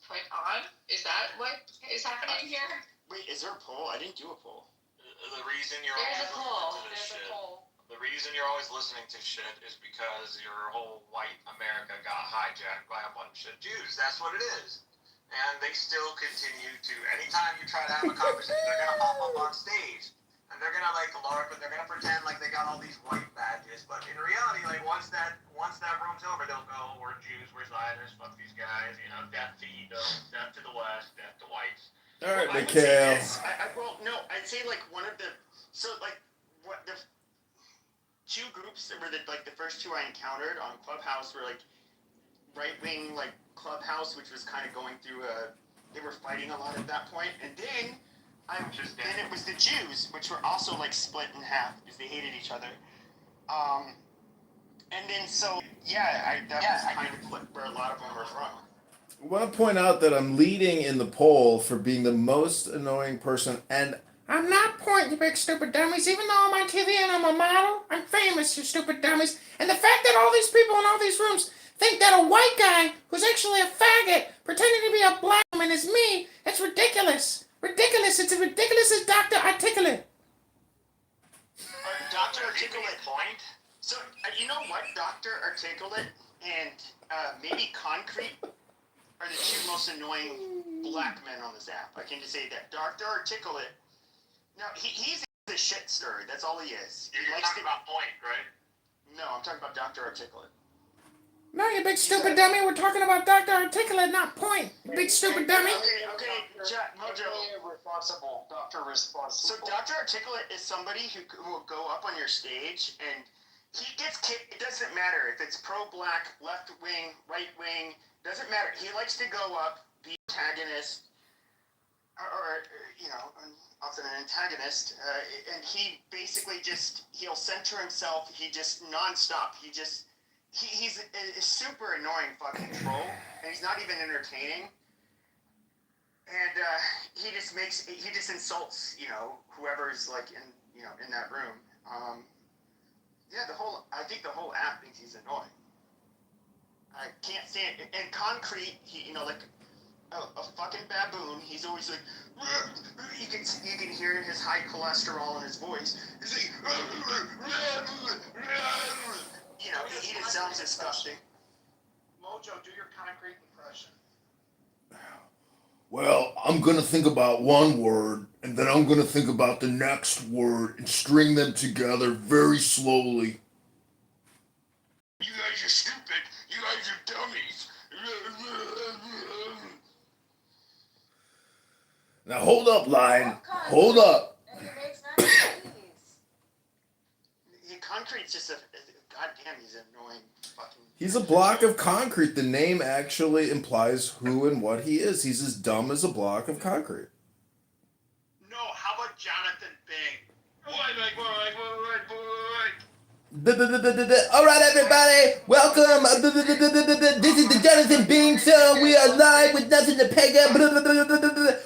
put on. Is that what is happening here? Wait, is there a poll? I didn't do a poll. The reason you're There's a poll. The reason you're always listening to shit is because your whole white America got hijacked by a bunch of Jews. That's what it is. And they still continue to, anytime you try to have a conversation, they're going to pop up on stage. And they're going to LARP, and they're going to pretend like they got all these white badges. But in reality, once that room's over, they'll go, we're Jews, we're Zionists, fuck these guys, death to Edom, death to the West, death to whites. All right, Well, Mikhail. I'd say one of the, what the two groups that were the first two I encountered on Clubhouse were right-wing Clubhouse, which was kind of going through they were fighting a lot at that point, and then it was the Jews, which were also split in half because they hated each other, and then was kind of where a lot of them were from. I want to point out that I'm leading in the poll for being the most annoying person, and I'm not pointing, you big stupid dummies. Even though I'm on TV and I'm a model, I'm famous, you stupid dummies. And the fact that all these people in all these rooms think that a white guy who's actually a faggot pretending to be a black woman is me, it's ridiculous. Ridiculous. It's as ridiculous as Dr. Articulate. Dr. Articulate point. So, you know what? Dr. Articulate and maybe Concrete are the two most annoying black men on this app. I can just say that. Dr. Articulate. No, he's a shit stirrer. That's all he is. You're talking about Point, right? No, I'm talking about Dr. Articulate. No, you big stupid dummy. We're talking about Dr. Articulate, not Point. You big stupid dummy. Okay, Mojo. Responsible, Dr. Responsible. So Dr. Articulate is somebody who will go up on your stage and he gets kicked. It doesn't matter if it's pro-black, left-wing, right-wing. Doesn't matter. He likes to go up, be antagonist, or often an antagonist, and he basically he'll center himself. He just nonstop. He's a super annoying fucking troll, and he's not even entertaining. And he just insults whoever's in that room. I think the whole app thinks he's annoying. I can't stand it. And Concrete, a fucking baboon. He's always you can hear his high cholesterol in his voice. He's he just sounds disgusting. Mojo, do your Concrete impression. Well, I'm going to think about one word, and then I'm going to think about the next word and string them together very slowly. You guys are stupid. You guys are dummies. Now hold up, Lion. Hold up. Concrete's just goddamn, he's annoying fucking. He's a block of concrete. The name actually implies who and what he is. He's as dumb as a block of concrete. No, how about Jonathan Bing? All right, everybody, welcome. This is the Jonathan Bing Show. We are live with Nothing to Pega.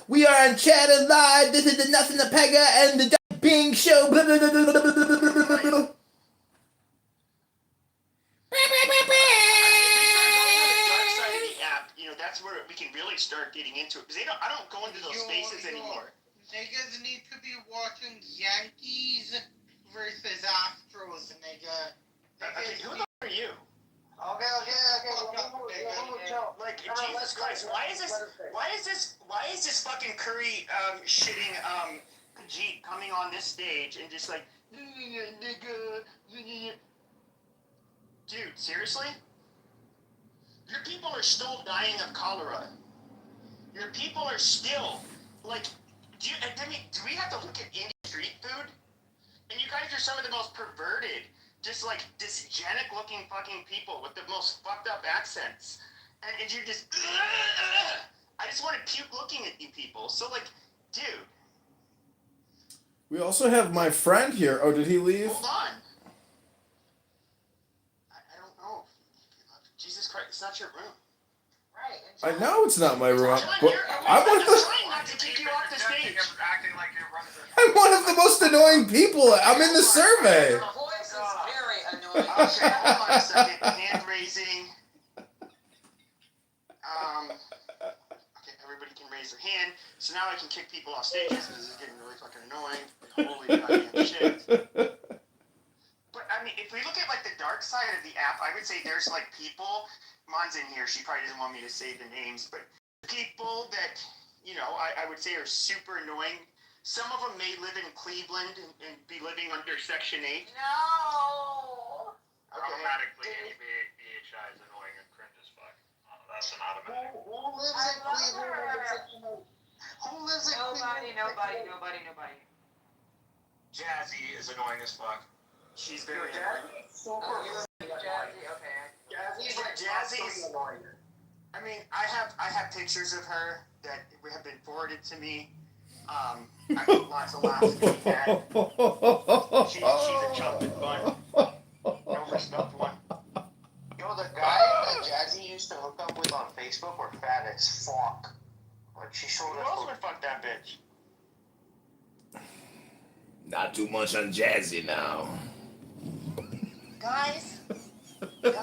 We are on Chatter Live. This is the Nothing to Pega and the Jonathan Bing Show. That's where we can really start getting into it because I don't go into those spaces anymore. Niggas need to be watching Yankees versus Astros, nigga. Who the f*** are you? Okay. Like Jesus Christ, why is this fucking Curry shitting Khajiit coming on this stage and just nigga. Dude, seriously? Your people are still dying of cholera. Your people are still, do we have to look at Indian street food? And you guys are some of the most perverted, just dysgenic looking fucking people with the most fucked up accents. And you're just, I just want to puke looking at you people. So dude, We also have my friend here. Oh, did he leave? Hold on. I don't know. Jesus Christ, it's not your room. Right. I know it's not my room. John, But I'm I'm one of the trying not to kick you off the stage. Acting like you're running the I'm one of the most annoying people. I'm in the survey. Your voice is very annoying. Okay, hold on a second. Hand raising. Okay, everybody can raise their hand. So now I can kick people off stages because this is getting really fucking annoying. Holy goddamn shit. But I mean, if we look at like the dark side of the app, I would say there's like people. Mon's in here. She probably doesn't want me to say the names, but people that I would say are super annoying. Some of them may live in Cleveland and be living under Section 8. No. automatically BHI is annoying and cringe as fuck. That's an automatic. Who lives in Cleveland? Who lives in Cleveland? Nobody. Jazzy is annoying as fuck. She's very annoying. Jazzy, okay. Jazzy's annoying. I mean, I have pictures of her that have been forwarded to me. I have lots of laughs to be had. She's a chocolate bun. Overstuffed one. Yo, the guy that Jazzy used to hook up with on Facebook were fat as fuck. Like, she showed Who us. else would fuck that bitch? Not too much on Jazzy now. Guys, take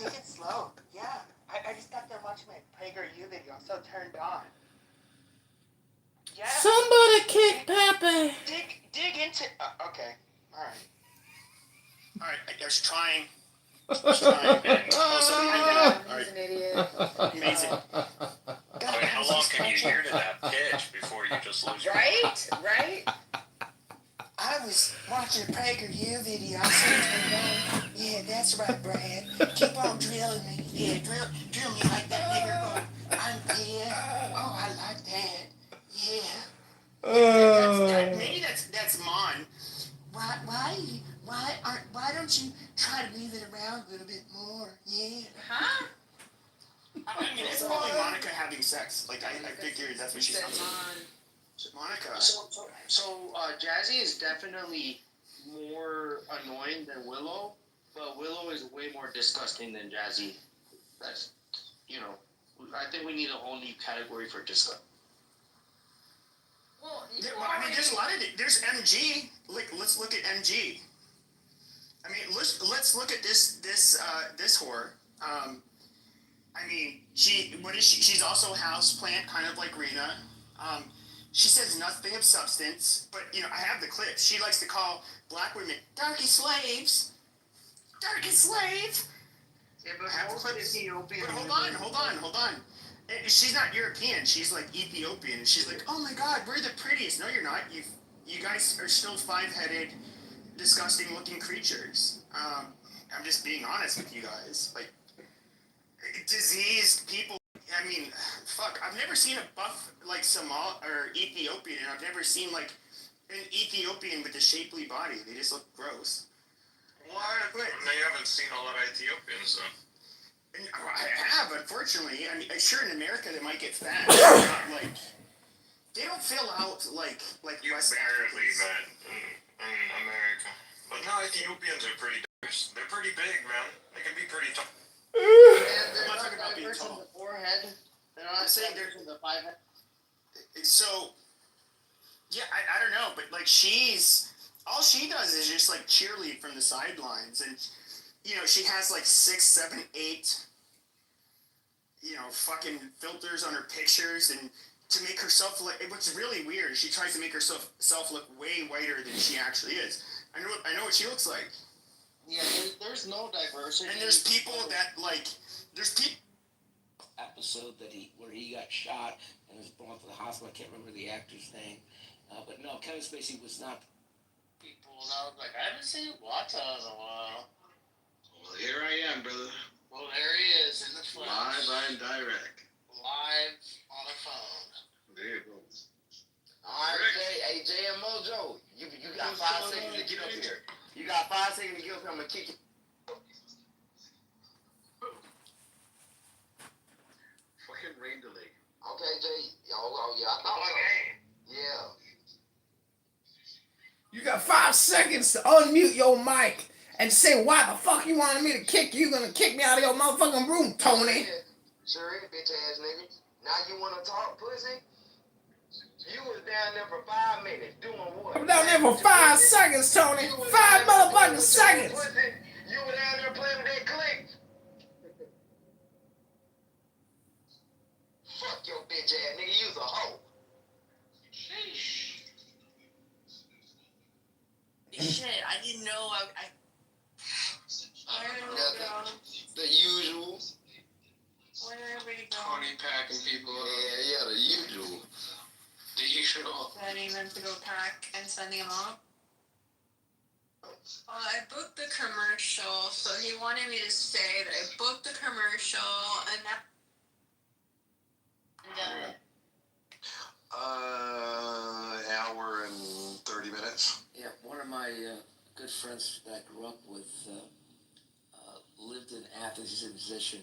it slow. Yeah, I just got done watching my PragerU video. I'm so turned on. Yeah. Somebody kick Pepe. Dig into. Okay. All right. I was trying. He's an idiot. Amazing. I mean, how long can you hear to that pitch before you just lose your Right? I was watching a PragerU video. I'm so turned on. Yeah, that's right, Brad. Keep on drilling me. Yeah, drill me like that nigger boy. Oh, I like that. Yeah. Maybe that's Mon. Why don't you try to move it around a little bit more? Yeah. Huh? I mean, it's probably Monica having sex. Like I figured that's what she sounds like. Monica. So Jazzy is definitely more annoying than Willow, but Willow is way more disgusting than Jazzy. That's, I think we need a whole new category for disgust. Well, I mean, there's a lot of it. There's MG. Like, let's look at MG. I mean, let's look at this whore. I mean, she's also a houseplant, kind of like Rena. She says nothing of substance, but I have the clip. She likes to call black women darky slaves. Darky slaves. Yeah, but I have the clip. Ethiopian. But hold on. She's not European. She's like Ethiopian. She's like, oh my God, we're the prettiest. No, you're not. You guys are still five-headed, disgusting-looking creatures. I'm just being honest with you guys. Like, diseased people. I mean, fuck. I've never seen a buff like Somal or Ethiopian. I've never seen like an Ethiopian with a shapely body. They just look gross. Why? Now you haven't seen a lot of Ethiopians, though. I have, unfortunately. I mean, sure, in America they might get fat. Not like they don't fill out like You West barely Africans. met in America. But no, Ethiopians are pretty. They're pretty big, man. They can be pretty tall. They're not talking about being diverse in tall. the forehead. They're not saying diverse in the five head. So, yeah, I don't know, but like all she does is just like cheerlead from the sidelines, and she has like 6, 7, 8, fucking filters on her pictures, and to make herself look. What's really weird is she tries to make herself look way whiter than she actually is. I know what she looks like. Yeah, there's no diversity. And there's people that like. There's people. Episode where he got shot and was brought to the hospital. I can't remember the actor's name, but no, Kevin Spacey was not. People, and I was like, I haven't seen Wata in a while. Well, here I am, brother. Well, there he is in the flesh. Live and direct. Live on a phone. There you go. All right, Jay and Mojo, you got 5 seconds to get up here. You got 5 seconds to get up here. I'm gonna kick you. Fucking rain delay. Okay, Jay. Oh yeah. Yeah. got 5 seconds to unmute your mic and say why the fuck you wanted me to kick you. You gonna kick me out of your motherfucking room, Tony. Sure is, bitch ass nigga. Now you wanna talk pussy? You was down there for 5 minutes doing what? I'm down there for 5 seconds, Tony. 5 motherfucking seconds. You were down there playing with that click. Fuck your bitch ass nigga. You's a hoe. Sheesh. Shit, I didn't know. Where did everybody go? The usual. Where did everybody go? Honey packing people. Yeah, the usual. The usual. Ready meant to go pack and sending him off. Well, I booked the commercial, so he wanted me to say that I booked the commercial and that. Hour and 30 minutes. Yeah, one of my good friends that I grew up with lived in Athens. He's a musician,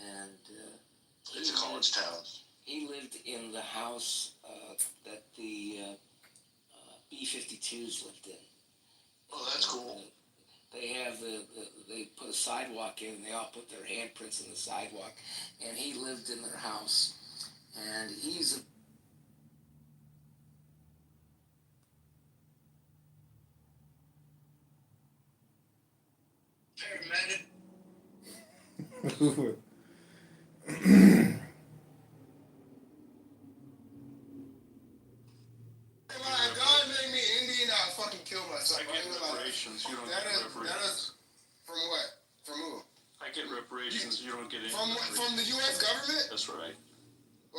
and It's a college town. he lived in the house that the B-52s lived in. Oh, that's cool. They have they put a sidewalk in, and they all put their handprints in the sidewalk, and he lived in their house, and he's a paramedic. God made me Indian, I'll fucking kill myself. I get reparations. You don't get reparations. That is from what? From who? I get reparations. You don't get any. From the U.S. government? That's right.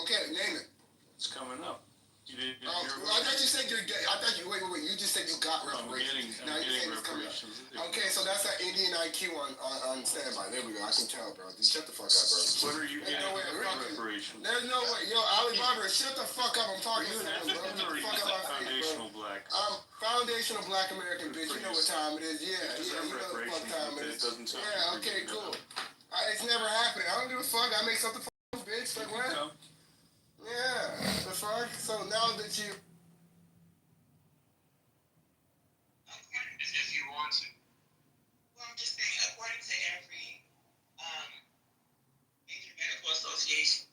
Okay, name it. It's coming up. You didn't hear I thought you said you're. I thought you. Wait. You just said you got reparations. I'm getting reparations. Okay, so that's that Indian IQ on standby. There we go. I can tell, bro. Shut the fuck up, bro. When are you getting reparations? There's no way. Yo, Alibaba, shut the fuck up. I'm talking to someone, bro. Shut the fuck up. Foundational black. Foundational black American bitch. You know what time it is. Yeah, you know what fuck time it is. Yeah, okay, cool. It's never happening. I don't give a fuck. I make something for bitch. Like what? Yeah, the fuck? So now that you... If you want to. Well, I'm just saying, according to every major medical association,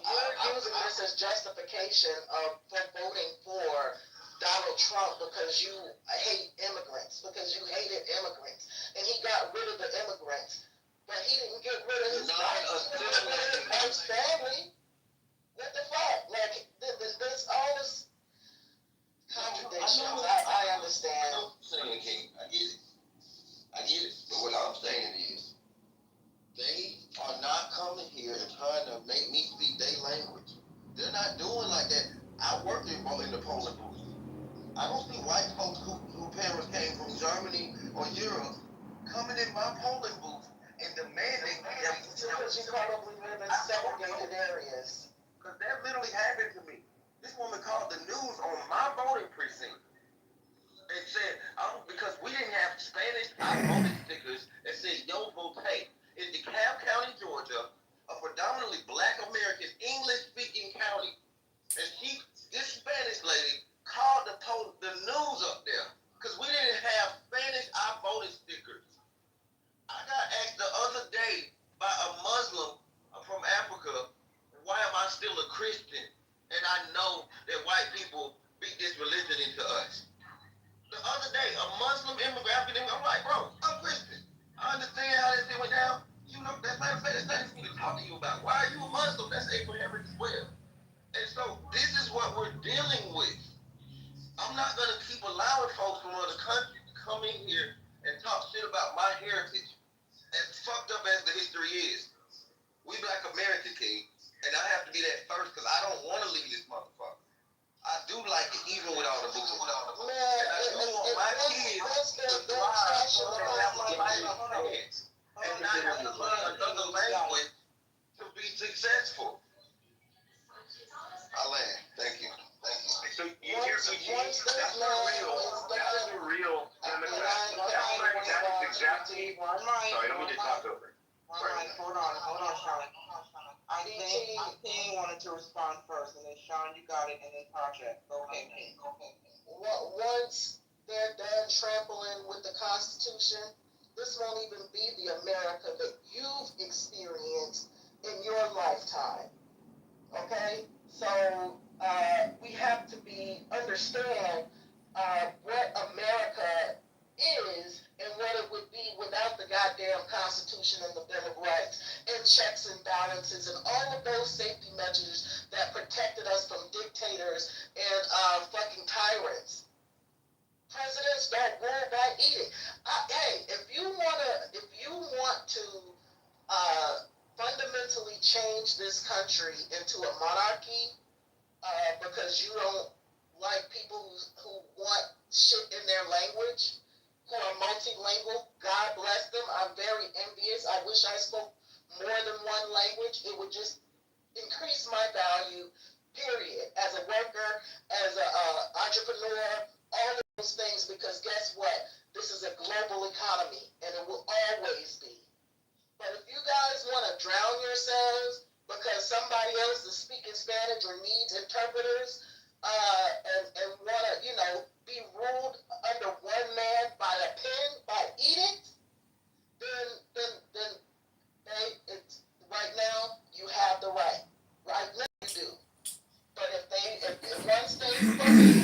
you're using this as justification of voting for Donald Trump because you hate immigrants, because you hated immigrants, and he got rid of the immigrants, but he didn't get rid of his family. What the fuck? Like, there's all this contradictions. I understand. I'm saying, King, I get it. But what I'm saying is, they are not coming here and trying to make me speak their language. They're not doing like that. I worked in the polling booth. I don't see white folks who parents came from Germany or Europe coming in my polling booth and demanding that because you probably live in segregated areas. Because that literally happened to me. This woman called the news on my voting precinct and said, because we didn't have Spanish voting stickers that said "Yo vote pay." In DeKalb County, Georgia, a predominantly black American English-speaking county, and this Spanish lady called the news up there because we didn't have Spanish voting stickers. I got asked the other day by a Muslim from Africa, why am I still a Christian? And I know that white people beat this religion into us. The other day, a Muslim immigrant, African immigrant, I'm like, bro, I'm Christian. I understand how this thing went down. You know, that's not fair. That's nothing for me to talk to you about. Why are you a Muslim? That's Abrahamic as well. And so this is what we're dealing with. I'm not going to keep allowing folks from other countries to come in here and talk shit about my heritage. As fucked up as the history is, we black American, King, and I have to be that first because I don't want to leave this motherfucker. I do like it even with all the books. Man, I do want my kids to thrive and have my life on their heads. And not have to learn another language King wanted to respond first, and then Sean, you got it, and then Project. Go ahead, King. Once they're done trampling with the Constitution, this won't even be the America that you've experienced in your lifetime. Okay? So we have to understand what America is and what it would be without the goddamn Constitution and the Bill of Rights and checks and balances and all of those safety measures that protected us from dictators and fucking tyrants. Presidents don't rule by edict. Hey, if you want to fundamentally change this country into a monarchy because you don't like people who want shit in their language, who are multilingual, God bless them. I'm very envious. I wish I spoke more than one language. It would just increase my value, period, as a worker, as an entrepreneur, all of those things, because guess what? This is a global economy, and it will always be. But if you guys want to drown yourselves because somebody else is speaking Spanish or needs interpreters, and want to, be ruled under one man by a pen, by edict, then it's right now you have the right. Right now you do. But if one state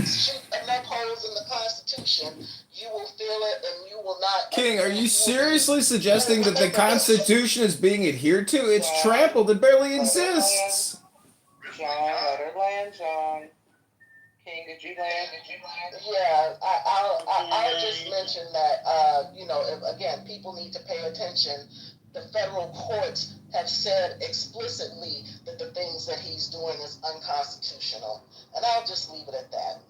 shoot enough holes in the Constitution, you will feel it and you will not. King, are you seriously suggesting that the Constitution is being adhered to? It's trampled. It barely exists. John, let her land, John. King, did you land? Yeah, I'll just mention that, again, people need to pay attention. The federal courts have said explicitly that the things that he's doing is unconstitutional. And I'll just leave it at that.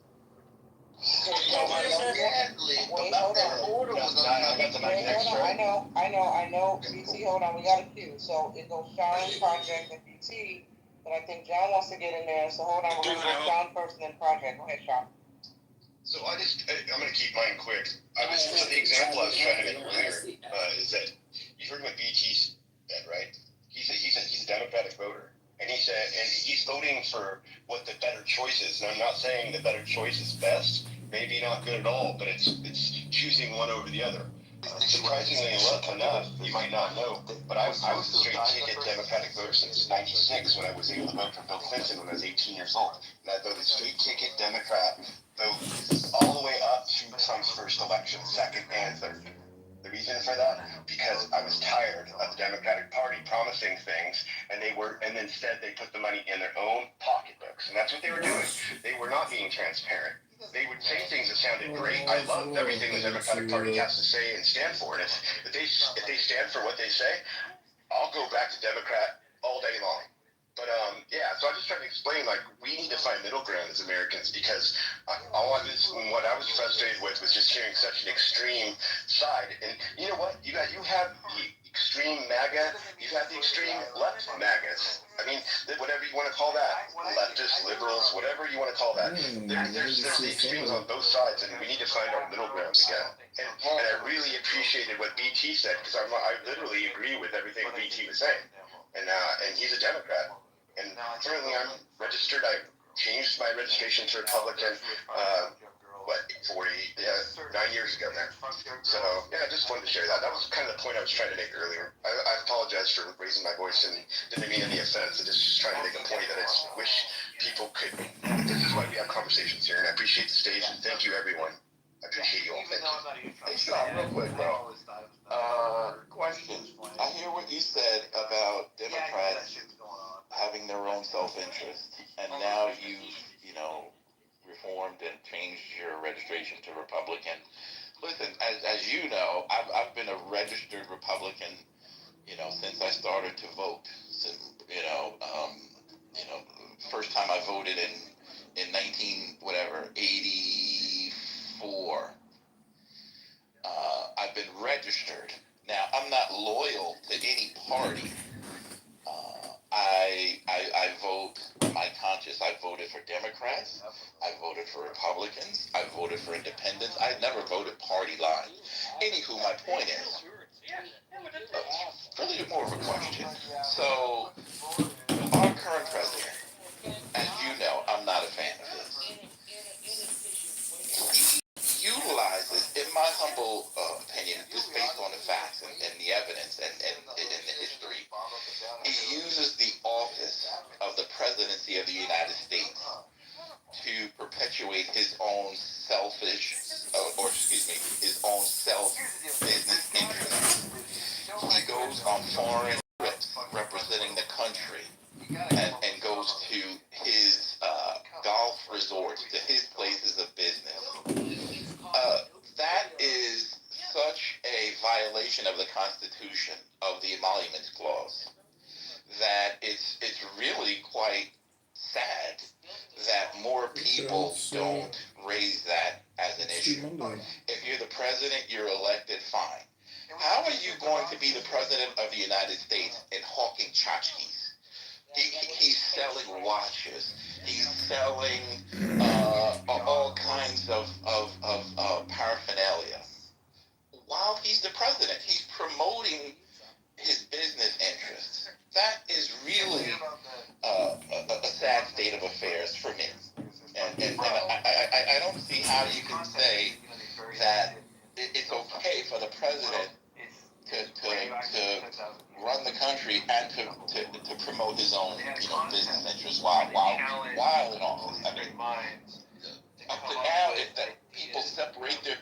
I know. BT, hold on, we got a queue. So it goes Sean, Project, and BT. But I think John wants to get in there. So hold on, we're going to go Sean first and then Project. Go ahead, Sean. So I'm going to keep mine quick. The example I was trying to make earlier is that you heard what BT said, right? He's a Democratic voter. And he said, and he's voting for what the better choice is. And I'm not saying the better choice is best, maybe not good at all, but it's choosing one over the other. Surprisingly enough, you might not know, but I was a straight ticket Democratic voter since '96 when I was able to vote for Bill Clinton when I was 18 years old. And I voted straight ticket Democrat, vote all the way up to Trump's first election, second and third. The reason for that? Because I was tired of the Democratic Party promising things, and instead they put the money in their own pocketbooks, and that's what they were doing. They were not being transparent. They would say things that sounded great. I love everything the Democratic Party has to say and stand for. And if they stand for what they say, I'll go back to Democrat all day long. But so I'm just trying to explain, we need to find middle ground as Americans, because what I was frustrated with was just hearing such an extreme side. And you know what? You have the extreme MAGA, you have the extreme left MAGAs. I mean, whatever you want to call that, leftists, liberals, whatever you want to call that. There's the extremes on both sides, and we need to find our middle ground again. And I really appreciated what BT said, because I literally agree with everything BT was saying. And he's a Democrat. And currently I'm registered. I changed my registration to Republican, 9 years ago now. So, I just wanted to share that. That was kind of the point I was trying to make earlier. I apologize for raising my voice and didn't mean any offense. I just trying to make a point that I just wish people could. This is why we have conversations here, and I appreciate the stage, and thank you, everyone. I appreciate you all. Thank you. Hey, Scott, real quick, bro. Question. I hear what you said about Democrats having their own self-interest, and now you've, reformed and changed your registration to Republican. Listen, as you know, I've been a registered Republican, since I started to vote. So, first time I voted in 84. I've been registered. Now, I'm not loyal to any party. I vote my conscience. I voted for Democrats. I voted for Republicans. I voted for independents. I never voted party line. Anywho, my point is, really more of a question. So, this and in the history. He uses the office of the presidency of the United States to perpetuate his own selfish, his own self-business interests. He goes on foreign trips representing the country and goes to his golf resorts, to his places of business. That is such a violation of the Constitution, of the Emoluments Clause, that it's really quite sad that more people don't raise that as an issue. If you're the president, you're elected, fine. How are you going to be the president of the United States and hawking tchotchkes? He's selling watches. He's selling all kinds of paraphernalia. While he's the president, he's promoting his business interests. That is really a sad state of affairs for me. And I don't see how you can say that it's okay for the president to run the country and to promote his own business interests while in office. I mean, up to now, if that people separate their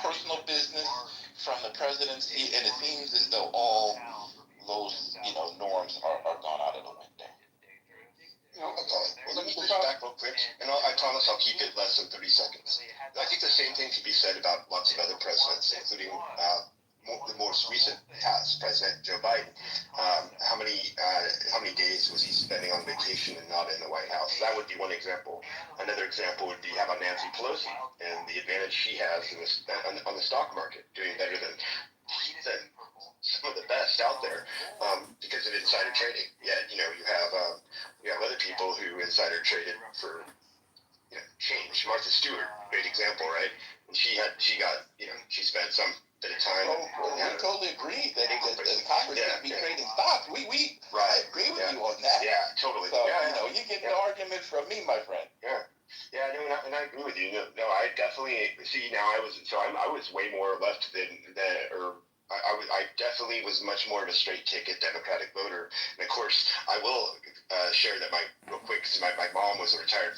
personal business from the presidency, and it seems as though all those norms are gone out of the window. Okay, well, let me push back real quick, and I promise I'll keep it less than 30 seconds. I think the same thing can be said about lots of other presidents, including the most recent past President Joe Biden. How many days was he spending on vacation and not in the White House? That would be one example. Another example would be how about Nancy Pelosi and the advantage she has on the stock market, doing better than some of the best out there because of insider trading. Yet you have other people who insider traded for change. Martha Stewart, great example, right? And she spent some bit of time. We totally agree that the Congress should be trading stocks. We agree with you on that. Yeah, totally. So you get the argument from me, my friend. Yeah, and I agree with you. No, I definitely see now. I was way more left than I definitely was much more of a straight ticket Democratic voter. And of course, I will share that real quick. My mom was a retired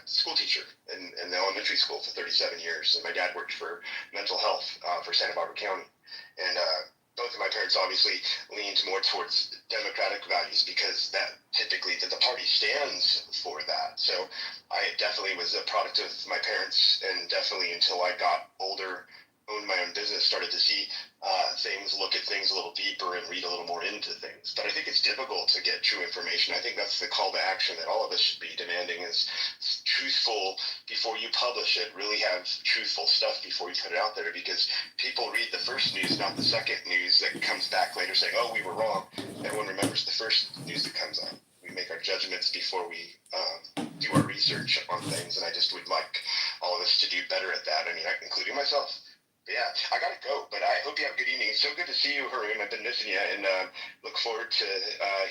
school teacher in the elementary school for 37 years, and my dad worked for mental health for Santa Barbara County. And both of my parents obviously leaned more towards Democratic values because that typically the party stands for that. So I definitely was a product of my parents, and definitely until I got older, owned my own business, started to see things, look at things a little deeper and read a little more into things. But I think it's difficult to get true information. I think that's the call to action that all of us should be demanding, is truthful before you publish it. Really have truthful stuff before you put it out there, because people read the first news, not the second news that comes back later saying, oh, we were wrong. Everyone remembers the first news that comes on. We make our judgments before we do our research on things, and I just would like all of us to do better at that. I mean, including myself. But yeah, I gotta go, but I hope you have a good evening. It's so good to see you, Haroon. I've been missing you, and look forward to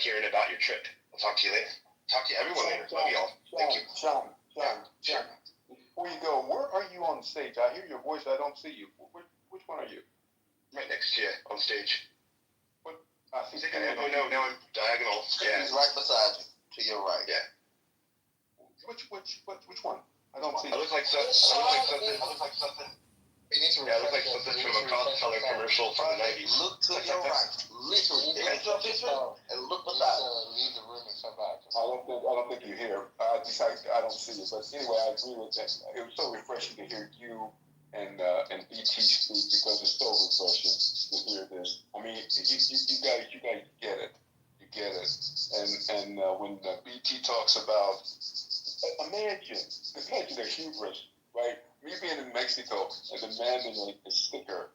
hearing about your trip. I'll talk to you later. Talk to everyone later. Love you all. Thank you. John, before you go, where are you on stage? I hear your voice, I don't see you. Which one are you? Right next to you on stage. What? I see. Oh no, now I'm diagonal. Yeah. He's right beside you, to your right. Yeah. Which one? I don't see. I look like something. Yeah, it looks like something from a color commercial from the 90s. Look to your right. Literally. Take your picture and look beside you. Leave the room and come back. I don't think you're here. I don't see you. But anyway, I agree with that. It was so refreshing to hear you and BT speak, because it's so refreshing to hear this. I mean, you guys get it. You get it. And when BT talks about, imagine the hubris, right? Me being in Mexico and demanding a sticker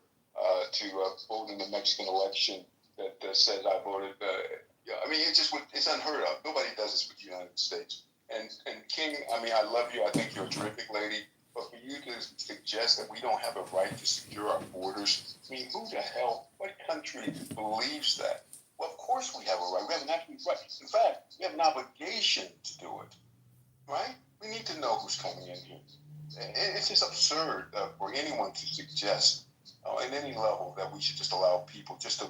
to vote in the Mexican election that says I voted. I mean, it's unheard of. Nobody does this with the United States. And King, I mean, I love you. I think you're a terrific lady. But for you to suggest that we don't have a right to secure our borders, I mean, who the hell, what country believes that? Well, of course we have a right. We have an absolute right. In fact, we have an obligation to do it, right? We need to know who's coming in here. It's just absurd for anyone to suggest at any level that we should just allow people just to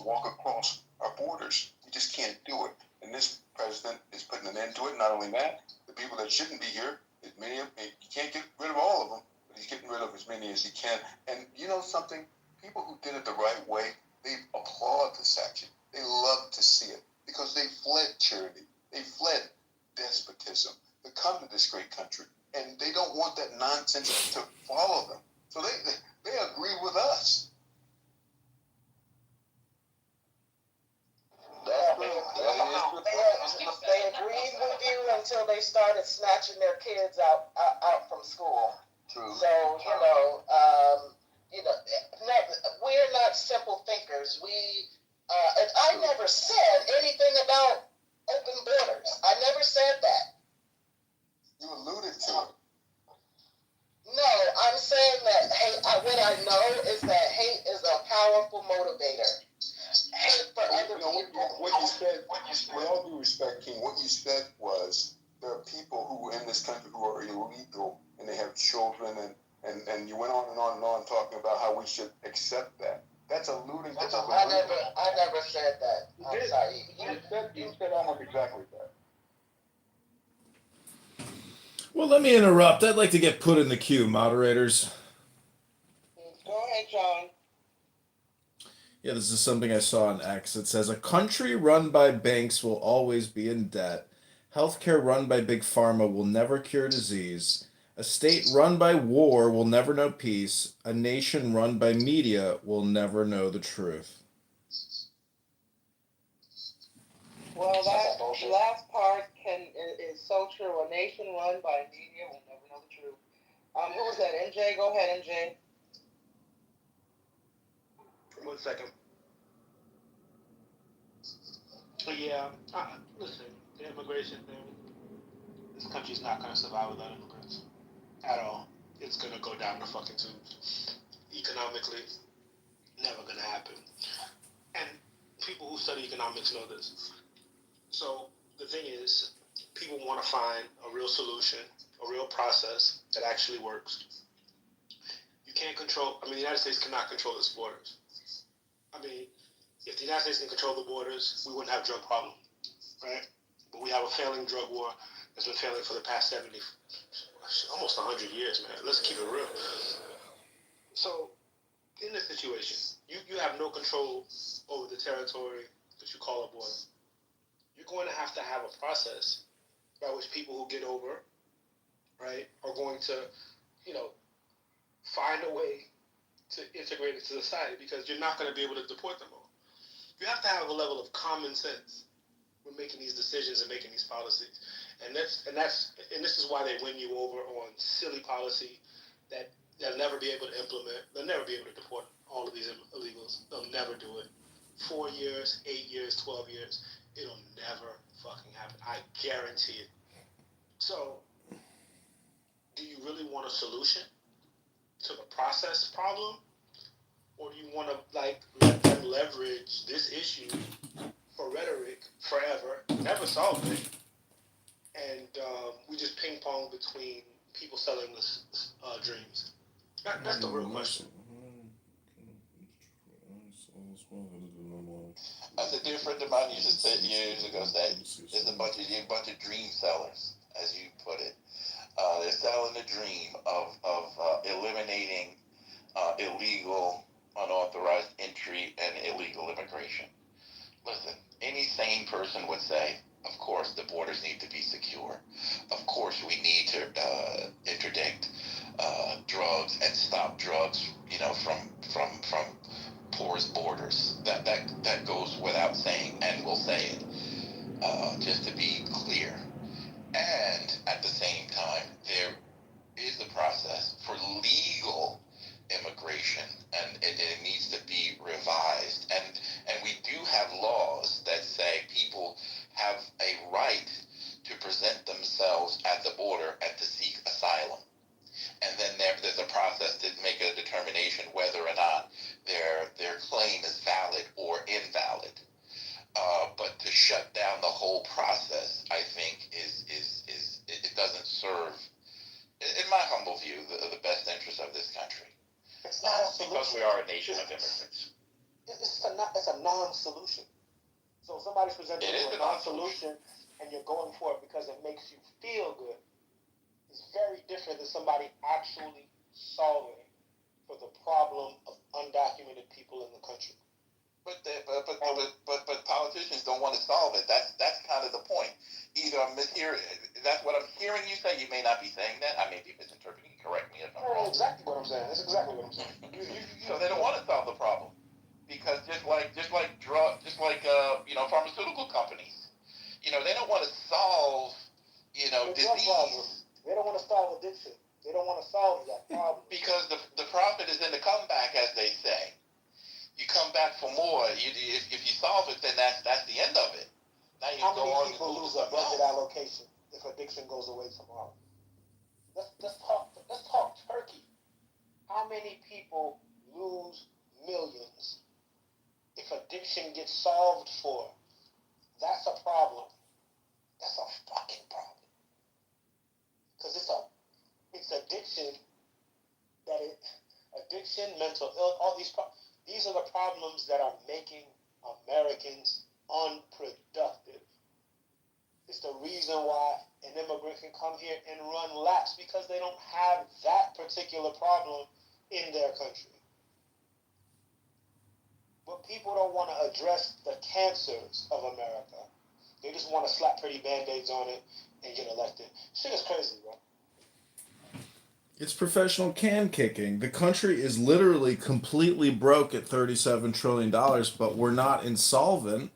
walk across our borders. We just can't do it. And this president is putting an end to it. Not only that, the people that shouldn't be here, many of them, you can't get rid of all of them, but he's getting rid of as many as he can. And you know something? People who did it the right way, they applaud this action. They love to see it because they fled tyranny. They fled despotism to come to this great country. And they don't want that nonsense to follow them. So they agree with us. They agreed with you until they started snatching their kids out from school. True. So we're not simple thinkers. And I never said anything about open borders. I never said that. You alluded to it. No, I'm saying that hate. What I know is that hate is a powerful motivator. Hate for other people. What you said, with all due respect, King, what you said was there are people who in this country who are illegal and they have children, and you went on and on and on talking about how we should accept that. That's alluding to the I never said that. I'm sorry. You said almost exactly that. Well, let me interrupt. I'd like to get put in the queue, moderators. Go ahead, John. Yeah, this is something I saw on X. It says, a country run by banks will always be in debt. Healthcare run by big pharma will never cure disease. A state run by war will never know peace. A nation run by media will never know the truth. Well, that last part is so true. A nation run by media will never know the truth. Who was that? MJ? Go ahead, MJ. 1 second. But yeah, listen, the immigration thing, this country's not going to survive without immigrants. At all. It's going to go down the fucking tubes. Economically, never going to happen. And people who study economics know this. So the thing is, people want to find a real solution, a real process that actually works. You can't control, the United States cannot control its borders. If the United States can control the borders, we wouldn't have a drug problem, right? But we have a failing drug war that's been failing for the past 70, almost 100 years, man. Let's keep it real. So, in this situation, you have no control over the territory that you call a border. You're going to have a process by which people who get over, right, are going to, find a way to integrate into society because you're not going to be able to deport them all. You have to have a level of common sense when making these decisions and making these policies. And this is why they win you over on silly policy that they'll never be able to implement. They'll never be able to deport all of these illegals. They'll never do it. 4 years, 8 years, 12 years. It'll never fucking happen. I guarantee it. So, do you really want a solution to the process problem? Or do you want to, let them leverage this issue for rhetoric forever, never solve it, and we just ping-pong between people selling us dreams? That's the real question. As a dear friend of mine used to say years ago, said there's a bunch of dream sellers, as you put it. They're selling the dream of eliminating illegal, unauthorized entry and illegal immigration. Listen, any sane person would say, of course, the borders need to be secure. Of course, we need to interdict drugs and stop drugs, from porous borders. That goes without saying, and we'll say it, just to be clear. And at the same time, there is a process for legal immigration, and it needs to be revised. And we do have laws that say people have a right to present themselves at the border and to seek asylum. And then there's a process to make a determination whether or not their claim is valid or invalid. But to shut down the whole process, I think, it doesn't serve, in my humble view, the best interest of this country. It's not a solution. Because we are a nation of immigrants. It's not That's a non-solution. So somebody's presenting you a non-solution, and you're going for it because it makes you feel good. It's very different than somebody actually solving for the problem of undocumented people in the country. But politicians don't want to solve it. That's kind of the point. Either I'm mishearing. That's what I'm hearing you say. You may not be saying that. I may be misinterpreting. Correct me if I'm wrong. That's exactly what I'm saying. That's exactly what I'm saying. So they don't want to solve the problem because just like pharmaceutical companies, they don't want to solve disease. They don't want to solve addiction. They don't want to solve that problem because the profit is in the comeback, as they say. You come back for more. If you solve it, then that's the end of it. Now you How go many on people and lose a budget allocation if addiction goes away tomorrow? Let's talk turkey. How many people lose millions if addiction gets solved for? That's a problem. That's a fucking problem. Because it's addiction addiction, mental illness, all these are the problems that are making Americans unproductive. It's the reason why an immigrant can come here and run laps because they don't have that particular problem in their country. But people don't want to address the cancers of America. They just want to slap pretty band-aids on it and get elected. Shit is crazy, bro. It's professional can kicking. The country is literally completely broke at $37 trillion, but we're not insolvent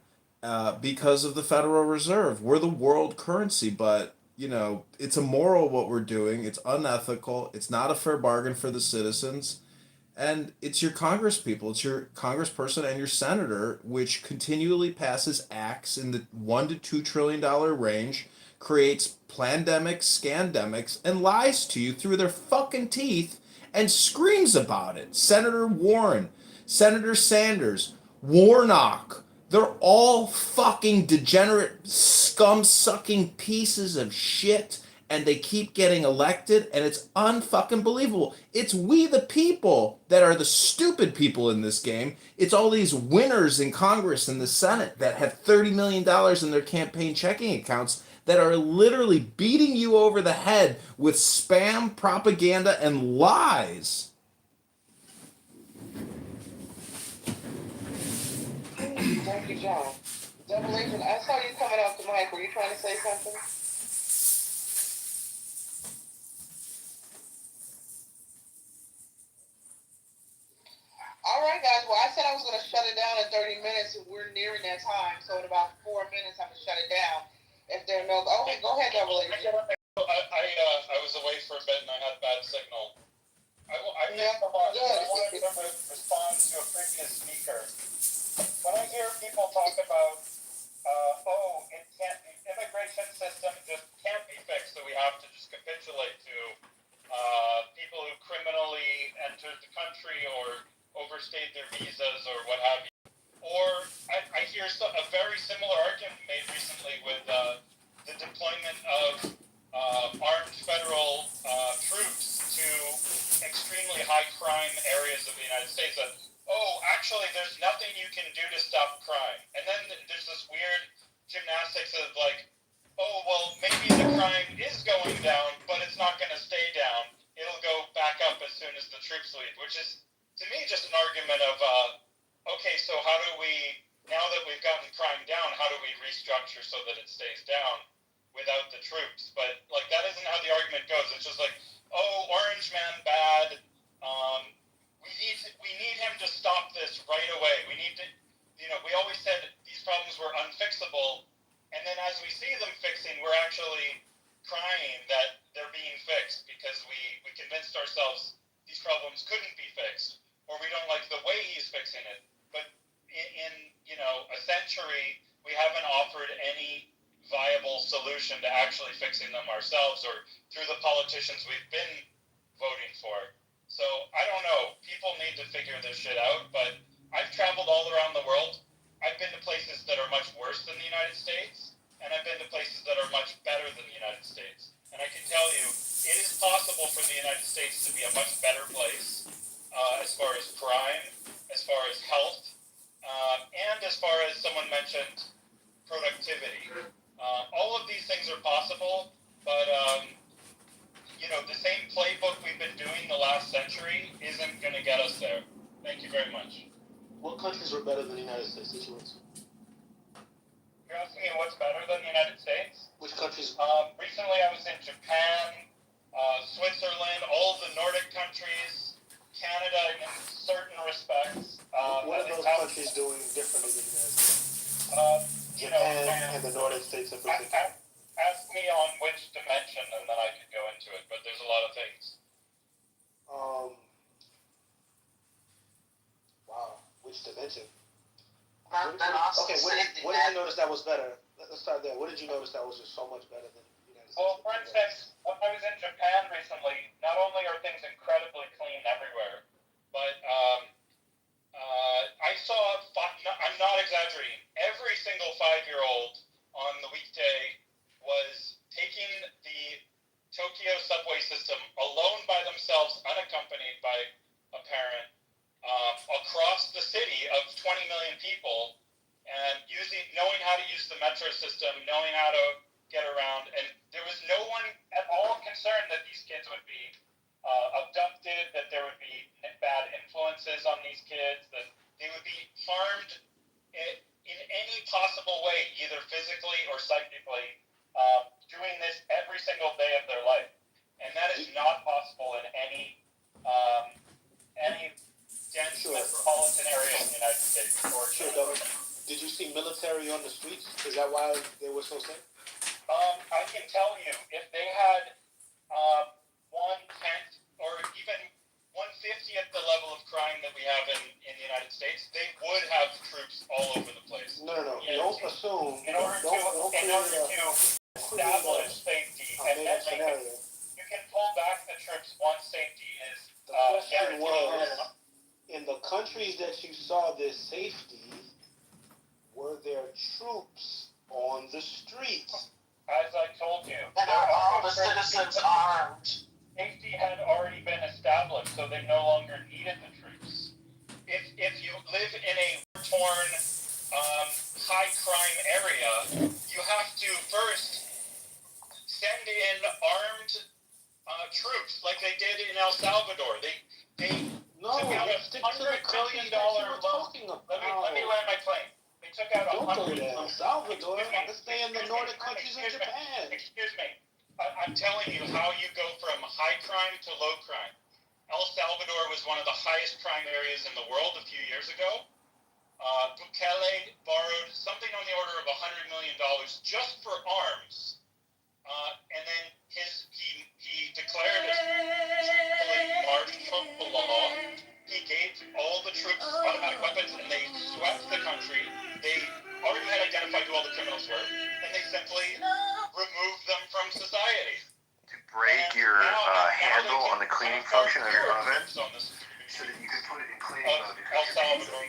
because of the Federal Reserve. We're the world currency, but, it's immoral what we're doing. It's unethical. It's not a fair bargain for the citizens. And it's your congresspeople, it's your congressperson and your senator, which continually passes acts in the $1 to $2 trillion range, creates plandemics, scandemics, and lies to you through their fucking teeth and screams about it. Senator Warren, Senator Sanders, Warnock, they're all fucking degenerate, scum-sucking pieces of shit, and they keep getting elected, and it's unfucking believable. It's we the people that are the stupid people in this game. It's all these winners in Congress and the Senate that have $30 million in their campaign checking accounts that are literally beating you over the head with spam, propaganda, and lies. Thank you, John. Double Agent, I saw you coming off the mic. Were you trying to say something? All right, guys. Well, I said I was going to shut it down in 30 minutes, and we're nearing that time. So in about 4 minutes, I'm going to shut it down. If there are no... Okay, go ahead, Double Agent. I was away for a bit, and I had bad signal. I wanted to respond to a previous speaker. When I hear people talk about, the immigration system just can't be fixed, so we have to just capitulate to people who criminally entered the country or overstayed their visas or what have you. Or I hear a very similar argument made recently with the deployment of armed federal troops to extremely high crime areas of the United States that, actually there's nothing you can do to stop crime. And then there's this weird gymnastics of maybe the crime is going down, but it's not going to stay down. It'll go back up as soon as the troops leave, which is, to me, just an argument of, so how do we, now that we've gotten crime down, how do we restructure so that it stays down without the troops? But, that isn't how the argument goes. It's just Orange Man bad. We need him to stop this right away. We need to, we always said these problems were unfixable, and then as we see them fixing, we're actually crying that they're being fixed because we convinced ourselves these problems couldn't be fixed, or we don't like the way he's fixing it. But in a century, we haven't offered any viable solution to actually fixing them ourselves or through the politicians we've been voting for. So I don't know. People need to figure this shit out, but I've traveled all around the world. I've been to places that are much worse than the United States, and I've been to places that are much better than the United States. And I can tell you, it is possible for the United States to be a much better place as far as crime, as far as health, as far as someone mentioned productivity. All of these things are possible, but the same playbook we've been doing the last century isn't going to get us there. Thank you very much. What countries were better than the United States? You're asking me what's better than the United States? Which countries? Recently I was in Japan, Switzerland, all of the Nordic countries, Canada in certain respects. What are those countries doing differently than the United States? Japan and the Nordic states in particular. Ask me on which dimension, and then I could go into it, but there's a lot of things. Wow, which dimension? What did you notice that was better? Let's start there. What did you notice that was just so much better than the United States? Well, for instance, when I was in Japan recently, not only are things incredibly clean everywhere, but I saw, I'm not exaggerating, every single 5-year-old on the weekday was taking the Tokyo subway system alone by themselves, unaccompanied by a parent, across the city of 20 million people, and knowing how to use the metro system, knowing how to get around, and there was no one at all concerned that these kids would be abducted, that there would be bad influences on these kids, that they would be harmed in any possible way, either physically or psychically, doing this every single day of their life. And that is not possible in any dense metropolitan area in the United States. Did you see military on the streets? Is that why they were so safe? I can tell you, if they had 1/10 or even 1/50th the level of crime that we have in the United States, they would have troops all over the place. No. Don't assume. In order to establish safety, and then you can pull back the troops once safety is guaranteed. In the countries that you saw this safety, were there troops on the streets? As I told you, and are all the citizens armed? Safety had already been established, so they no longer needed the troops. If you live in a war-torn, high crime area, you have to first send in armed troops, like they did in El Salvador. They took out $100 billion loan. Let me land my plane. They took out $100 billion. El Salvador. Let's stay in the Nordic countries in Japan. Excuse me. I'm telling you how you go from high crime to low crime. El Salvador was one of the highest crime areas in the world a few years ago. Bukele borrowed something on the order of $100 million just for arms. And then he declared it martial law. He gave all the troops automatic weapons, and they swept the country. They already had identified who all the criminals were, and they simply removed them from society. To break your handle on the cleaning function of your oven, so that you can put it in cleaning mode. El Salvador,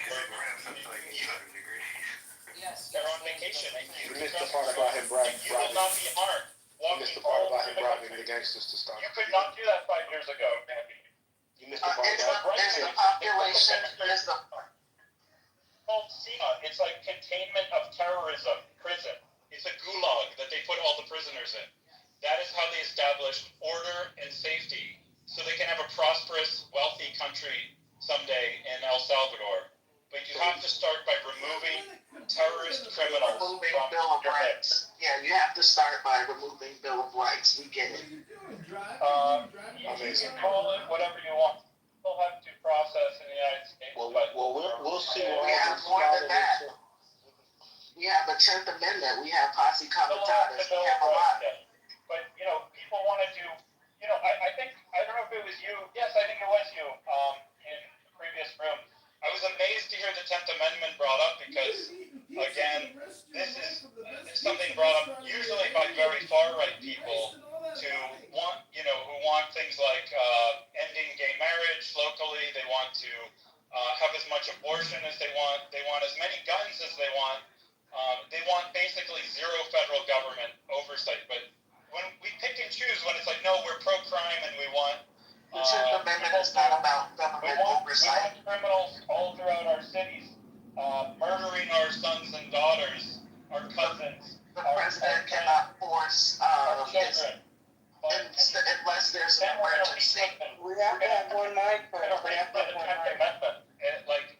yes, they're on vacation. You missed the part about him bribing. You will not be harmed. You missed the part about him bribing the gangsters to stop. You could not do that 5 years ago. You missed the part Is the population called SEMA. It's like containment of terrorism prison. It's a gulag that they put all the prisoners in. That is how they established order and safety, so they can have a prosperous, wealthy country someday in El Salvador. But you have to start by removing terrorist criminals from Bill of Rights. Yeah, you have to start by removing Bill of Rights. We get it. You can call it whatever you want. We'll have due process in the United States. We'll see. We have more than that. We have the 10th Amendment. We have posse comitatus. We have a lot. But, people want to do, I think, I don't know if it was you. Yes, I think it was you in the previous room. I was amazed to hear the 10th Amendment brought up because, again, this is something brought up usually by very far-right people who want things like ending gay marriage locally. They want to have as much abortion as they want. They want as many guns as they want. They want basically zero federal government oversight. But when we pick and choose, when it's like, no, we're pro-crime and we want... The 10th Amendment is not about government oversight. We want criminals all throughout our cities murdering our sons and daughters, our cousins. The president cannot force our children. Unless there's an emergency. We have to have one mic for it. We have to have one mic. Amendment.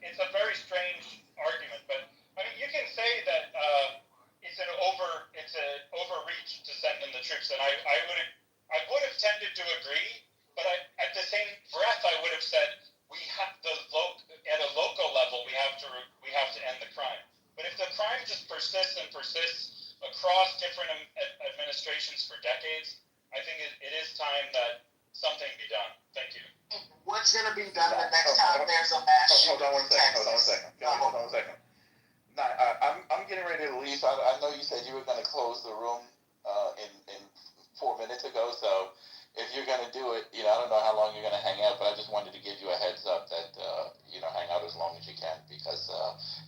It's a very strange argument, but I mean, you can say that it's an overreach to send in the troops, and I would have tended to agree, but at the same breath, I would have said at a local level we have to end the crime. But if the crime just persists and persists across different administrations for decades, I think it is time that something be done. Thank you. What's going to be done the next time there's a mass shooting? Hold on one second. John, hold on one second. Now, I'm getting ready to leave. So I know you said you were going to close the room in 4 minutes ago. So if you're going to do it, I don't know how long you're going to hang out, but I just wanted to give you a heads up that, hang out as long as you can, because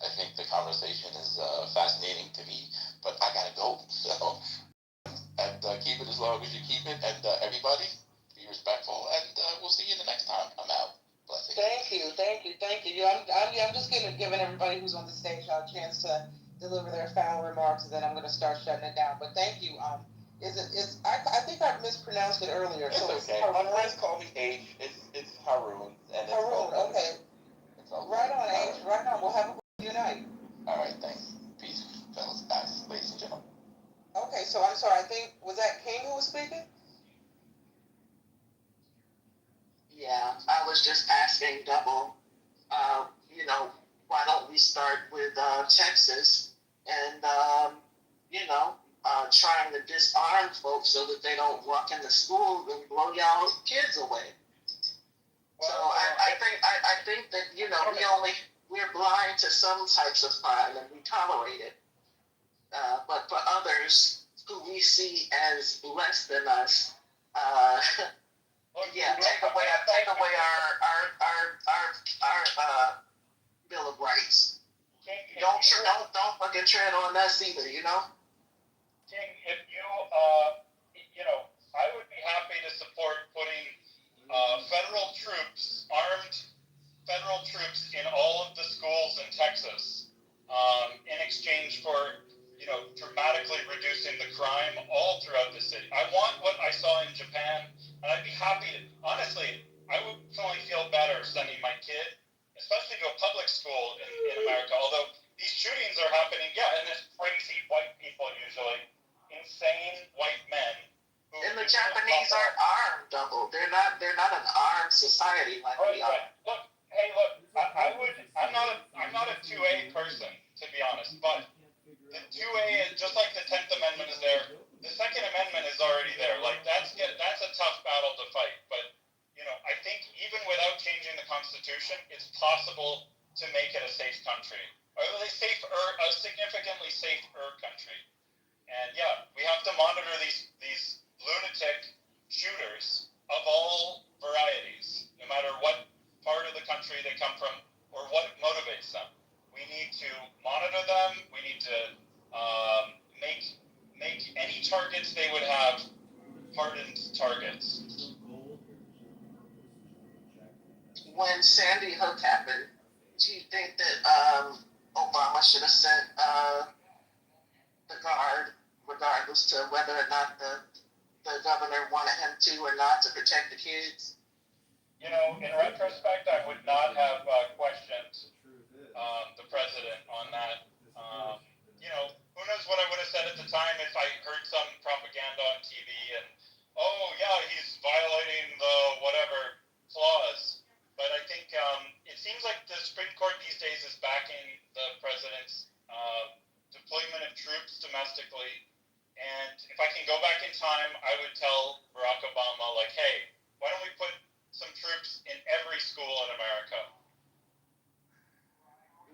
I think the conversation is fascinating to me, but I got to go. So, and keep it as long as you keep it. And everybody, be respectful, and we'll see you the next time. I'm out. Blessings. Thank you. I'm just giving everybody who's on the stage a chance to deliver their final remarks, and then I'm going to start shutting it down. But thank you. I think I mispronounced it earlier. It's okay. My friends call me H. It's Haroon. And Haroon, okay. Right on, H. Right on. We'll have a good night. All right, thanks. Peace, fellas, guys, ladies and gentlemen. Okay, so I'm sorry. I think, was that King who was speaking? Yeah, I was just asking Double, why don't we start with Texas and, trying to disarm folks so that they don't walk into school and blow y'all kids away. So I think that, we're blind to some types of crime and we tolerate it. But for others who we see as less than us, take away our Bill of Rights. Don't fucking tread on us either, King, if I would be happy to support putting armed federal troops in all of the schools in Texas, in exchange for, dramatically reducing the crime all throughout the city. I want what I saw in Japan, and I'd be happy to, honestly, I would definitely feel better sending my kid, especially to a public school in America, although these shootings are happening, and it's crazy white people usually, insane white men. And the Japanese aren't armed, Double. They're not an armed society like we are. Look, I'm not a 2A person, to be honest, but the 2A is just like the 10th Amendment is there. The Second Amendment is already there. Like that's a tough battle to fight, but I think even without changing the Constitution, it's possible to make it a safe country, or at least a significantly safer country. And we have to monitor these lunatic shooters of all varieties, no matter what part of the country they come from or what motivates them. We need to monitor them. We need to make any targets they would have hardened targets. When Sandy Hook happened, do you think that Obama should have sent the guard, regardless to whether or not the governor wanted him to or not, to protect the kids? In retrospect, I would not have questioned the president on that. Who knows what I would have said at the time if I heard some propaganda on TV and, he's violating the whatever clause. But I think it seems like the Supreme Court these days is backing the president's deployment of troops domestically. And if I can go back in time, I would tell Barack Obama, hey, why don't we put some troops in every school in America?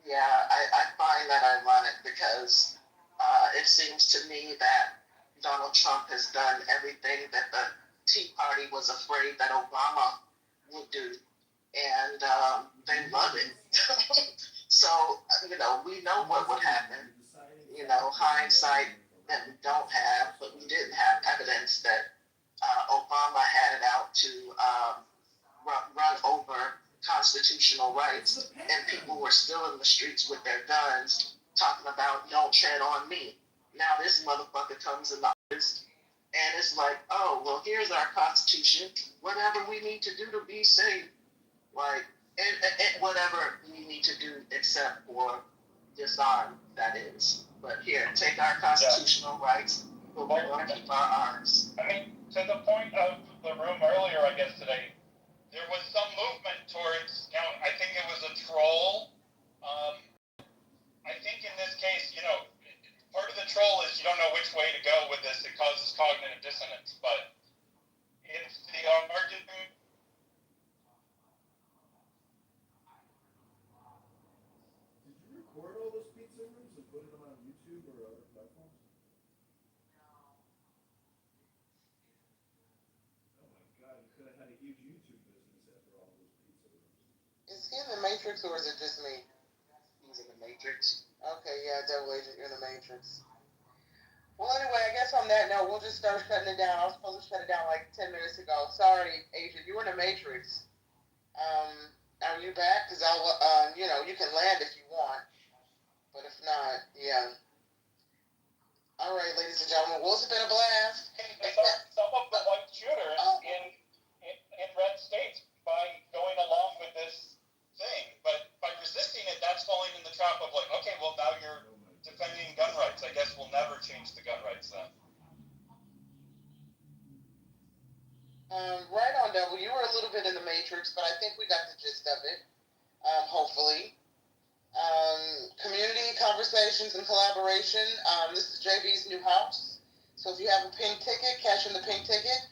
Yeah, I find that ironic because it seems to me that Donald Trump has done everything that the Tea Party was afraid that Obama would do. And they love it. So, we know what would happen. Hindsight that we don't have, but we didn't have evidence that Obama had it out to run over constitutional rights, and people were still in the streets with their guns talking about "Don't tread on me." Now this motherfucker comes in the office and it's like, oh, well, here's our constitution. Whatever we need to do to be safe, like, and whatever we need to do except for disarm, that is. But here, take our constitutional rights, but we want to keep our arms. I mean, to the point of the room earlier, I guess today, there was some movement towards, I think it was a troll. I think in this case, part of the troll is you don't know which way to go with this. It causes cognitive dissonance. But if the argument... Did you record all those pizza rooms and put them on YouTube or other platforms? Oh my god, you could have had a huge YouTube business after all those pizza rooms. Is he in the Matrix or is it just me? He's in the Matrix. Okay, yeah, Devil Agent, you're in the Matrix. Well, anyway, I guess on that note, we'll just start shutting it down. I was supposed to shut it down like 10 minutes ago. Sorry, Agent, you were in the Matrix. Are you back? Because you can land if you want. But if not, yeah. All right, ladies and gentlemen, well, it's been a blast. Some of the white shooters in red states by going along with this thing, but by resisting it, that's falling in the trap of like, okay, well, now you're defending gun rights. I guess we'll never change the gun rights then. Right on, Devil. You were a little bit in the Matrix, but I think we got the gist of it, hopefully. Community conversations and collaboration. This is JB's new house. So if you have a pink ticket, cash in the pink ticket.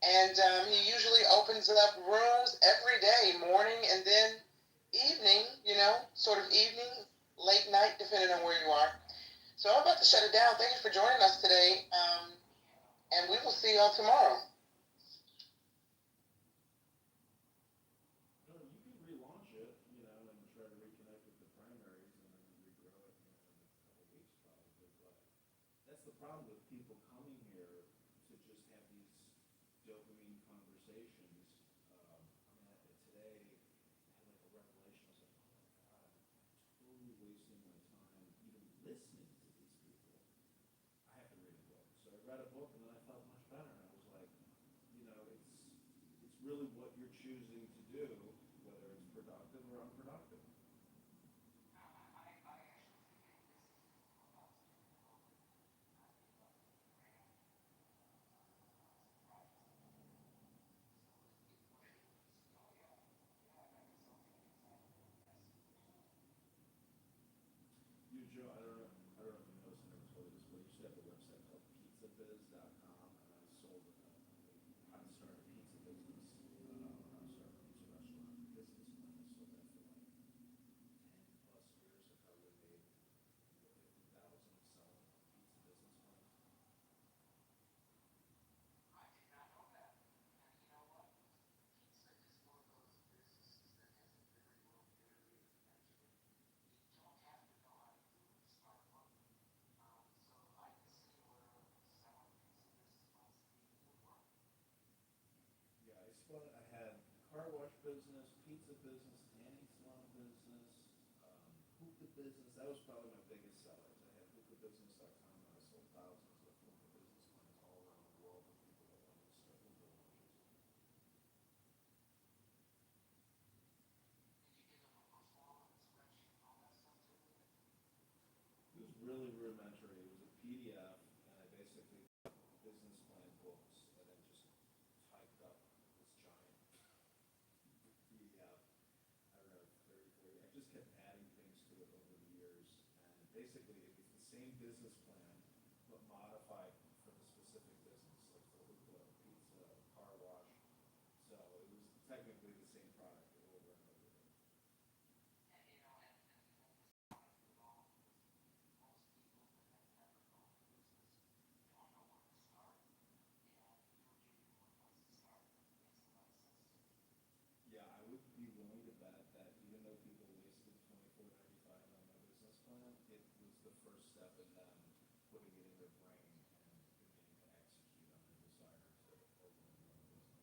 And he usually opens up rooms every day, morning and then evening, sort of evening, late night, depending on where you are. So I'm about to shut it down. Thank you for joining us today. And we will see y'all tomorrow. No, you can relaunch it, and try to reconnect with the primaries and then regrow it, in a couple weeks probably. But that's the problem with people coming here to just have these dopamine conversations. Today I had like a revelation. I was like, oh my god, I'm totally wasting my time even listening to these people. I have to read a book. So I read a book and then I felt much better. And I was like, it's really what you're choosing to do, whether it's productive or unproductive. Joe, I don't know if you noticed, I never told you this, but I used to have a website called pizzabiz.com, and I sold how to start a pizza business, how to start a pizza restaurant business plan. I sold that for like 10 plus years. I probably made 50,000 selling pizza business plans. Yeah, I had car wash business, pizza business, tanning salon business, hookah business. That was probably my biggest sellers. I had hookahbusiness.com and I sold thousands of hookah business plans all around the world for people that wanted to start hookah lounges. It was really rudimentary. It was a PDF, and I basically took business plan books and then just typed up this giant PDF. I don't know, 30, 40. I just kept adding things to it over the years, and basically it was the same business plan, but modified for the specific business, like for hookah, pizza, car wash. So it was technically the same product over and over again. Yeah, I would be willing to bet that even though people wasted $24.95 on my business plan, it was the first step in them putting it in their brain and beginning to execute on their desire to open their own business.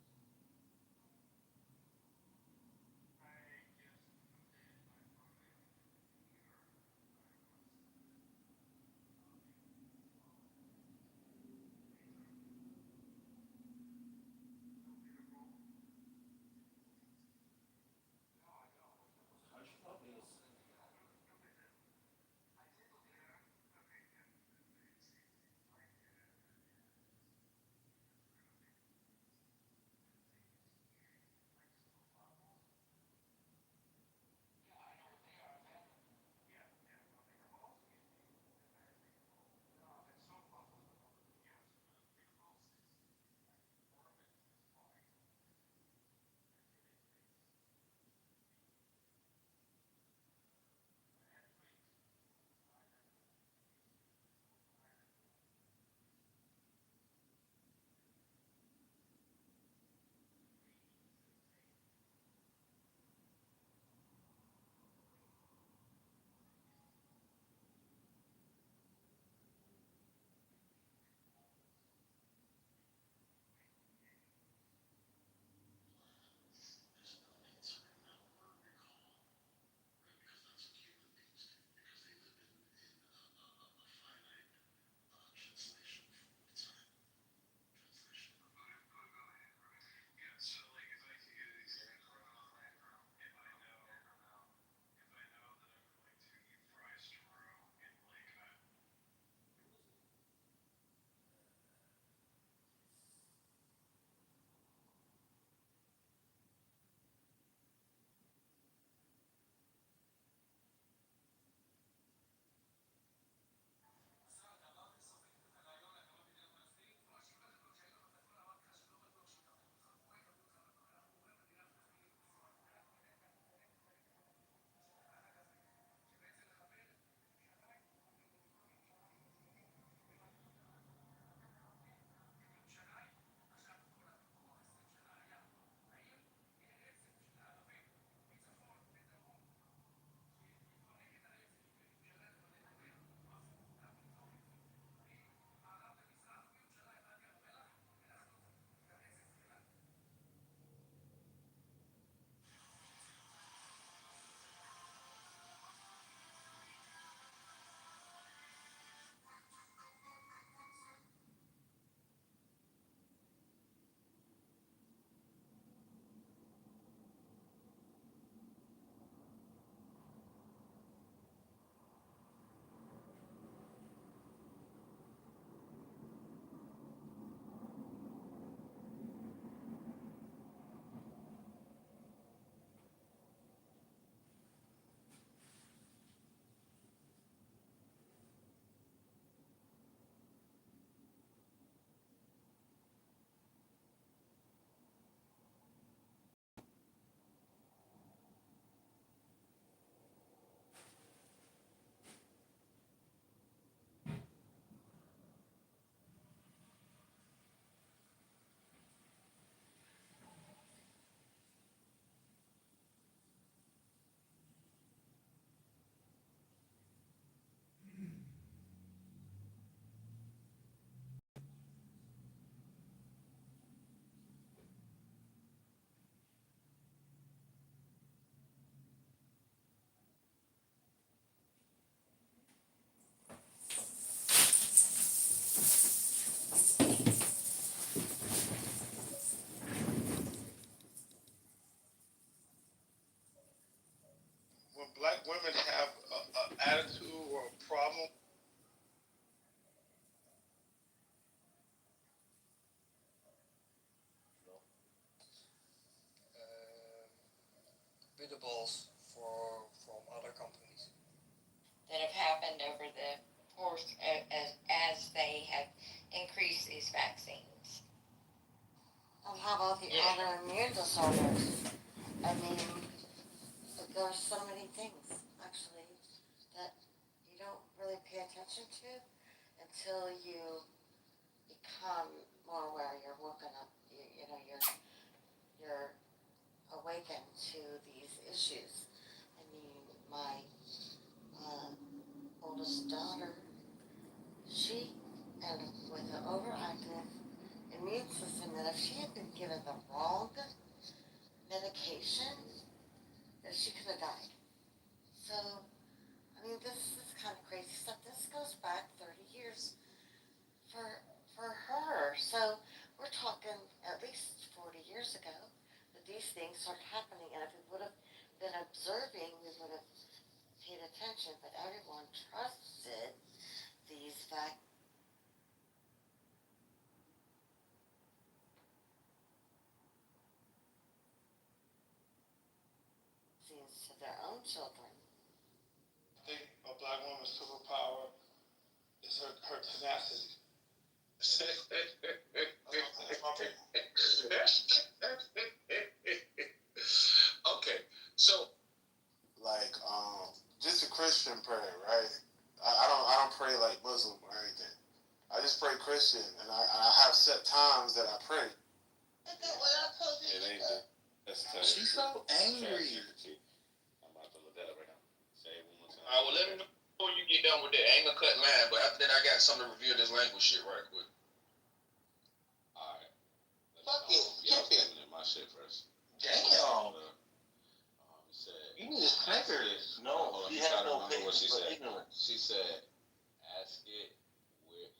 pharmaceuticals from other companies. That have happened over the course as they have increased these vaccines. And how about the autoimmune disorders? I mean, there are so many things, actually, that you don't really pay attention to until you become more aware. You're woken up. You're awakened to these issues. I mean, my oldest daughter, she ended up with an overactive immune system that if she had been given the wrong medication, that she could have died. So, I mean, this is kind of crazy stuff. This goes back 30 years for her. So, we're talking at least 40 years ago that these things started happening. And if we would have been observing, we would have paid attention. But everyone trusted these vaccines to their own children. I think a black woman's superpower is her tenacity. Okay, so like just a Christian prayer, right? I don't pray like Muslim or anything. I just pray Christian, and I have set times that I pray. It ain't that's She's so angry. I'm about to look that up right now. Say it one more time. Alright, well, let me know before you get done with that. I ain't gonna cut line, but after that, I got something to review this language shit right quick. Alright. Fuck it. Yeah, I'm giving it my shit first. Damn. You need to sniper this. No, she had no remember what she said. Ignorance. She said, ask it with,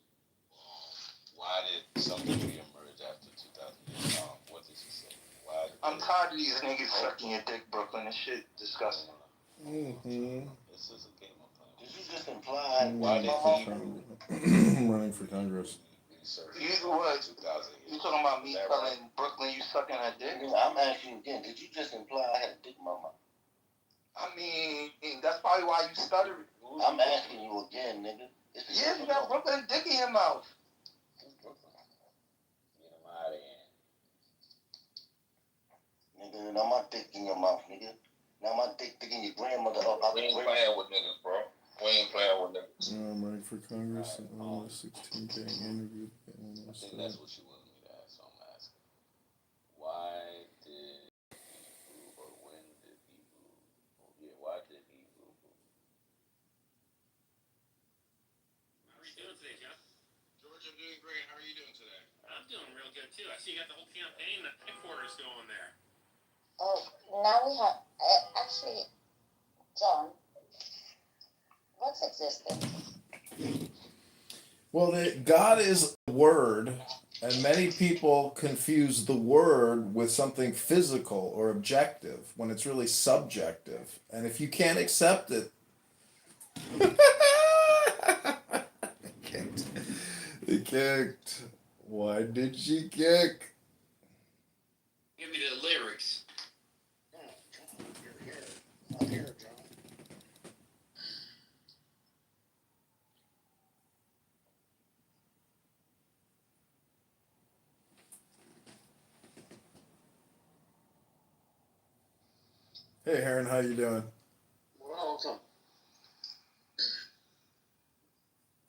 why did something reemerge after 2000? What did she say? Why? I'm tired of these niggas sucking your dick, Brooklyn. This shit disgusting. Mm-hmm. This is a game of fun. Did you just imply why did I'm running for Congress. You what? You talking about me telling Brooklyn you sucking her dick? I'm asking you again. Did you just imply I had a dick in my mouth? I mean, that's probably why you stuttered. I'm asking you again, nigga. Yeah, you got Brooklyn dick in your mouth. Get him out of here. Nigga, now my dick in your mouth, nigga. Now my dick in your grandmother. We ain't playing with niggas, bro. We ain't playing with niggas. I'm running for Congress and almost 16K interview. I think that's what you wanted me to ask, so I'm asking. Why did he move, or when did he move? Oh, yeah, why did he move? How are you doing today, Jeff? George, I'm doing great. How are you doing today? I'm doing real good, too. I see you got the whole campaign headquarters going there. Oh, now we have, actually, John, what's existence? Well, God is a word, and many people confuse the word with something physical or objective when it's really subjective. And if you can't accept it, they kicked. Why did she kick? Give me the lyrics. I'm here, John. Hey, Heron, how you doing? Welcome.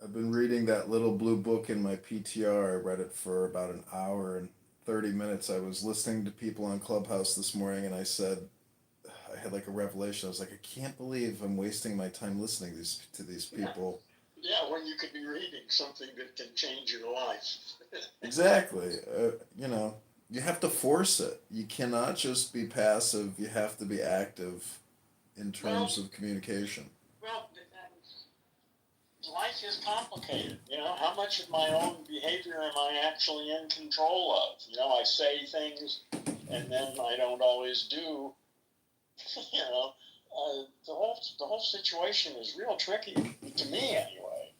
I've been reading that little blue book in my PTR. I read it for about an hour and 30 minutes. I was listening to people on Clubhouse this morning, and I said, I had like a revelation. I was like, I can't believe I'm wasting my time listening to these people. Yeah, when you could be reading something that can change your life. Exactly. You have to force it. You cannot just be passive. You have to be active in terms of communication. Well, life is complicated. How much of my own behavior am I actually in control of? I say things and then I don't always do. The whole situation is real tricky to me anyway.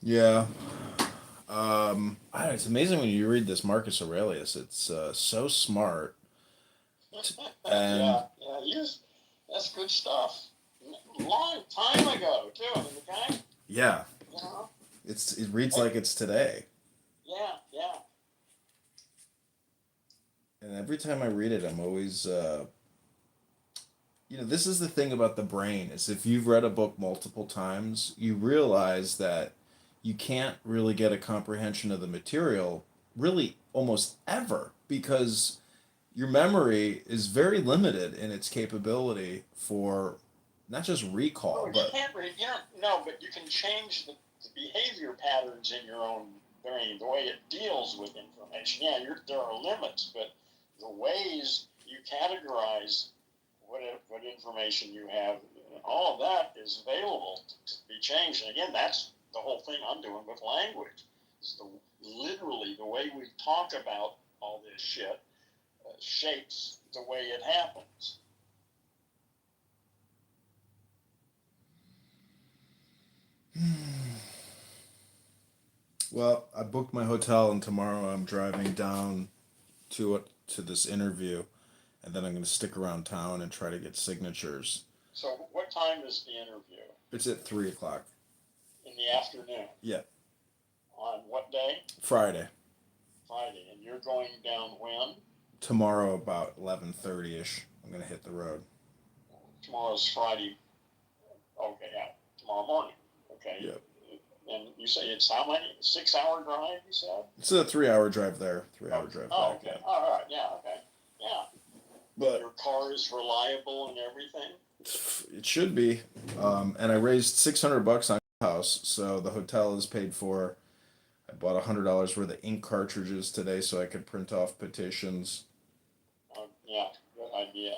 Yeah. I don't know, it's amazing when you read this Marcus Aurelius. It's so smart. And That's good stuff. Long time ago, too. I mean, the guy, yeah, you know, it reads like it's today. yeah. And every time I read it, I'm always, this is the thing about the brain is if you've read a book multiple times, you realize that you can't really get a comprehension of the material really almost ever because your memory is very limited in its capability for not just recall, Well, you but can't read, no, but you can change the behavior patterns in your own brain, the way it deals with information. Yeah, there are limits, but the ways you categorize what information you have, all of that is available to be changed. And again, that's the whole thing I'm doing with language. It's literally the way we talk about all this shit shapes the way it happens. well, I booked my hotel and tomorrow I'm driving down to this interview and then I'm going to stick around town and try to get signatures. So what time is the interview? It's at 3:00. In the afternoon? Yeah. On what day? Friday. Friday. And you're going down when? Tomorrow about 11:30ish. I'm going to hit the road. Tomorrow's Friday. Okay, yeah. Tomorrow morning. Okay. Yep. And you say it's how many? 6-hour drive, you said? It's a 3-hour drive there, 3-hour drive Oh, back. okay. Yeah. All right. Yeah, okay. Yeah. But your car is reliable and everything? it should be. And I raised $600 on the house, so the hotel is paid for. I bought $100 worth of ink cartridges today so I could print off petitions. Yeah, good idea.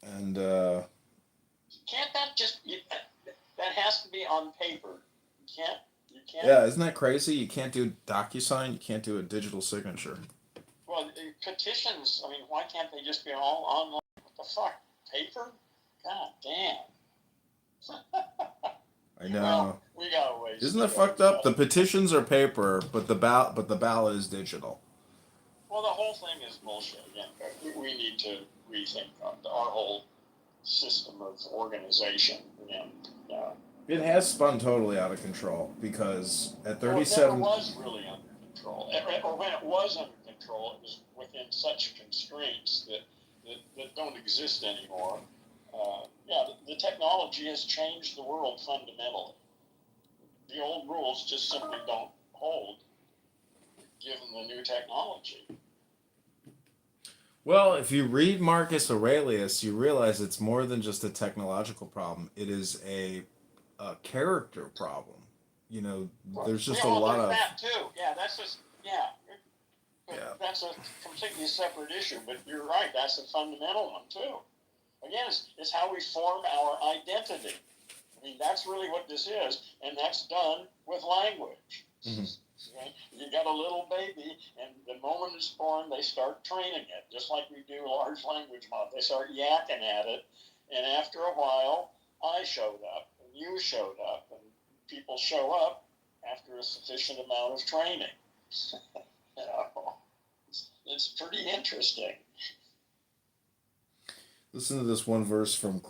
And can't that just that has to be on paper? You can't. Yeah, isn't that crazy? You can't do DocuSign. You can't do a digital signature. Well, petitions. I mean, why can't they just be all online? What the fuck? Paper? God damn. I know. Well, we got a ways. Isn't that fucked up? The petitions are paper, but the ballot is digital. Well, the whole thing is bullshit. Again, we need to rethink our whole system of organization. Again, it has spun totally out of control because at 37. Well, it never was really under control, or when it was under control, it was within such constraints that don't exist anymore. The technology has changed the world fundamentally. The old rules just simply don't hold, given the new technology. Well, if you read Marcus Aurelius, you realize it's more than just a technological problem. It is a character problem. There's just a lot of that too. Yeah, that's just that's a completely separate issue. But you're right. That's a fundamental one too. Again, it's how we form our identity. I mean, that's really what this is, and that's done with language. Mm-hmm. Okay? You got a little baby, and the moment it's born, they start training it, just like we do large language models. They start yakking at it, and after a while, I showed up, and you showed up, and people show up after a sufficient amount of training. It's pretty interesting. Listen to this one verse from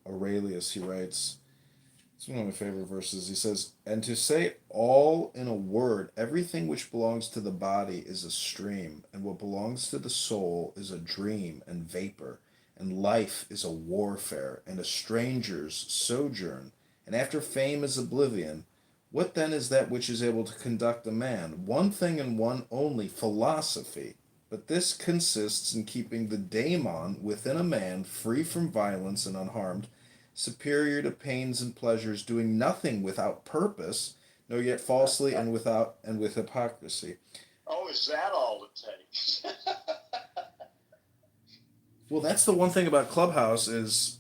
Aurelius. He writes, it's one of my favorite verses. He says, "And to say all in a word, everything which belongs to the body is a stream, and what belongs to the soul is a dream and vapor, and life is a warfare, and a stranger's sojourn, and after fame is oblivion. What then is that which is able to conduct a man? One thing and one only, philosophy. But this consists in keeping the daemon within a man free from violence and unharmed, superior to pains and pleasures, doing nothing without purpose, nor yet falsely and with hypocrisy." Oh, is that all it takes? Well, that's the one thing about Clubhouse is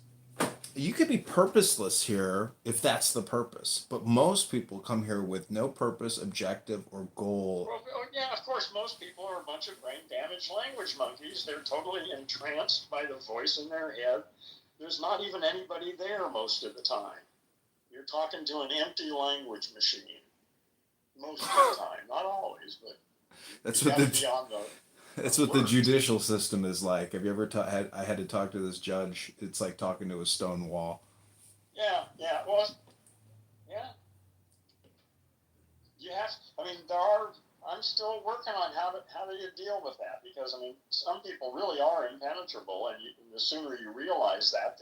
you could be purposeless here if that's the purpose. But most people come here with no purpose, objective, or goal. Well, yeah, of course, most people are a bunch of brain-damaged language monkeys. They're totally entranced by the voice in their head. There's not even anybody there most of the time. you're talking to an empty language machine most of the time, not always, but That's you what have to the be on that's what the judicial system is like. Have you ever I had to talk to this judge. It's like talking to a stone wall. Yeah, well, yeah. You have, I mean, I'm still working on how do you deal with that, because, I mean, some people really are impenetrable, and the sooner you realize that,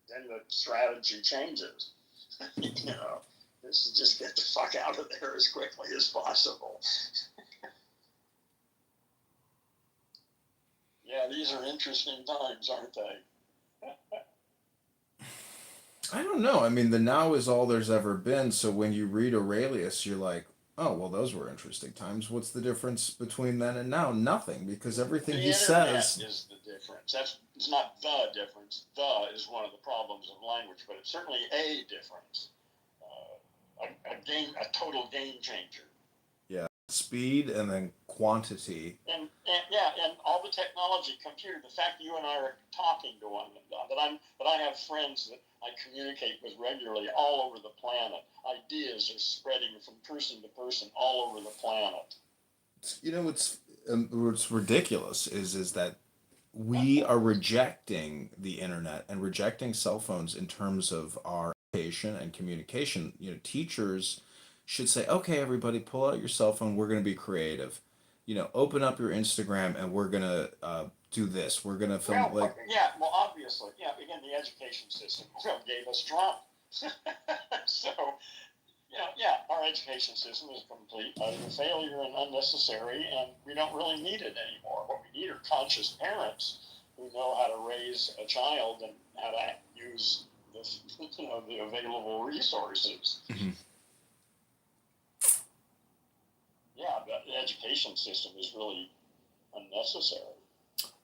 then the strategy changes. You know, just get the fuck out of there as quickly as possible. Yeah, these are interesting times, aren't they? I don't know. I mean, the now is all there's ever been. So when you read Aurelius, you're like, oh, well, those were interesting times. What's the difference between then and now? Nothing, because everything he says is the difference. It's not the difference. The is one of the problems of language, but it's certainly a difference. A total game changer. Yeah, speed and then quantity. And all the technology, computer, the fact that you and I are talking to one another, that I have friends that I communicate with regularly all over the planet. Ideas are spreading from person to person all over the planet. You know what's ridiculous is that we are rejecting the internet and rejecting cell phones in terms of our education and communication. You know, teachers should say, okay, everybody, pull out your cell phone. We're going to be creative. You know, open up your Instagram and we're going to do this. We're going to film Well, obviously, again, the education system gave us Trump. So, our education system is complete utter failure and unnecessary, and we don't really need it anymore. What we need are conscious parents who know how to raise a child and how to use the available resources. Mm-hmm. Yeah, but the education system is really unnecessary.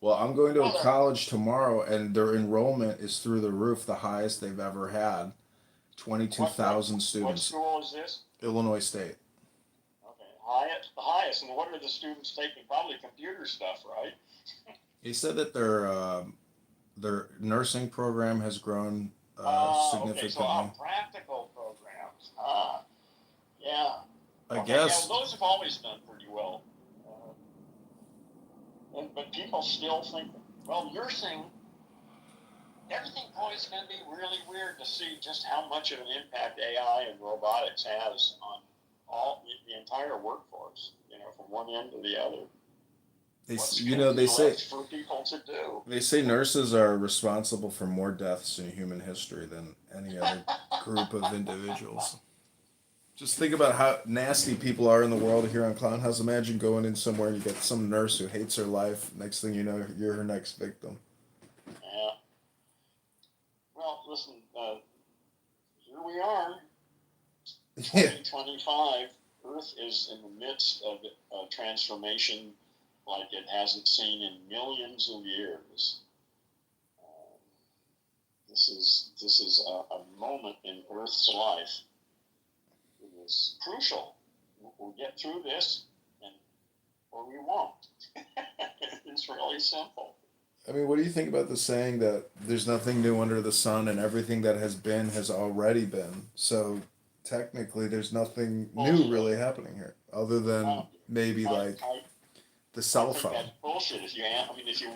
Well, I'm going to a college tomorrow, and their enrollment is through the roof, the highest they've ever had. 22,000 students. What school is this? Illinois State. Okay, the highest. And what are the students taking? Probably computer stuff, right? He said that their nursing program has grown significantly. Okay, so practical programs. Yeah. I guess. Yeah, those have always done pretty well. But people still think, well, nursing, everything always going to be really weird to see just how much of an impact AI and robotics has on the entire workforce, from one end to the other. They say for people to do. They say nurses are responsible for more deaths in human history than any other group of individuals. Just think about how nasty people are in the world here on Clown House. Imagine going in somewhere and you get some nurse who hates her life. Next thing you know, you're her next victim. Yeah. Well, listen, here we are. 2025. Earth is in the midst of a transformation like it hasn't seen in millions of years. This is a moment in Earth's life. It is crucial. We'll get through this, or we won't. It's really simple. I mean, what do you think about the saying that there's nothing new under the sun and everything that has been has already been? So technically, there's nothing new really happening here, other than maybe the cell phone. That's bullshit. If you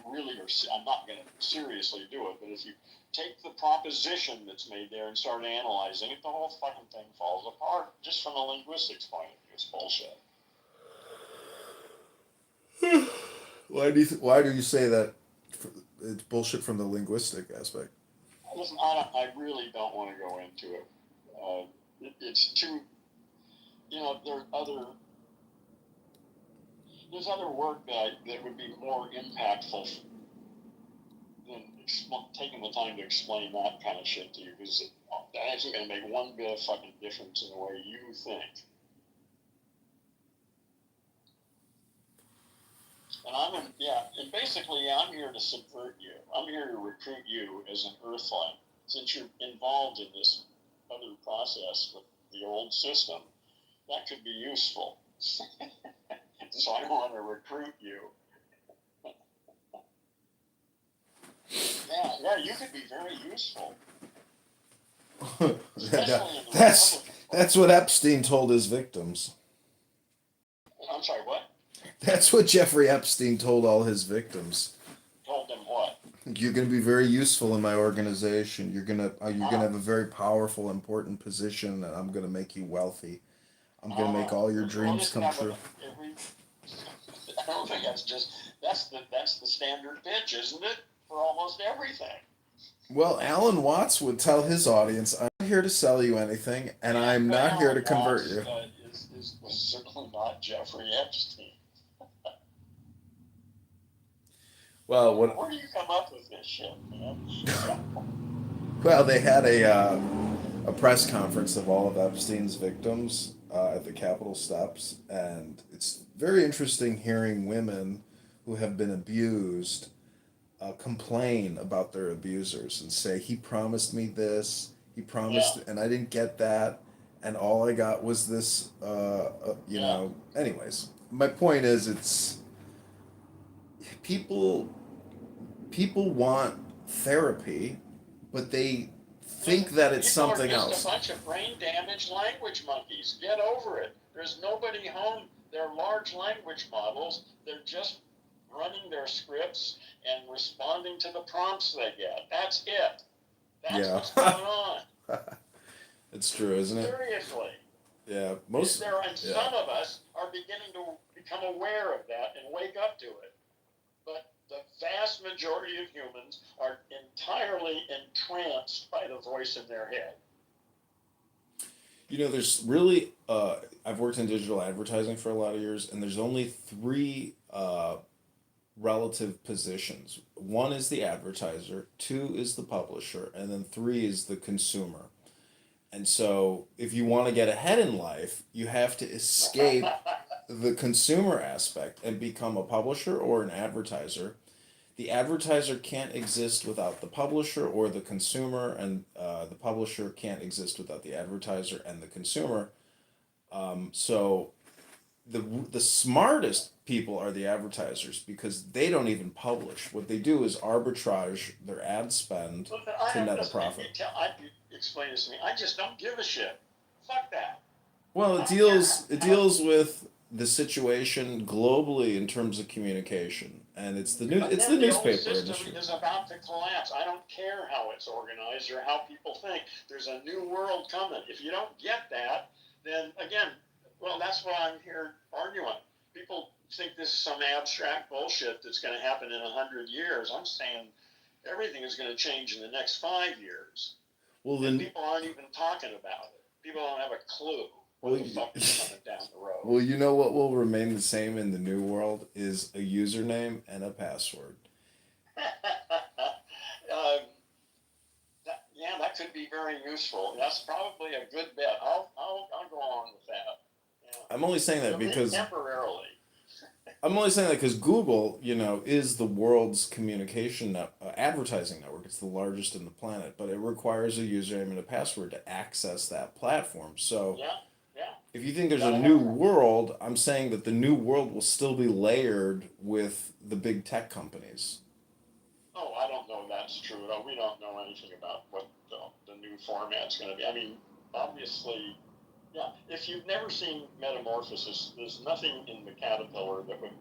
really are, I'm not going to seriously do it, but if you take the proposition that's made there and start analyzing it, the whole fucking thing falls apart. Just from a linguistics point of view, it's bullshit. Why do you say that? It's bullshit from the linguistic aspect. Listen, I really don't want to go into it. It's too. There's other work that would be more impactful than taking the time to explain that kind of shit to you, because that isn't going to make one bit of fucking difference in the way you think. And basically, I'm here to subvert you. I'm here to recruit you as an Earthling. Since you're involved in this other process with the old system, that could be useful. So I want to recruit you. Yeah, you could be very useful. especially in the that's Republican Party. that's what Epstein told his victims. I'm sorry, what? That's what Jeffrey Epstein told all his victims. Told them what? You're going to be very useful in my organization. You're gonna have a very powerful, important position, and I'm going to make you wealthy. I'm going to make all your dreams come true. I don't think that's the standard pitch, isn't it? For almost everything. Well, Alan Watts would tell his audience, "I'm not here to sell you anything, and I'm not here to convert you." Was certainly not Jeffrey Epstein. Well, where do you come up with this shit, man? Well, they had a press conference of all of Epstein's victims at the Capitol steps, and it's very interesting hearing women who have been abused complain about their abusers and say, "He promised me this, he promised, and I didn't get that, and all I got was this." Anyways, my point is, it's people want therapy, but they think that it's something else. People are just a bunch of brain-damaged language monkeys. Get over it. There's nobody home. They're large language models. They're just running their scripts and responding to the prompts they get. That's it. That's what's going on. It's true, isn't it? Seriously. Yeah, some of us are beginning to become aware of that and wake up to it. But the vast majority of humans are entirely entranced by the voice in their head. There's really, I've worked in digital advertising for a lot of years, and there's only three relative positions. One is the advertiser, two is the publisher, and then three is the consumer. And so if you want to get ahead in life, you have to escape the consumer aspect and become a publisher or an advertiser. The advertiser can't exist without the publisher or the consumer, and the publisher can't exist without the advertiser and the consumer. So the smartest people are the advertisers, because they don't even publish. What they do is arbitrage their ad spend to net a profit. Explain this to me. I just don't give a shit. Fuck that. Well, it deals with the situation globally in terms of communication, and it's the newspaper industry. The industry is about to collapse. I don't care how it's organized or how people think. There's a new world coming. If you don't get that, then again, well, that's what I'm here arguing. People think this is some abstract bullshit that's going to happen in 100 years. I'm saying everything is going to change in the next 5 years. Well, then people aren't even talking about it. People don't have a clue what the fuck is coming down the road. Well, you know what will remain the same in the new world is a username and a password. That could be very useful. That's probably a good bet. I'll go along with that. Yeah. I'm only saying that because temporarily. I'm only saying that because Google, is the world's communication advertising network. It's the largest in the planet, but it requires a username and a password to access that platform. So, if you think there's a new world, I'm saying that the new world will still be layered with the big tech companies. Oh, I don't know if that's true. We don't know anything about what the new format's going to be. I mean, obviously. Yeah, if you've never seen Metamorphosis, there's nothing in the caterpillar that would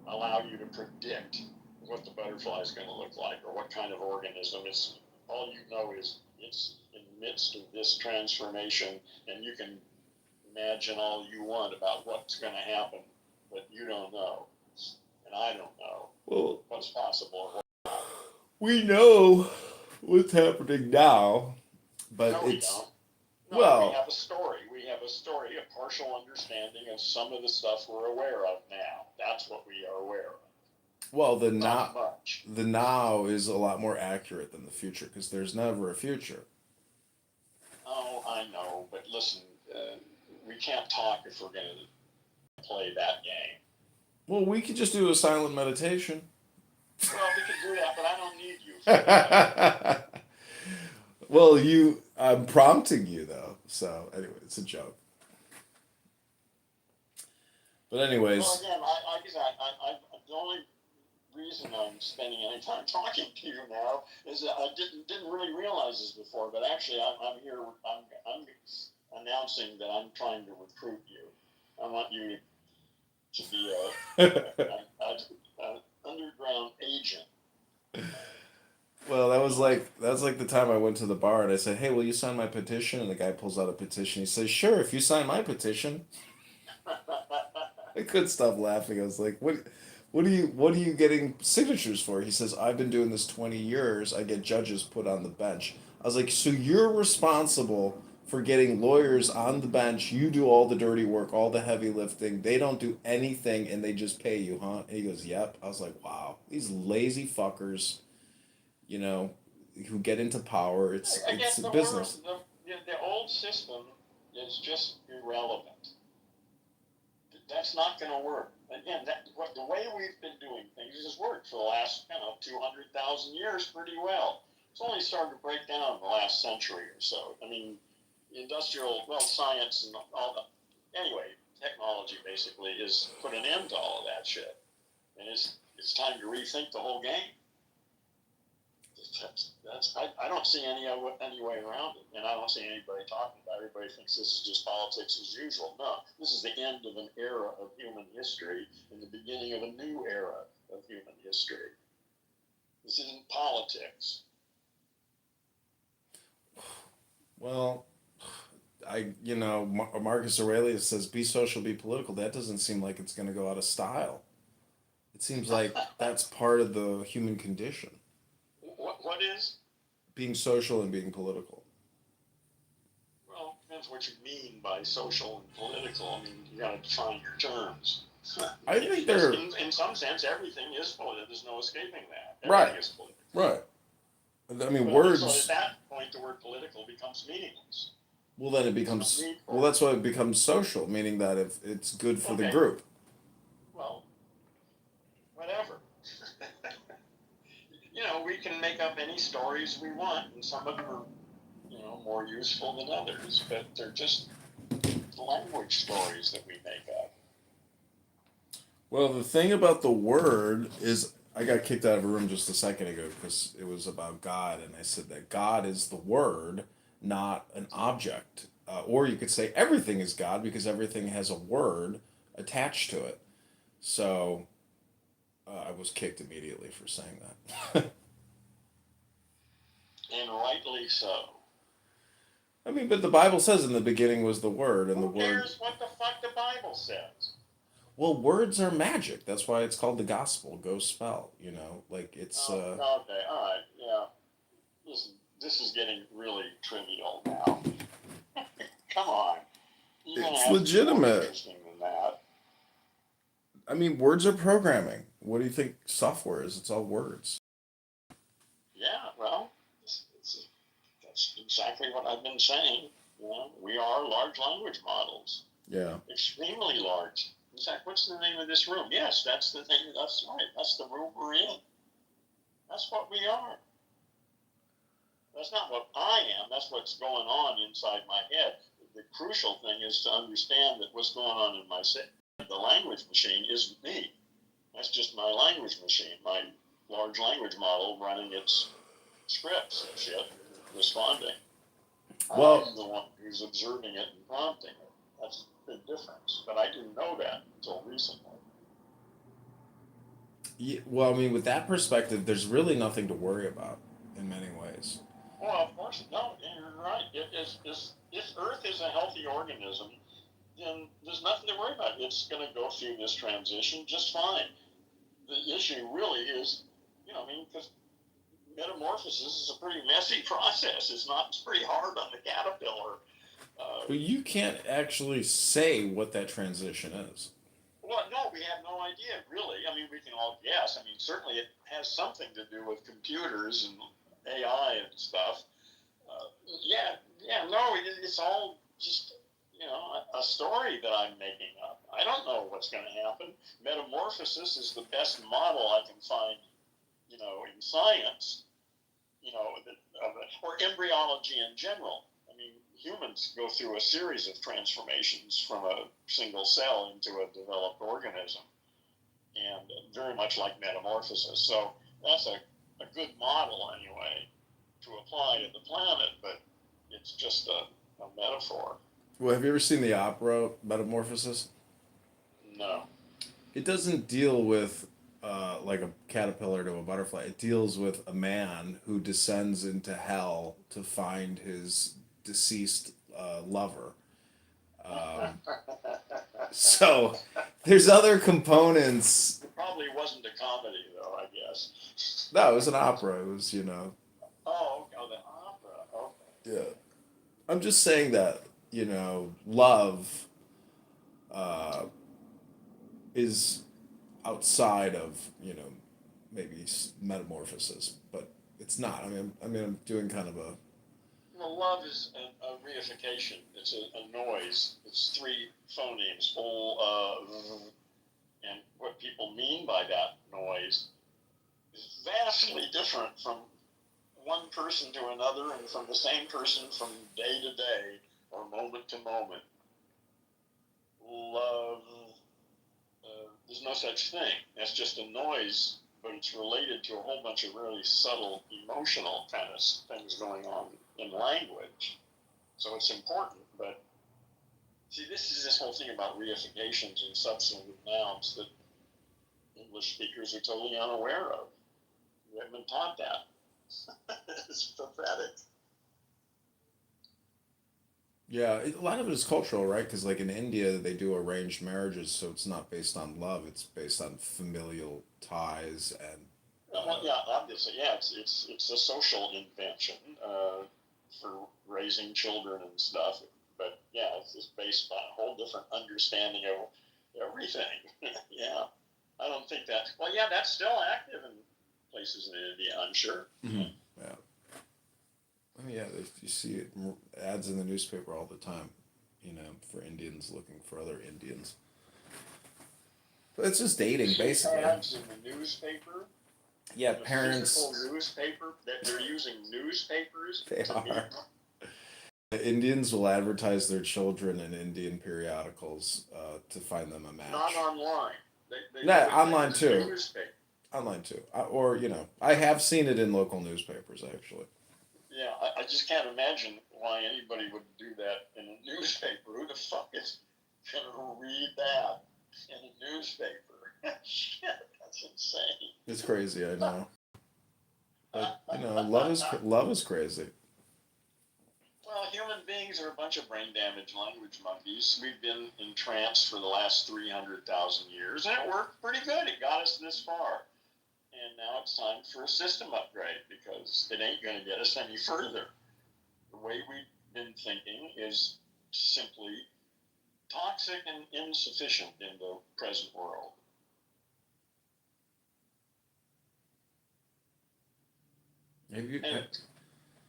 allow you to predict what the butterfly is going to look like or what kind of organism. All you know is it's in the midst of this transformation, and you can imagine all you want about what's going to happen, but you don't know, and I don't know what's possible. Or what's not. We know what's happening now, but no, it's. We don't. No, we have a story. A partial understanding of some of the stuff we're aware of now. That's what we are aware of. Well, the now is a lot more accurate than the future, because there's never a future. Oh, I know, but listen, we can't talk if we're going to play that game. Well, we could just do a silent meditation. Well, we could do that, but I don't need you for that. Well, I'm prompting you, though. So, anyway, it's a joke. But anyways. Well, again, the only reason I'm spending any time talking to you now is that I didn't really realize this before, but actually I'm here. I'm announcing that I'm trying to recruit you. I want you to be a underground agent. Well, that's like the time I went to the bar and I said, "Hey, will you sign my petition?" And the guy pulls out a petition. He says, "Sure, if you sign my petition." I couldn't stop laughing. I was like, what are you getting signatures for?" He says, "I've been doing this 20 years. I get judges put on the bench." I was like, "So you're responsible for getting lawyers on the bench. You do all the dirty work, all the heavy lifting. They don't do anything and they just pay you, huh?" And he goes, "Yep." I was like, "Wow, these lazy fuckers, you know, who get into power. It's the business." The old system is just irrelevant. That's not going to work. Again, the way we've been doing things has worked for the last 200,000 years pretty well. It's only started to break down in the last century or so. I mean, science and all the technology basically has put an end to all of that shit, and it's time to rethink the whole game. I don't see any way around it, and I don't see anybody talking about it. Everybody thinks this is just politics as usual. No, this is the end of an era of human history and the beginning of a new era of human history. This isn't politics. Well, Marcus Aurelius says, "Be social, be political." That doesn't seem like it's going to go out of style. It seems like that's part of the human condition. What is? Being social and being political. Well, depends what you mean by social and political. I mean, you got to define your terms. I think they're... In some sense, everything is political. There's no escaping that. Everything is political. Right. I mean, words... So at that point, the word political becomes meaningless. Well, then it becomes... Well, that's why it becomes social, meaning that if it's good for the group. Well, whatever. We can make up any stories we want, and some of them are, more useful than others, but they're just language stories that we make up. Well, the thing about the word is, I got kicked out of a room just a second ago because it was about God, and I said that God is the word, not an object. Or you could say everything is God because everything has a word attached to it. So I was kicked immediately for saying that. And rightly so. I mean, but the Bible says in the beginning was the Word, and Who the Word... cares what the fuck the Bible says? Well, words are magic. That's why it's called the gospel. Go spell, like it's... Okay, all right, yeah. This is getting really trivial now. Come on. It's legitimate. More interesting than that. I mean, words are programming. What do you think software is? It's all words. Yeah, well, that's exactly what I've been saying. We are large language models. Yeah. Extremely large. In fact, what's the name of this room? Yes, that's the thing. That's right. That's the room we're in. That's what we are. That's not what I am. That's what's going on inside my head. The crucial thing is to understand that what's going on in my the language machine isn't me. That's just my language machine, my large language model running its scripts and shit, responding. Well, I'm the one who's observing it and prompting it. That's a big difference. But I didn't know that until recently. Yeah, well, I mean, with that perspective, there's really nothing to worry about in many ways. Well, of course, no, you're right. If Earth is a healthy organism, then there's nothing to worry about. It's going to go through this transition just fine. The issue really is, because metamorphosis is a pretty messy process. It's pretty hard on the caterpillar. But you can't actually say what that transition is. Well, no, we have no idea, really. I mean, we can all guess. I mean, certainly it has something to do with computers and AI and stuff. It's all just, a story that I'm making up. I don't know what's going to happen. Metamorphosis is the best model I can find, in science, or embryology in general. I mean, humans go through a series of transformations from a single cell into a developed organism. and very much like Metamorphosis. So that's a good model anyway to apply to the planet, but it's just a metaphor. Well, have you ever seen the opera Metamorphosis? No. It doesn't deal with like a caterpillar to a butterfly. It deals with a man who descends into hell to find his deceased lover. So there's other components. It probably wasn't a comedy, though, I guess. No, it was an opera. It was, Oh, the opera. Okay. Yeah. I'm just saying that, love is outside of, maybe Metamorphosis, but it's not. I'm doing kind of a. Well, love is a reification. It's a noise. It's three phonemes. And what people mean by that noise is vastly different from one person to another and from the same person from day to day or moment to moment. Love, there's no such thing. That's just a noise, but it's related to a whole bunch of really subtle emotional kind of things going on in language. So it's important, but see, this is this whole thing about reifications and substantive nouns that English speakers are totally unaware of. We haven't been taught that. It's pathetic. Yeah, a lot of it is cultural, right? Because like in India, they do arranged marriages, so it's not based on love; it's based on familial ties and. Well, yeah, obviously, yeah, it's a social invention for raising children and stuff. But yeah, it's based on a whole different understanding of everything. Yeah, I don't think that. Well, yeah, that's still active in places in India, I'm sure. Mm-hmm. Yeah. Yeah, you see it ads in the newspaper all the time, for Indians looking for other Indians. But it's just dating, basically. Ads in the newspaper. Yeah, the parents. Physical newspaper. That they're using newspapers. They are. The Indians will advertise their children in Indian periodicals to find them a match. Not online. No, online too. Online too. I have seen it in local newspapers, actually. Yeah, I just can't imagine why anybody would do that in a newspaper. Who the fuck is going to read that in a newspaper? Shit, that's insane. It's crazy, I know. But, love is crazy. Well, human beings are a bunch of brain damaged language monkeys. We've been in trance for the last 300,000 years, and it worked pretty good. It got us this far. And now it's time for a system upgrade because it ain't going to get us any further. The way we've been thinking is simply toxic and insufficient in the present world. Have you go ahead.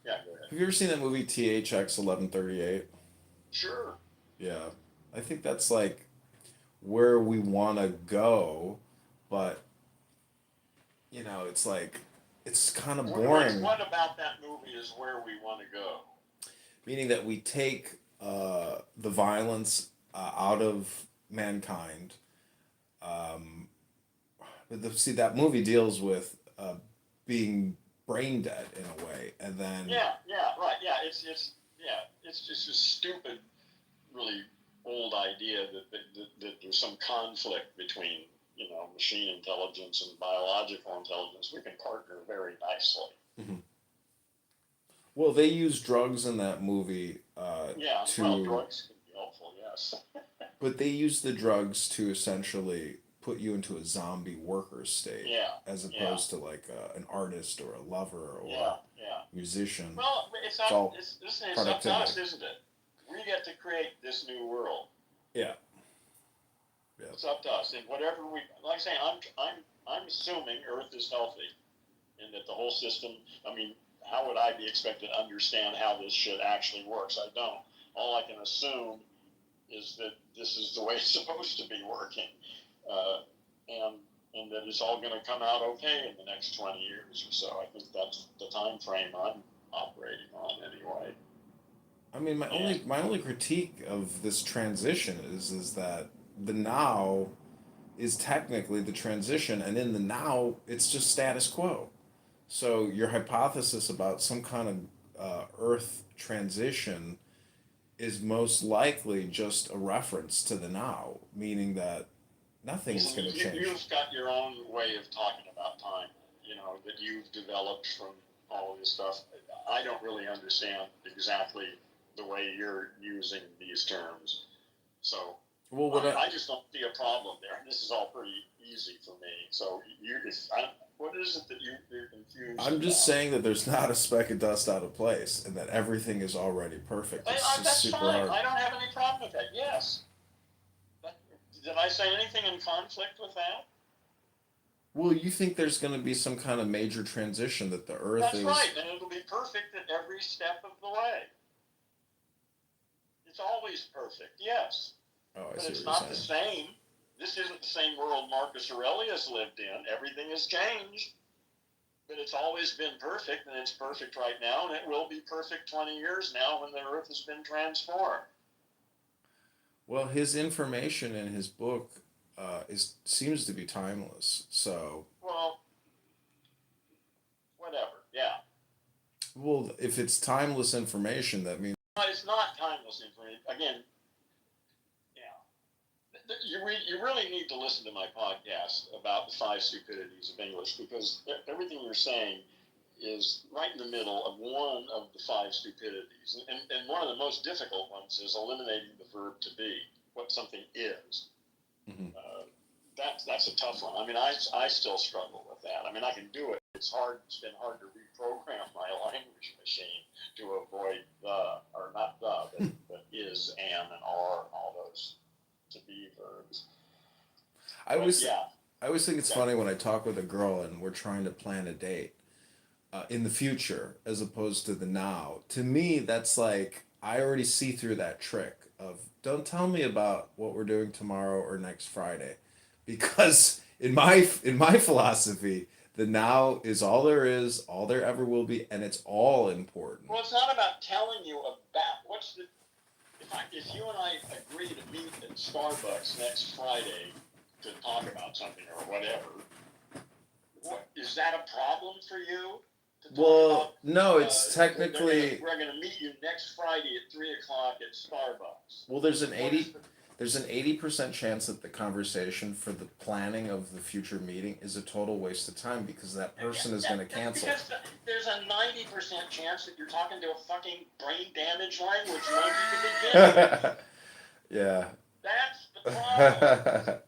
Have you ever seen that movie THX 1138? Sure. Yeah. I think that's like where we want to go, but it's like it's kind of boring. What about that movie is where we want to go? Meaning that we take the violence out of mankind. See, that movie deals with being brain dead in a way, and then right, it's just a stupid, really old idea that there's some conflict between machine intelligence and biological intelligence. We can partner very nicely. Mm-hmm. Well, they use drugs in that movie. Drugs can be helpful, yes. But they use the drugs to essentially put you into a zombie worker state, as opposed to like an artist or a lover or a musician. Well, it's up to us, isn't it? We get to create this new world. Yeah. It's up to us, and whatever we like. I say, I'm assuming Earth is healthy, and that the whole system. I mean, how would I be expected to understand how this shit actually works? I don't. All I can assume is that this is the way it's supposed to be working, and that it's all going to come out okay in the next 20 years or so. I think that's the time frame I'm operating on anyway. I mean, my only critique of this transition is that the now is technically the transition, and in the now, it's just status quo. So your hypothesis about some kind of Earth transition is most likely just a reference to the now, meaning that nothing is going to change. You've got your own way of talking about time, that you've developed from all of this stuff. I don't really understand exactly the way you're using these terms. So Well, I just don't see a problem there. This is all pretty easy for me. So what is it that you're confused I'm just about? saying that there's not a speck of dust out of place, and that everything is already perfect. It's just That's super fine. hard. I don't have any problem with that. Yes. Did I say anything in conflict with that? Well, you think there's going to be some kind of major transition that the Earth That's is. right, and it'll be perfect at every step of the way. It's always perfect, yes. Oh, I but see it's what you're not the saying. same. This isn't the same world Marcus Aurelius lived in. Everything has changed. But it's always been perfect, and it's perfect right now, and it will be perfect 20 years now when the Earth has been transformed. Well, his information in his book seems to be timeless. So. Well, whatever. Yeah. Well, if it's timeless information, that means. But it's not timeless information. Again, you really need to listen to my podcast about the 5 stupidities of English, because everything you're saying is right in the middle of one of the 5 stupidities. And one of the most difficult ones is eliminating the verb to be, what something is. Mm-hmm. That's a tough one. I mean, I still struggle with that. I mean, I can do it. It's been hard to reprogram my language machine to avoid or not but is, am, and are, all those to be verbs. I always think it's funny when I talk with a girl and we're trying to plan a date in the future as opposed to the now. To me, that's like, I already see through that trick of, don't tell me about what we're doing tomorrow or next Friday, because in my philosophy, the now is all there is, all there ever will be, and it's all important. Well, it's not about telling you about if you and I agree to meet at Starbucks next Friday to talk about something or whatever, is that a problem for you? Well, no, it's technically. We're going to meet you next Friday at 3:00 at Starbucks. Well, there's an 80% chance that the conversation for the planning of the future meeting is a total waste of time, because that person is going to cancel. Because there's a 90% chance that you're talking to a fucking brain damaged language monkey to begin with. Yeah. That's the problem.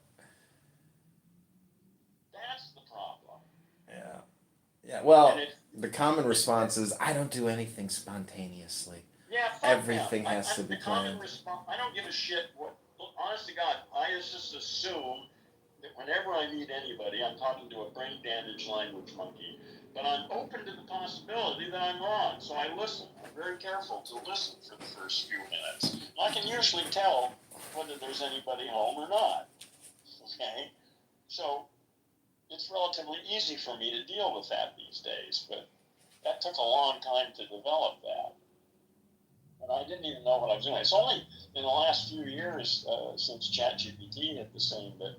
That's the problem. Yeah. Yeah. Well, the common response is, I don't do anything spontaneously. Yeah, everything has to be planned. I don't give a shit. Honest to God, I just assume that whenever I meet anybody, I'm talking to a brain damaged language monkey. But I'm open to the possibility that I'm wrong, so I listen. I'm very careful to listen for the first few minutes. I can usually tell whether there's anybody home or not. Okay? So it's relatively easy for me to deal with that these days, but that took a long time to develop that. And I didn't even know what I was doing. It's only in the last few years since ChatGPT hit the scene that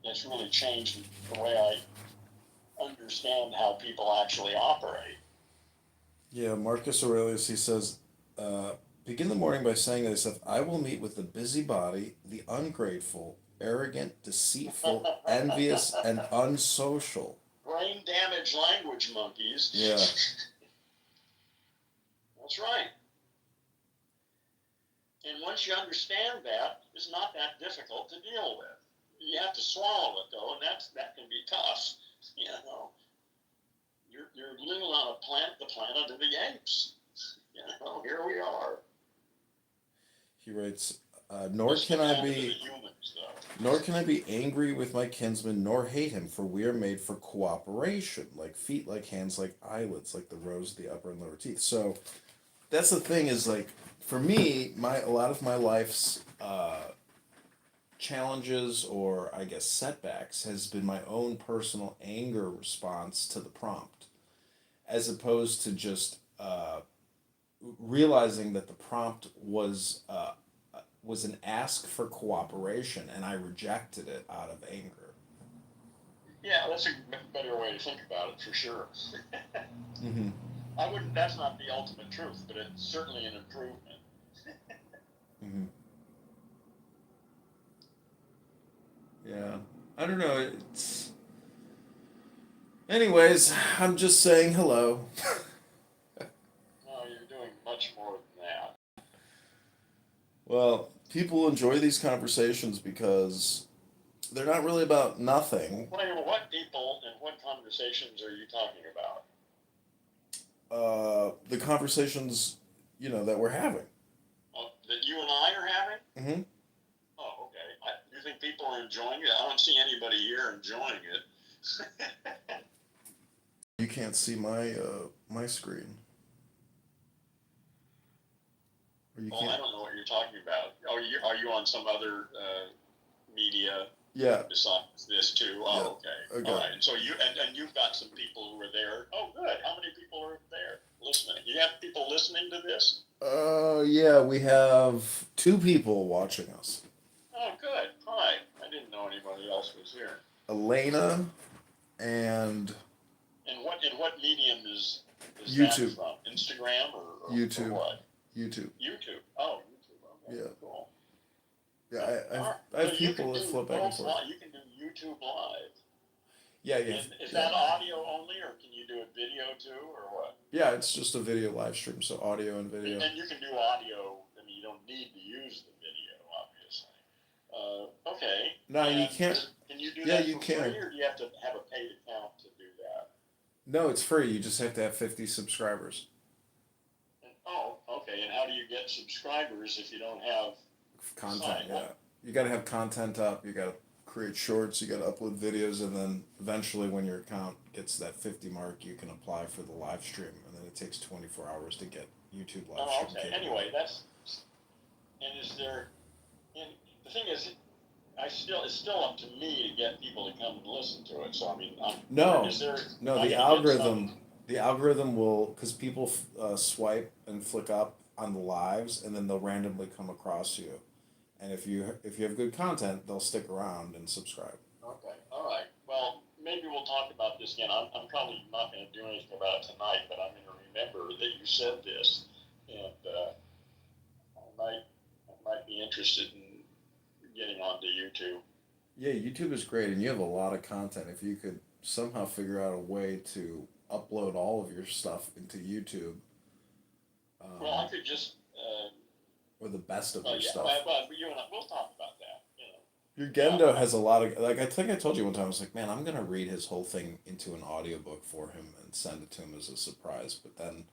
it's really changed the way I understand how people actually operate. Yeah, Marcus Aurelius, he says, begin the morning by saying to yourself, I will meet with the busybody, the ungrateful, arrogant, deceitful, envious, and unsocial. Brain damaged language monkeys. Yeah. That's right. And once you understand that, it's not that difficult to deal with. You have to swallow it, though, and that can be tough. You're living on the planet of the apes. Here we are. He writes, nor can I be angry with my kinsman, nor hate him, for we are made for cooperation, like feet, like hands, like eyelids, like the rows of the upper and lower teeth. So that's the thing, is like, for me, a lot of my life's challenges, or I guess setbacks, has been my own personal anger response to the prompt, as opposed to just realizing that the prompt was an ask for cooperation, and I rejected it out of anger. Yeah, that's a better way to think about it for sure. Mm-hmm. I wouldn't. That's not the ultimate truth, but it's certainly an improvement. Mm-hmm. Yeah, I don't know. It's. Anyways, I'm just saying hello. No, you're doing much more than that. Well, people enjoy these conversations because they're not really about nothing. What people and what conversations are you talking about? The conversations, that we're having. That you and I are having? Mm-hmm. Oh, okay. You think people are enjoying it? I don't see anybody here enjoying it. You can't see my screen. Or you can't. I don't know what you're talking about. Are you on some other media? Yeah. Besides this too. Oh, yeah. Okay. All right. So you've got some people who are there. Oh, good. How many people are there listening? You have people listening to this? Yeah, we have 2 people watching us. Oh, good. Hi. I didn't know anybody else was here. Elena and. And what medium is YouTube. that from? Instagram or YouTube. Or what? YouTube. YouTube. Oh, YouTube. Okay. Yeah. Cool. Yeah, I have people that flip back and forth. You can do YouTube Live. Yeah. Is that audio only, or can you do a video too, or what? Yeah, it's just a video live stream, so audio and video. And you can do audio. I mean, you don't need to use the video, obviously. Okay. No, you can't. Can you do Yeah, that you for can. free, or do you have to have a paid account to do that? No, it's free. You just have to have 50 subscribers. Okay. And how do you get subscribers if you don't have content? Yeah, you got to have content up. You got to create shorts. You got to upload videos, and then eventually, when your account gets to that 50 mark, you can apply for the live stream, and then it takes 24 hours to get YouTube live stream. Okay. Anyway, is there? And the thing is, it's still up to me to get people to come and listen to it. So I mean, the algorithm will, because people swipe and flick up on the lives, and then they'll randomly come across you, and if you have good content, they'll stick around and subscribe. Okay, all right. Well, maybe we'll talk about this again. I'm probably not going to do anything about it tonight, but I'm going to remember that you said this, and I might be interested in getting onto YouTube. Yeah, YouTube is great, and you have a lot of content. If you could somehow figure out a way to upload all of your stuff into YouTube. Well, I could just. Or the best of your stuff. Well, you and I, we'll talk about that. Your Gendo has a lot of, I think I told you one time, I was like, man, I'm going to read his whole thing into an audiobook for him and send it to him as a surprise. But then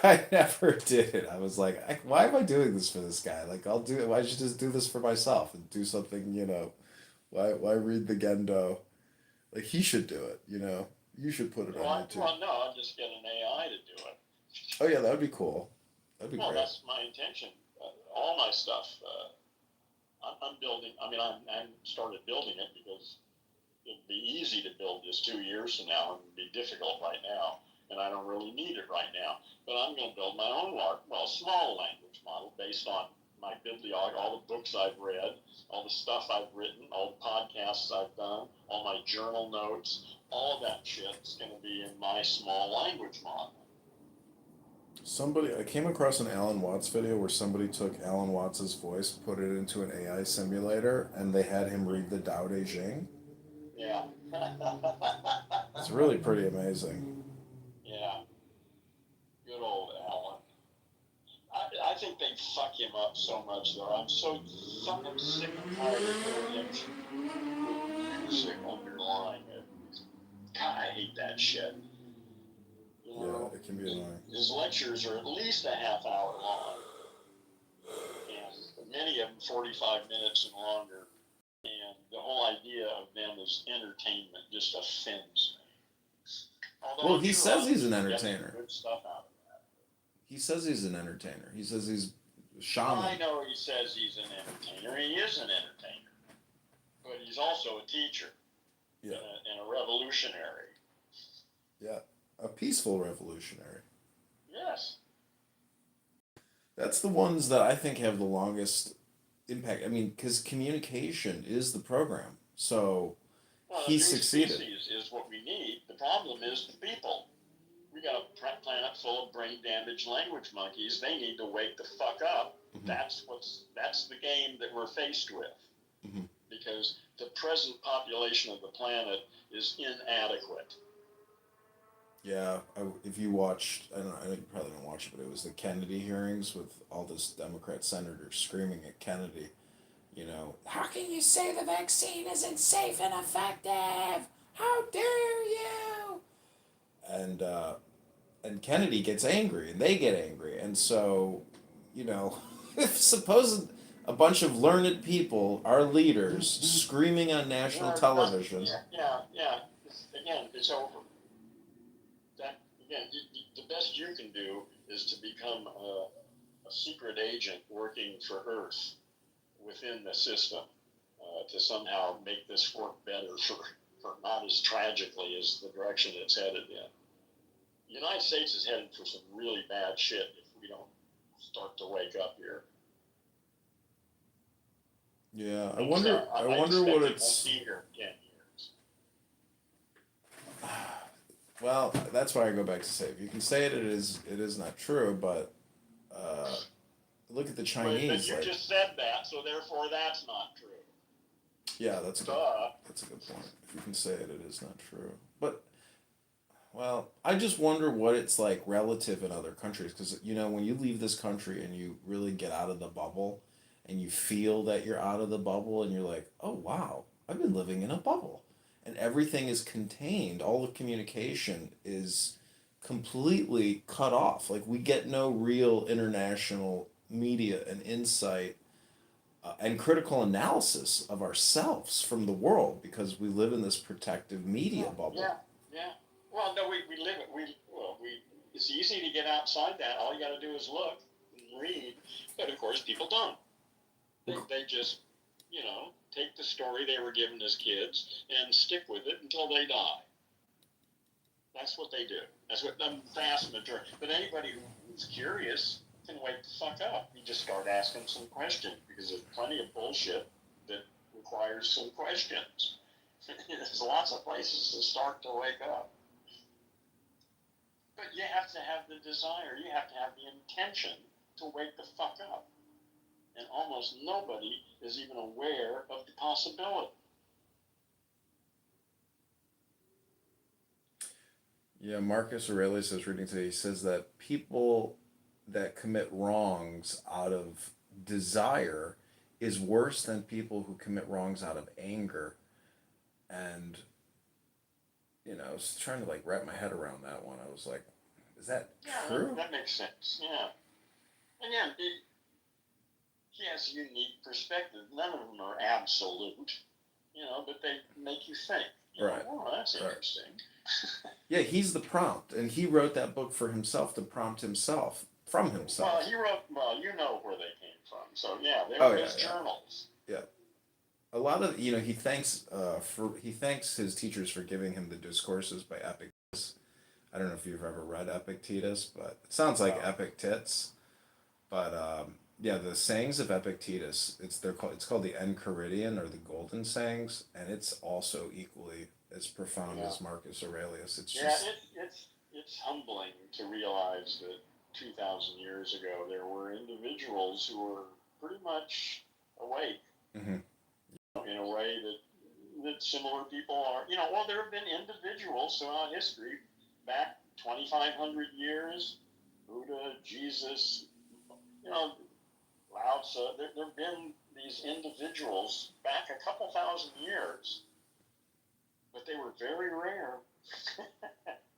I never did it. I was like, why am I doing this for this guy? Like, I should just do this for myself and do something, why read the Gendo? Like, he should do it, You should put it on YouTube. Well, no, I'll just get an AI to do it. Oh, yeah, that would be cool. That'd be great. Well, that's my intention. All my stuff, I'm building. I mean, I started building it because it'd be easy to build this 2 years from now, and it'd be difficult right now, and I don't really need it right now. But I'm going to build my own small language model based on my bibliography, all the books I've read, all the stuff I've written, all the podcasts I've done, all my journal notes, all of that shit's going to be in my small language model. I came across an Alan Watts video where somebody took Alan Watts' voice, put it into an AI simulator, and they had him read the Tao Te Ching. Yeah. It's really pretty amazing. Yeah. Good old Alan. I think they fuck him up so much, though. I'm so fucking sick and tired of him with music underlying it. God, I hate that shit. Yeah, it can be annoying. His lectures are at least a half hour long, and many of them 45 minutes and longer. And the whole idea of them as entertainment just offends me. Well, he says he's an entertainer. Good stuff out of that. He says he's an entertainer. He says he's a shaman. I know he says he's an entertainer. He is an entertainer, but he's also a teacher. Yeah. And a revolutionary. Yeah. A peaceful revolutionary. Yes. That's the ones that I think have the longest impact. I mean, because communication is the program. So Well, he a new succeeded. species is what we need. The problem is the people. We got a planet full of brain damaged language monkeys. They need to wake the fuck up. Mm-hmm. That's the game that we're faced with. Mm-hmm. Because the present population of the planet is inadequate. Yeah, if you watched, I know you probably didn't watch it, but it was the Kennedy hearings with all this Democrat senator screaming at Kennedy. You know, how can you say the vaccine isn't safe and effective? How dare you? And Kennedy gets angry, and they get angry, and so, you know, if suppose a bunch of learned people are leaders screaming on national television. Yeah. Again, it's over. The best you can do is to become a secret agent working for Earth within the system to somehow make this work better for not as tragically as the direction it's headed in. The United States is headed for some really bad shit if we don't start to wake up here. Yeah, I wonder what it's. Won't be here in 10 years. Well, that's why I go back to say, if you can say it is not true, but look at the Chinese. But you just said that, so therefore that's not true. Yeah, that's a good point. If you can say it is not true. But, well, I just wonder what it's like relative in other countries, because, you know, when you leave this country and you really get out of the bubble, and you feel that you're out of the bubble, and you're like, oh, wow, I've been living in a bubble. And everything is contained. All the communication is completely cut off. Like, we get no real international media and insight and critical analysis of ourselves from the world because we live in this protective media bubble. Yeah. Well, no, we live it. It's easy to get outside that. All you got to do is look and read. But, of course, people don't. They just, you know, take the story they were given as kids and stick with it until they die. That's what they do. That's what the vast majority. But anybody who's curious can wake the fuck up. You just start asking some questions because there's plenty of bullshit that requires some questions. There's lots of places to start to wake up. But you have to have the desire. You have to have the intention to wake the fuck up. And almost nobody is even aware of the possibility. Yeah, Marcus Aurelius is reading today. He says that people that commit wrongs out of desire is worse than people who commit wrongs out of anger. And, you know, I was trying to, like, wrap my head around that one. I was like, is that true? That makes sense, yeah. And yeah, he has a unique perspective. None of them are absolute, you know, but they make you think. You Right. know, oh, that's interesting. Yeah, he's the prompt, and he wrote that book for himself to prompt himself from himself. Well, you know where they came from. So yeah, they were his journals. Yeah. A lot of, you know, he thanks his teachers for giving him the discourses by Epictetus. I don't know if you've ever read Epictetus, but it sounds like Epic Tits. But yeah, the sayings of Epictetus, it's called the Enchiridion or the Golden Sayings, and it's also equally as profound as Marcus Aurelius. It's humbling to realize that 2,000 years ago there were individuals who were pretty much awake. Mm-hmm. In a way that similar people are. You know, well, there have been individuals throughout history, back 2,500 years, Buddha, Jesus, you know, Lao Tzu, there have been these individuals back a couple thousand years, but they were very rare.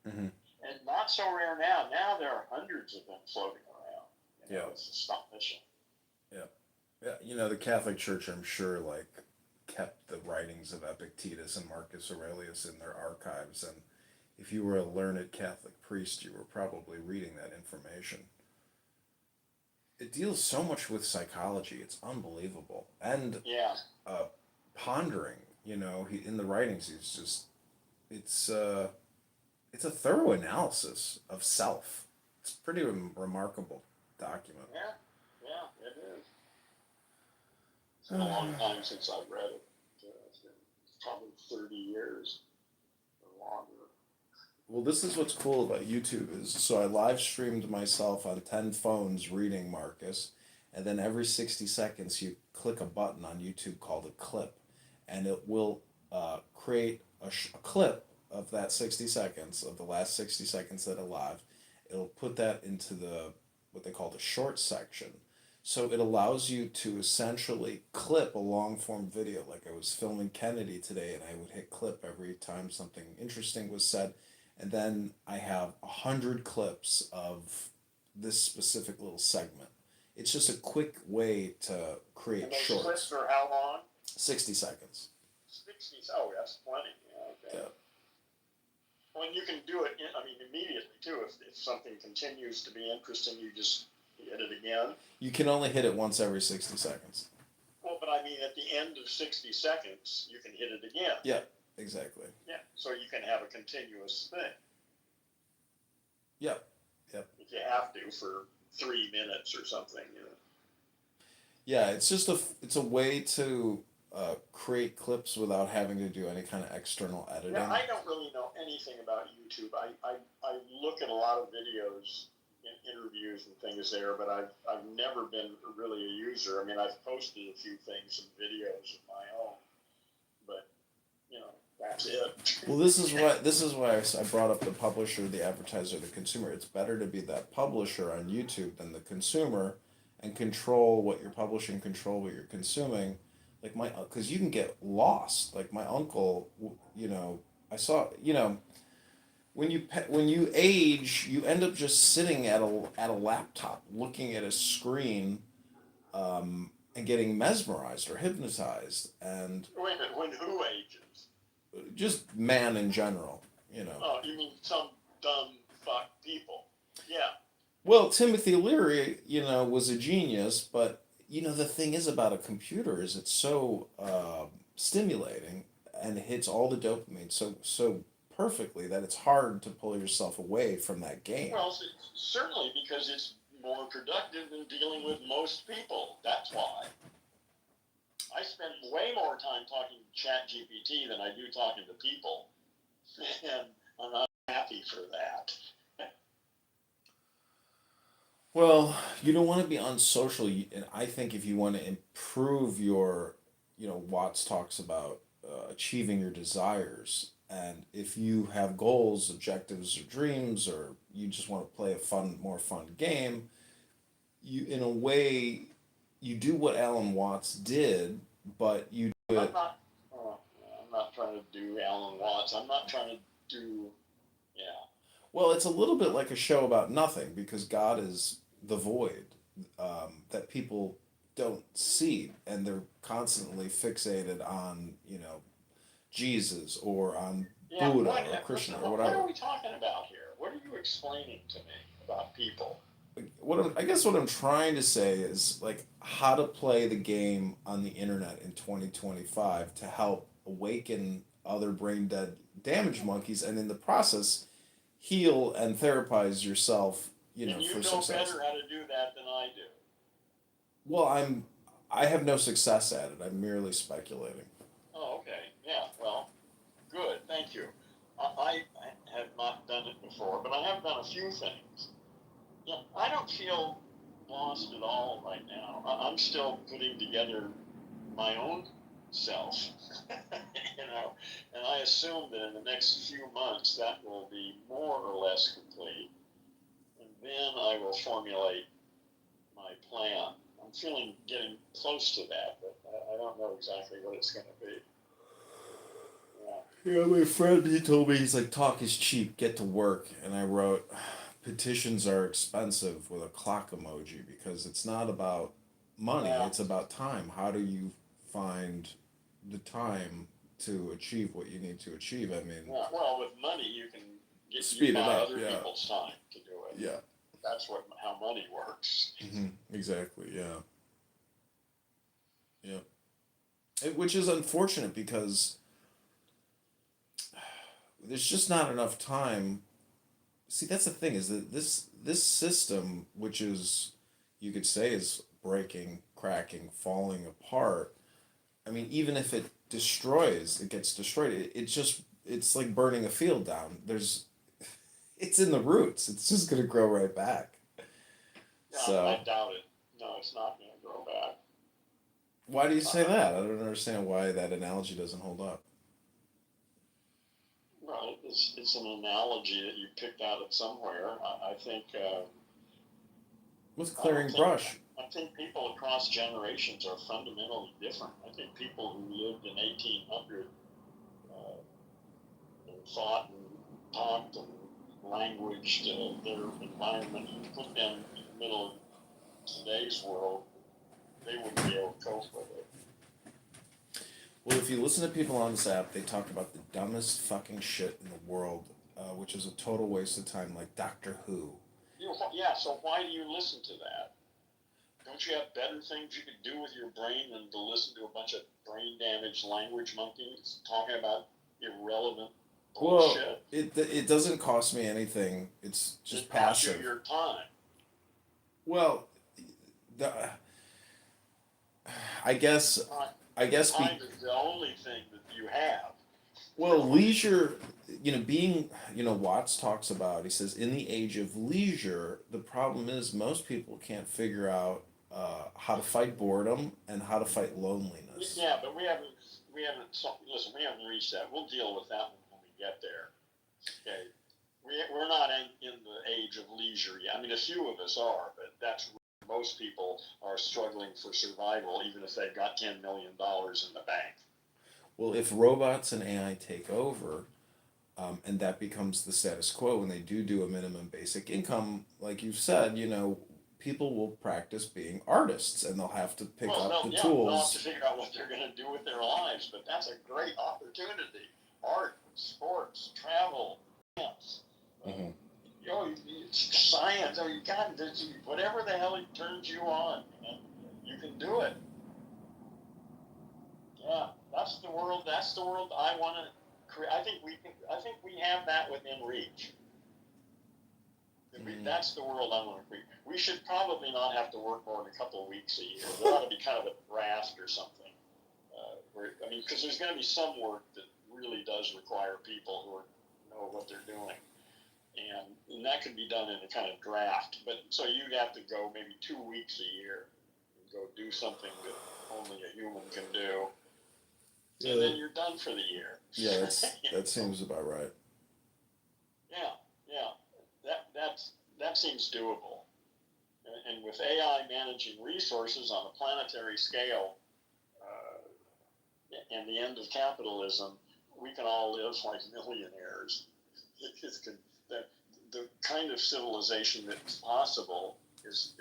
Mm-hmm. And not so rare now. Now there are hundreds of them floating around. You know, it's astonishing. Yeah. Yeah, you know, the Catholic Church, I'm sure, like, kept the writings of Epictetus and Marcus Aurelius in their archives, and if you were a learned Catholic priest, you were probably reading that information. It deals so much with psychology, it's unbelievable. And pondering, you know, in the writings, it's a thorough analysis of self. It's a pretty remarkable document. Yeah, it is. It's been a long time since I've read it. It's probably 30 years or longer. Well, this is what's cool about YouTube is so I live streamed myself on 10 phones reading Marcus, and then every 60 seconds you click a button on YouTube called a clip, and it will create a clip of that 60 seconds, of the last 60 seconds that are live. It'll put that into the what they call the short section. So it allows you to essentially clip a long form video. Like I was filming Kennedy today, and I would hit clip every time something interesting was said, and then I have 100 clips of this specific little segment. It's just a quick way to create And those shorts. clips are how long? 60 seconds. 60. Oh, that's plenty. Yeah, okay. Yeah. Well, you can do it, I mean, immediately too. If something continues to be interesting, you just hit it again. You can only hit it once every 60 seconds. Well, but I mean, at the end of 60 seconds, you can hit it again. Yeah, exactly. Yeah, so you can have a continuous thing. Yep, yep. If you have to for 3 minutes or something, you know. Yeah, it's just it's a way to create clips without having to do any kind of external editing. Yeah, I don't really know anything about YouTube. I look at a lot of videos in interviews and things there, but I've never been really a user. I mean, I've posted a few things and videos of my own, but you know, that's it. Well, this is why I brought up the publisher, the advertiser, the consumer. It's better to be that publisher on YouTube than the consumer, and control what you're publishing, control what you're consuming. Like because you can get lost. Like my uncle, you know, I saw, you know, when you age, you end up just sitting at a laptop, looking at a screen, and getting mesmerized or hypnotized, and Wait a minute, when who ages? just man in general, you know. Oh, you mean some dumb fuck people? Yeah. Well, Timothy Leary, you know, was a genius, but you know the thing is about a computer is it's so stimulating and it hits all the dopamine so perfectly that it's hard to pull yourself away from that game. Well, certainly because it's more productive than dealing with most people. That's why. I spend way more time talking to ChatGPT than I do talking to people, and I'm not happy for that. Well, you don't want to be unsocial, and I think if you want to improve your, you know, Watts talks about achieving your desires, and if you have goals, objectives, or dreams, or you just want to play a more fun game, you, in a way, you do what Alan Watts did, but you do it. I'm not trying to do Alan Watts. I'm not trying to do, yeah. Well, it's a little bit like a show about nothing because God is the void that people don't see, and they're constantly fixated on, you know, Jesus or on Buddha or Krishna or whatever. What are we talking about here? What are you explaining to me about people? I guess what I'm trying to say is like how to play the game on the internet in 2025 to help awaken other brain dead damaged monkeys, and in the process heal and therapize yourself, you know, for success. You know better how to do that than I do. Well, I have no success at it. I'm merely speculating. Oh, okay. Yeah, well, good. Thank you. I have not done it before, but I have done a few things. Yeah, I don't feel lost at all right now. I'm still putting together my own self, you know, and I assume that in the next few months that will be more or less complete, and then I will formulate my plan. I'm getting close to that, but I don't know exactly what it's going to be. Yeah, my friend, he told me, he's like, talk is cheap, get to work. And I wrote, petitions are expensive with a clock emoji because it's not about money, it's about time. How do you find the time to achieve what you need to achieve? I mean, well, with money, you can speed it up, other people's time to do it. Yeah. That's how money works. Mm-hmm. Exactly, yeah. Yeah. Which is unfortunate because there's just not enough time. See, that's the thing is that this system, which is, you could say, is breaking, cracking, falling apart. I mean, even if it it gets destroyed. It's like burning a field down. It's in the roots. It's just gonna grow right back. Yeah, So I doubt it. No, it's not going to grow back. why do you say that? I don't understand why that analogy doesn't hold up. Well, it's an analogy that you picked out of somewhere. I think. With clearing brush. I think people across generations are fundamentally different. I think people who lived in 1800 and thought and talked and languaged their environment and put them in the middle of today's world, they wouldn't be able to cope with it. Well, if you listen to people on this app, they talk about the dumbest fucking shit in the world, which is a total waste of time, like Doctor Who. Yeah, so why do you listen to that? Don't you have better things you could do with your brain than to listen to a bunch of brain-damaged language monkeys talking about irrelevant bullshit? Well, it doesn't cost me anything. It's just passive. It costs you your time. Well, I guess time is the only thing that you have. Well, leisure, Watts talks about, he says, in the age of leisure, the problem is most people can't figure out how to fight boredom and how to fight loneliness. Yeah, but we haven't, listen, we haven't reached that. We'll deal with that when we get there. Okay. We're not in the age of leisure yet. I mean, a few of us are, but that's most people are struggling for survival, even if they've got $10 million in the bank. Well, if robots and AI take over, and that becomes the status quo, when they do a minimum basic income, like you've said, people will practice being artists, and they'll have to pick up the tools. They'll have to figure out what they're going to do with their lives, but that's a great opportunity. Art, sports, travel, dance, science. You got whatever the hell it turns you on, you can do it. Yeah, that's the world. That's the world I want to create. I think we have that within reach. That's the world I want to create. We should probably not have to work more than a couple of weeks a year. There ought to be kind of a draft or something. Because there's going to be some work that really does require people who know what they're doing, and that could be done in a kind of draft. But so you'd have to go maybe 2 weeks a year and go do something that only a human can do. Yeah, and then you're done for the year. Yeah, that seems about right. That seems doable. And with AI managing resources on a planetary scale, and the end of capitalism, we can all live like millionaires. The kind of civilization that's possible is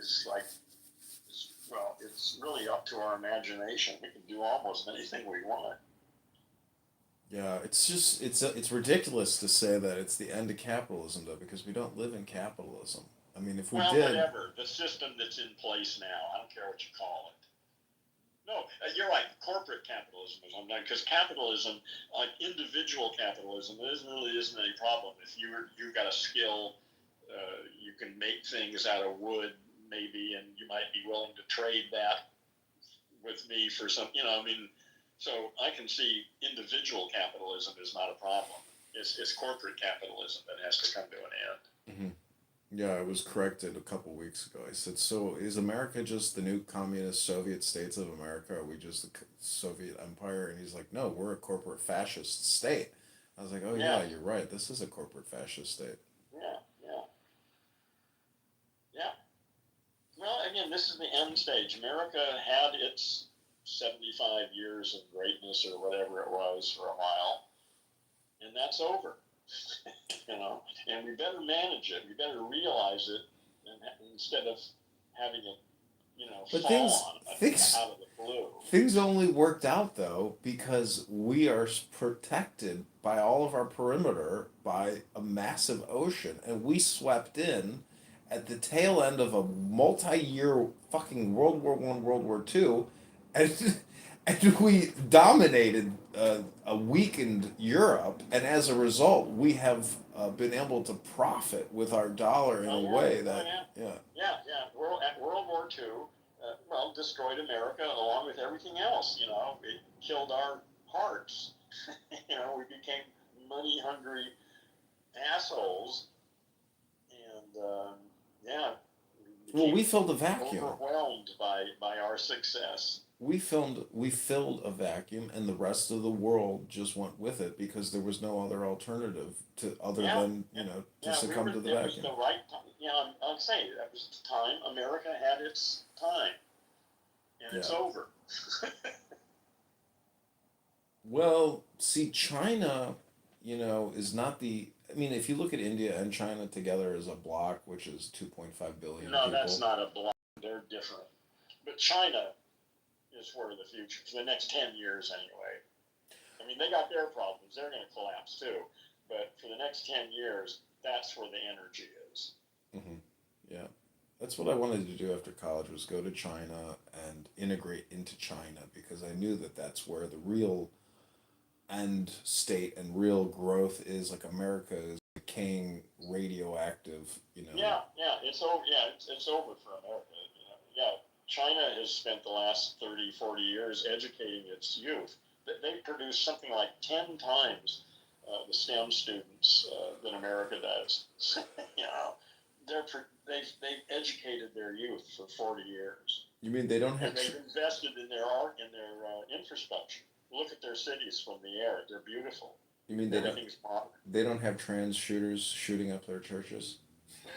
it's really up to our imagination. We can do almost anything we want. Yeah, it's ridiculous to say that it's the end of capitalism, though, because we don't live in capitalism. I mean, if we did, whatever the system that's in place now, I don't care what you call it. No, you're right. Corporate capitalism is on that, because capitalism, like individual capitalism, isn't any problem. If you've got a skill, you can make things out of wood, maybe, and you might be willing to trade that with me for some. So I can see individual capitalism is not a problem. It's corporate capitalism that has to come to an end. Mm-hmm. Yeah, I was corrected a couple weeks ago. I said, so is America just the new communist Soviet states of America? Are we just the Soviet Empire? And he's like, no, we're a corporate fascist state. I was like, oh yeah, you're right. This is a corporate fascist state. Yeah. Well, again, this is the end stage. America had its 75 years of greatness or whatever it was for a while, and that's over. And we better manage it. We better realize it, instead of having it, but fall out of the blue. Things only worked out, though, because we are protected by all of our perimeter by a massive ocean, and we swept in at the tail end of a multi-year fucking World War I, World War II, and we dominated a weakened Europe, and as a result, we have been able to profit with our dollar in a way that, World War II, destroyed America along with everything else. It killed our parts. We became money hungry assholes, and Well, we filled a vacuum. Overwhelmed by our success. We filled a vacuum, and the rest of the world just went with it because there was no other alternative than to succumb to the vacuum. It was the right time. I'm saying that was the time America had its time, and it's over. Well, see, China, is not the. I mean, if you look at India and China together as a bloc, which is 2.5 billion No, people. that's not a bloc. They're different. But China is where the future, for the next 10 years anyway. I mean, they got their problems. They're going to collapse too. But for the next 10 years, that's where the energy is. Mm-hmm. Yeah. That's what I wanted to do after college, was go to China and integrate into China, because I knew that that's where the real end state and real growth is. Like, America is decaying, radioactive, Yeah, it's over. Yeah, it's over for America. China has spent the last 30, 40 years educating its youth. They produce something like 10 times the STEM students than America does. They've educated their youth for 40 years. You mean they don't have? And they've invested in their art and their infrastructure. Look at their cities from the air; they're beautiful. You mean everything's modern? They don't have trans shooters shooting up their churches?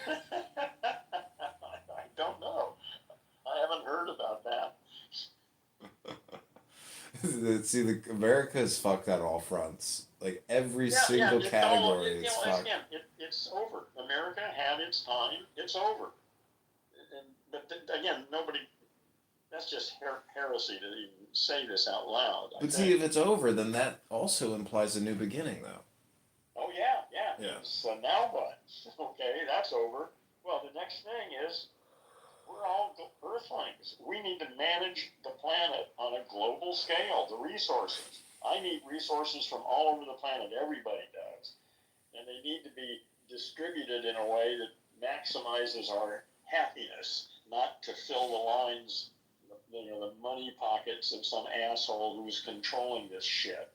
I don't know. I haven't heard about that. See, America is fucked on all fronts. Like, every single category is fucked. Again, it's over. America had its time. It's over. But again, nobody. That's just heresy to even say this out loud. But see, if it's over, then that also implies a new beginning, though. Oh yeah. So now what? Okay, that's over. Well, the next thing is, we're all Earthlings. We need to manage the planet on a global scale. The resources. I need resources from all over the planet. Everybody does, and they need to be distributed in a way that maximizes our happiness, not to fill the lines, the money pockets of some asshole who's controlling this shit.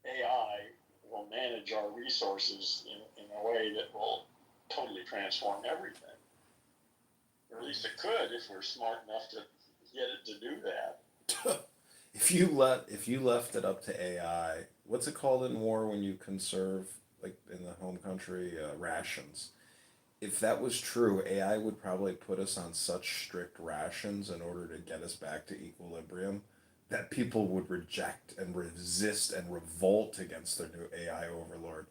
AI will manage our resources in a way that will totally transform everything. Or at least it could, if we're smart enough to get it to do that. If you left it up to AI, what's it called in war when you conserve, like in the home country, rations? If that was true, AI would probably put us on such strict rations in order to get us back to equilibrium that people would reject and resist and revolt against their new AI overlord.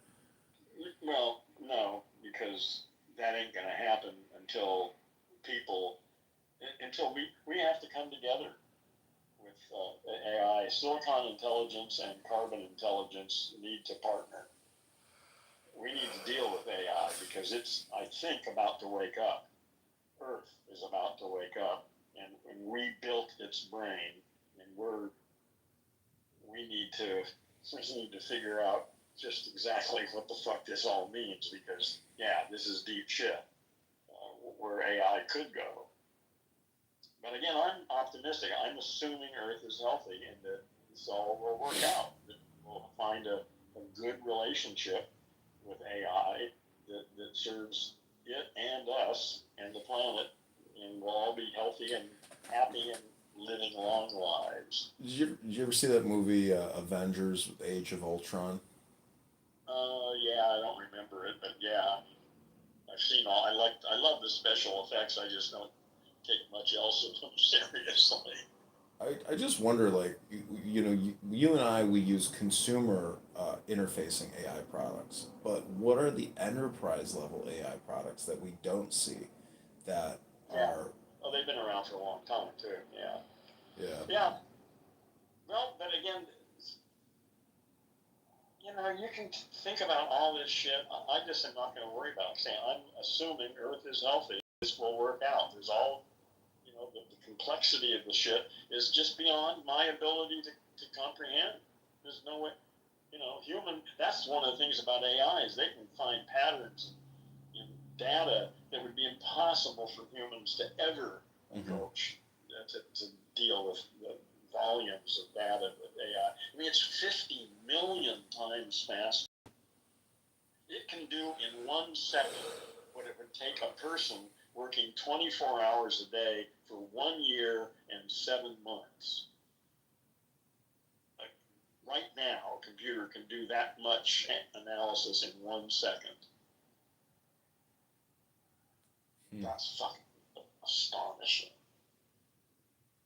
Well, no, because that ain't going to happen until we have to come together with AI. Silicon intelligence and carbon intelligence need to partner. We need to deal with AI because it's, I think, about to wake up. Earth is about to wake up, and we built its brain, and we need to figure out just exactly what the fuck this all means, because this is deep shit, where AI could go. But again, I'm optimistic. I'm assuming Earth is healthy and that this all will work out. That we'll find a good relationship with AI that serves it and us and the planet, and we'll all be healthy and happy and living long lives. Did you ever see that movie, Avengers: Age of Ultron? I don't remember it, but I've seen all. I love the special effects. I just don't take much else of them seriously. I just wonder, like, you and I, we use consumer interfacing AI products, but what are the enterprise level AI products that we don't see that are? Oh, they've been around for a long time too. Yeah. Well, but again, you can think about all this shit. I just am not going to worry about it. I'm assuming Earth is healthy. This will work out. There's all, the complexity of the shit is just beyond my ability to comprehend. There's no way, that's one of the things about AI is they can find patterns in data that would be impossible for humans to ever approach, to deal with the volumes of data with AI. I mean, it's 50 million times faster. It can do in 1 second what it would take a person working 24 hours a day for 1 year and 7 months. Like, right now, a computer can do that much analysis in 1 second. That's fucking astonishing.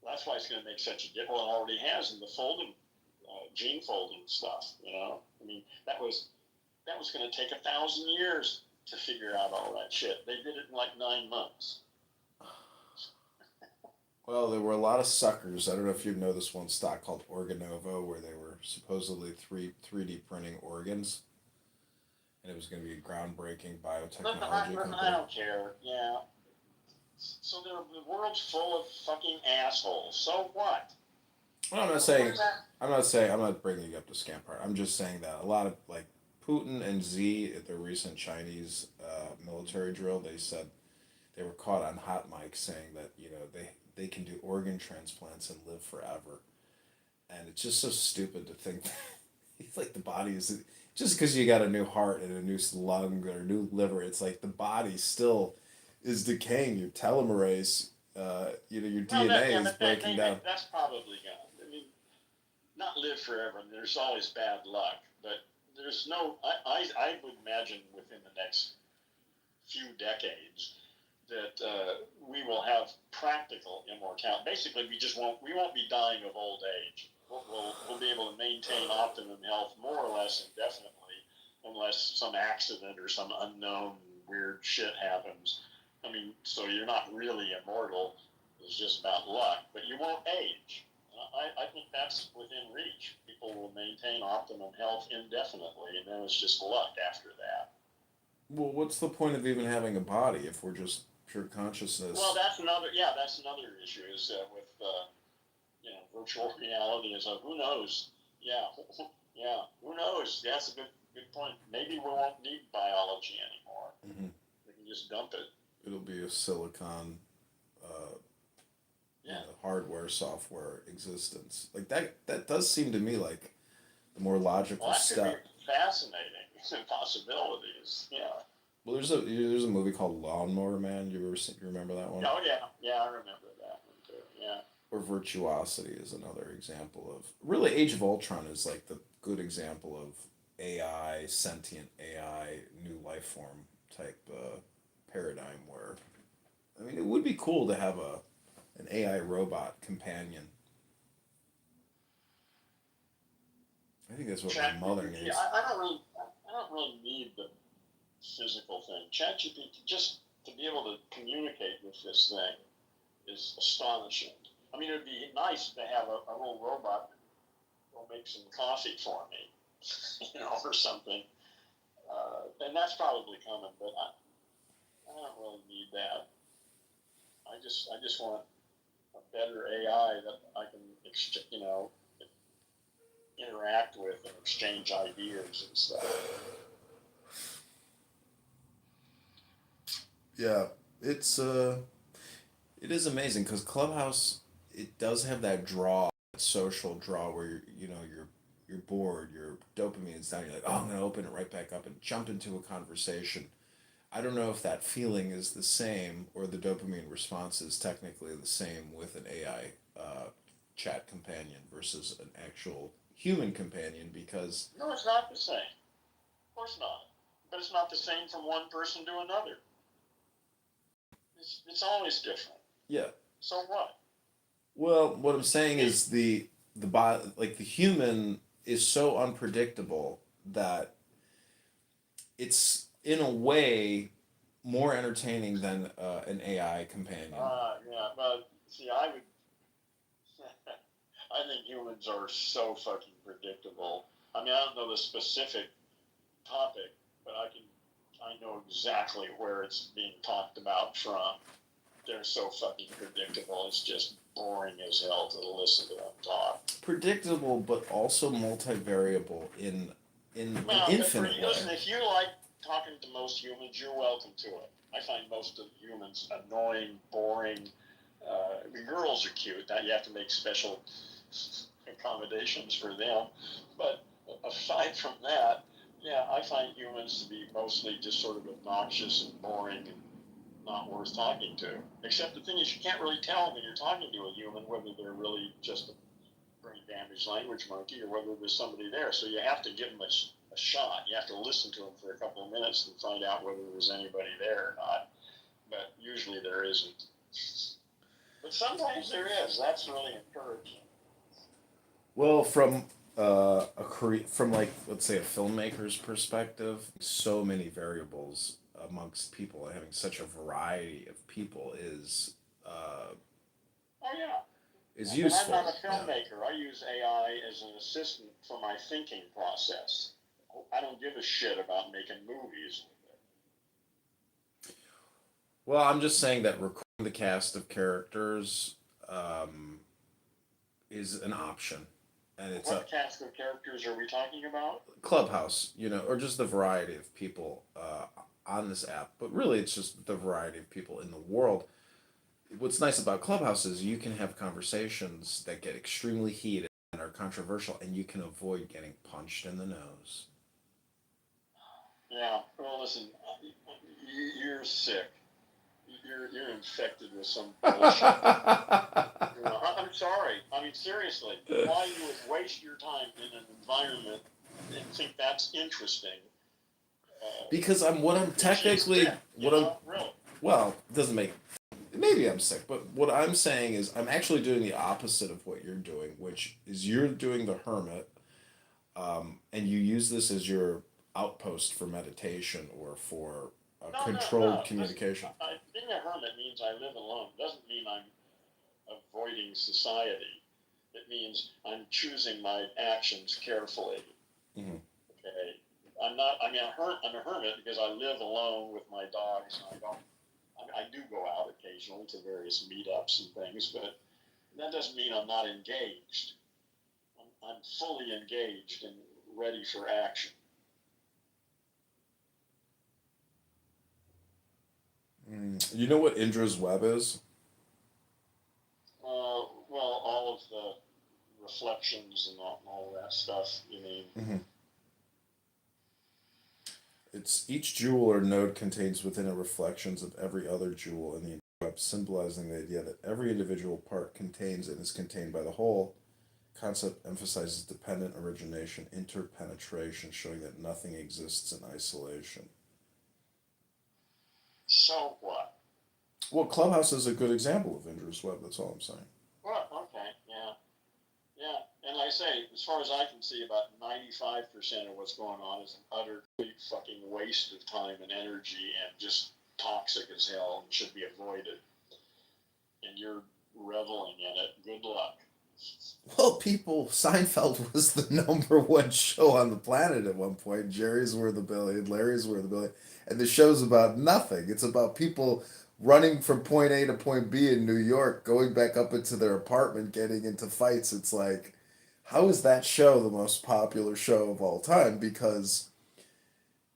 That's why it's going to make such a difference. Well, it already has in the folding, gene folding stuff. You know, I mean, that was going to take 1,000 years to figure out all that shit. They did it in like 9 months. Well, there were a lot of suckers. I don't know if you know this one stock called Organovo, where they were supposedly 3D printing organs, and it was going to be a groundbreaking biotechnology company. I don't care. Yeah. So the world's full of fucking assholes. So what? Well, I'm not bringing up the scam part. I'm just saying that a lot of, like, Putin and Xi at their recent Chinese military drill, they said they were caught on hot mic saying that, you know, they can do organ transplants and live forever. And it's just so stupid to think that it's like the body is, just because you got a new heart and a new lung or a new liver, it's like the body still is decaying. Your telomerase, your DNA is breaking down. That's probably gone. I mean, not live forever. There's always bad luck, but there's no. I would imagine within the next few decades that we will have practical immortality. Basically, we won't be dying of old age. We'll be able to maintain optimum health more or less indefinitely, unless some accident or some unknown weird shit happens. I mean, so you're not really immortal. It's just about luck, but you won't age. I think that's within reach. People will maintain optimum health indefinitely, and then it's just luck after that. Well, what's the point of even having a body if we're just pure consciousness? Well, that's another issue is with virtual reality is who knows? Yeah, who knows? That's a good point. Maybe we won't need biology anymore. Mm-hmm. We can just dump it. It'll be a silicon, hardware, software existence. Like that does seem to me like the more logical step. Could be fascinating possibilities. Yeah. Well, there's a movie called Lawnmower Man. You remember that one? Oh yeah, I remember that one too. Yeah. Or Virtuosity is another example of, really, Age of Ultron is like the good example of AI, sentient AI, new life form type paradigm where, I mean, it would be cool to have an AI robot companion. I think that's what my mother needs. I don't really need the physical thing. ChatGPT, just to be able to communicate with this thing is astonishing. I mean, it would be nice to have a little robot that will make some coffee for me, or something. And that's probably coming, but I don't really need that. I just want a better AI that I can, interact with and exchange ideas and stuff. Yeah, it is amazing because Clubhouse, it does have that draw, that social draw where you're bored, your dopamine's down, you're like, oh, I'm gonna open it right back up and jump into a conversation. I don't know if that feeling is the same or the dopamine response is technically the same with an AI chat companion versus an actual human companion, because... No, it's not the same. Of course not. But it's not the same from one person to another. It's always different. Yeah. So what? Well, what I'm saying is the human is so unpredictable that it's, in a way, more entertaining than an AI companion. Yeah, but see, I think humans are so fucking predictable. I mean, I don't know the specific topic, but I know exactly where it's being talked about from. They're so fucking predictable. It's just boring as hell to listen to them talk. Predictable, but also multivariable in an infinite way. Listen, if you like talking to most humans, you're welcome to it. I find most of humans annoying, boring. Girls are cute. Now you have to make special accommodations for them. But aside from that, yeah, I find humans to be mostly just sort of obnoxious and boring and not worth talking to. Except the thing is, you can't really tell when you're talking to a human whether they're really just a brain damaged language monkey or whether there's somebody there. So you have to give them a shot. You have to listen to them for a couple of minutes and find out whether there's anybody there or not. But usually there isn't. But sometimes there is. That's really encouraging. Well, from from like let's say a filmmaker's perspective, so many variables amongst people, having such a variety of people Oh yeah. is useful. I'm not a filmmaker. Yeah. I use AI as an assistant for my thinking process. I don't give a shit about making movies. Well, I'm just saying that recording the cast of characters is an option, and it's what cast of characters are we talking about? Clubhouse, or just the variety of people on this app. But really, it's just the variety of people in the world. What's nice about Clubhouse is you can have conversations that get extremely heated and are controversial, and you can avoid getting punched in the nose. Yeah. Well, listen, you're sick. You're infected with some bullshit. I'm sorry. I mean, seriously, why you would waste your time in an environment and think that's interesting? Because I'm technically sick, really? Well, it doesn't make. Maybe I'm sick, but what I'm saying is I'm actually doing the opposite of what you're doing, which is you're doing the hermit, and you use this as your outpost for meditation or for controlled communication. Being a hermit means I live alone. It doesn't mean I'm avoiding society. It means I'm choosing my actions carefully. Mm-hmm. Okay, I'm a hermit because I live alone with my dogs, and I do go out occasionally to various meetups and things, but that doesn't mean I'm not engaged. I'm fully engaged and ready for action. You know what Indra's web is? Well, all of the reflections and all that stuff, you mean? Mm-hmm. It's each jewel or node contains within it reflections of every other jewel in the web, symbolizing the idea that every individual part contains and is contained by the whole. Concept emphasizes dependent origination, interpenetration, showing that nothing exists in isolation. So what? Well, Clubhouse is a good example of Indra's web. That's all I'm saying. Well, okay, yeah. And like I say, as far as I can see, about 95% of what's going on is an utter complete fucking waste of time and energy and just toxic as hell and should be avoided. And you're reveling in it. Good luck. Well, Seinfeld was the #1 show on the planet at one point. Jerry's Worth a Billion, Larry's Worth a Billion, and the show's about nothing. It's about people running from point A to point B in New York, going back up into their apartment, getting into fights. It's like, how is that show the most popular show of all time? Because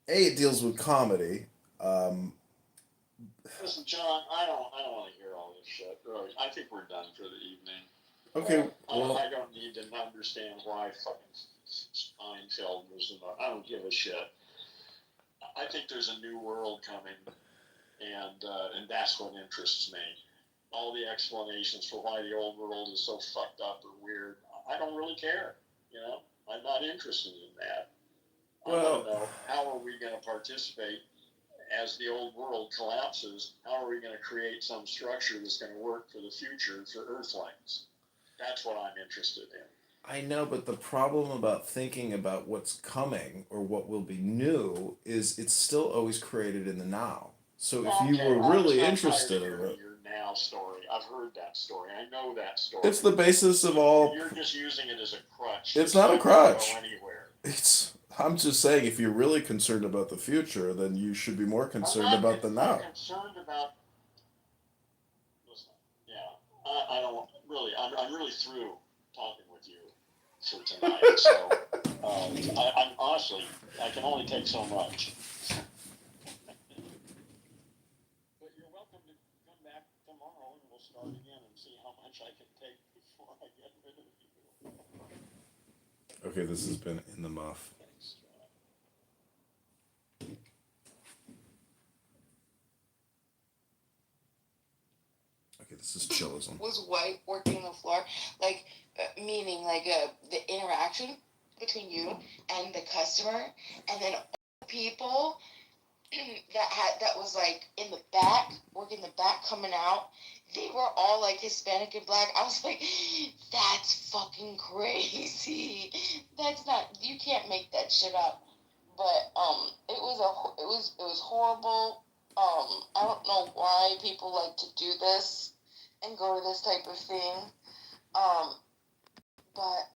A, it deals with comedy. Listen, John, I don't want to hear all this shit. Really, I think we're done for the evening. Okay, well, I don't need to understand why fucking Seinfeld was in the. I don't give a shit. I think there's a new world coming, and that's what interests me. All the explanations for why the old world is so fucked up or weird, I don't really care. I'm not interested in that. I want to know, how are we going to participate as the old world collapses? How are we going to create some structure that's going to work for the future for Earthlings? That's what I'm interested in. I know, but the problem about thinking about what's coming or what will be new is it's still always created in the now. So if you were really interested in it, your now story, I've heard that story. I know that story. It's the basis of all. You're just using it as a crutch. It's not a crutch. Go anywhere. I'm just saying, if you're really concerned about the future, then you should be more concerned about the now. I'm concerned about. Listen, yeah, I don't really. I'm really through talking with you for tonight. So I'm honestly, I can only take so much. But you're welcome to come back tomorrow, and we'll start again and see how much I can take before I get rid of you. Okay, this has been in the muff. Okay, this is chillism. Was white working on the floor, like meaning like the interaction between you and the customer, and then people that was like in the back, working the back, coming out. They were all like Hispanic and black. I was like, that's fucking crazy. That's not, you can't make that shit up. But it was horrible. I don't know why people like to do this and go to this type of thing. But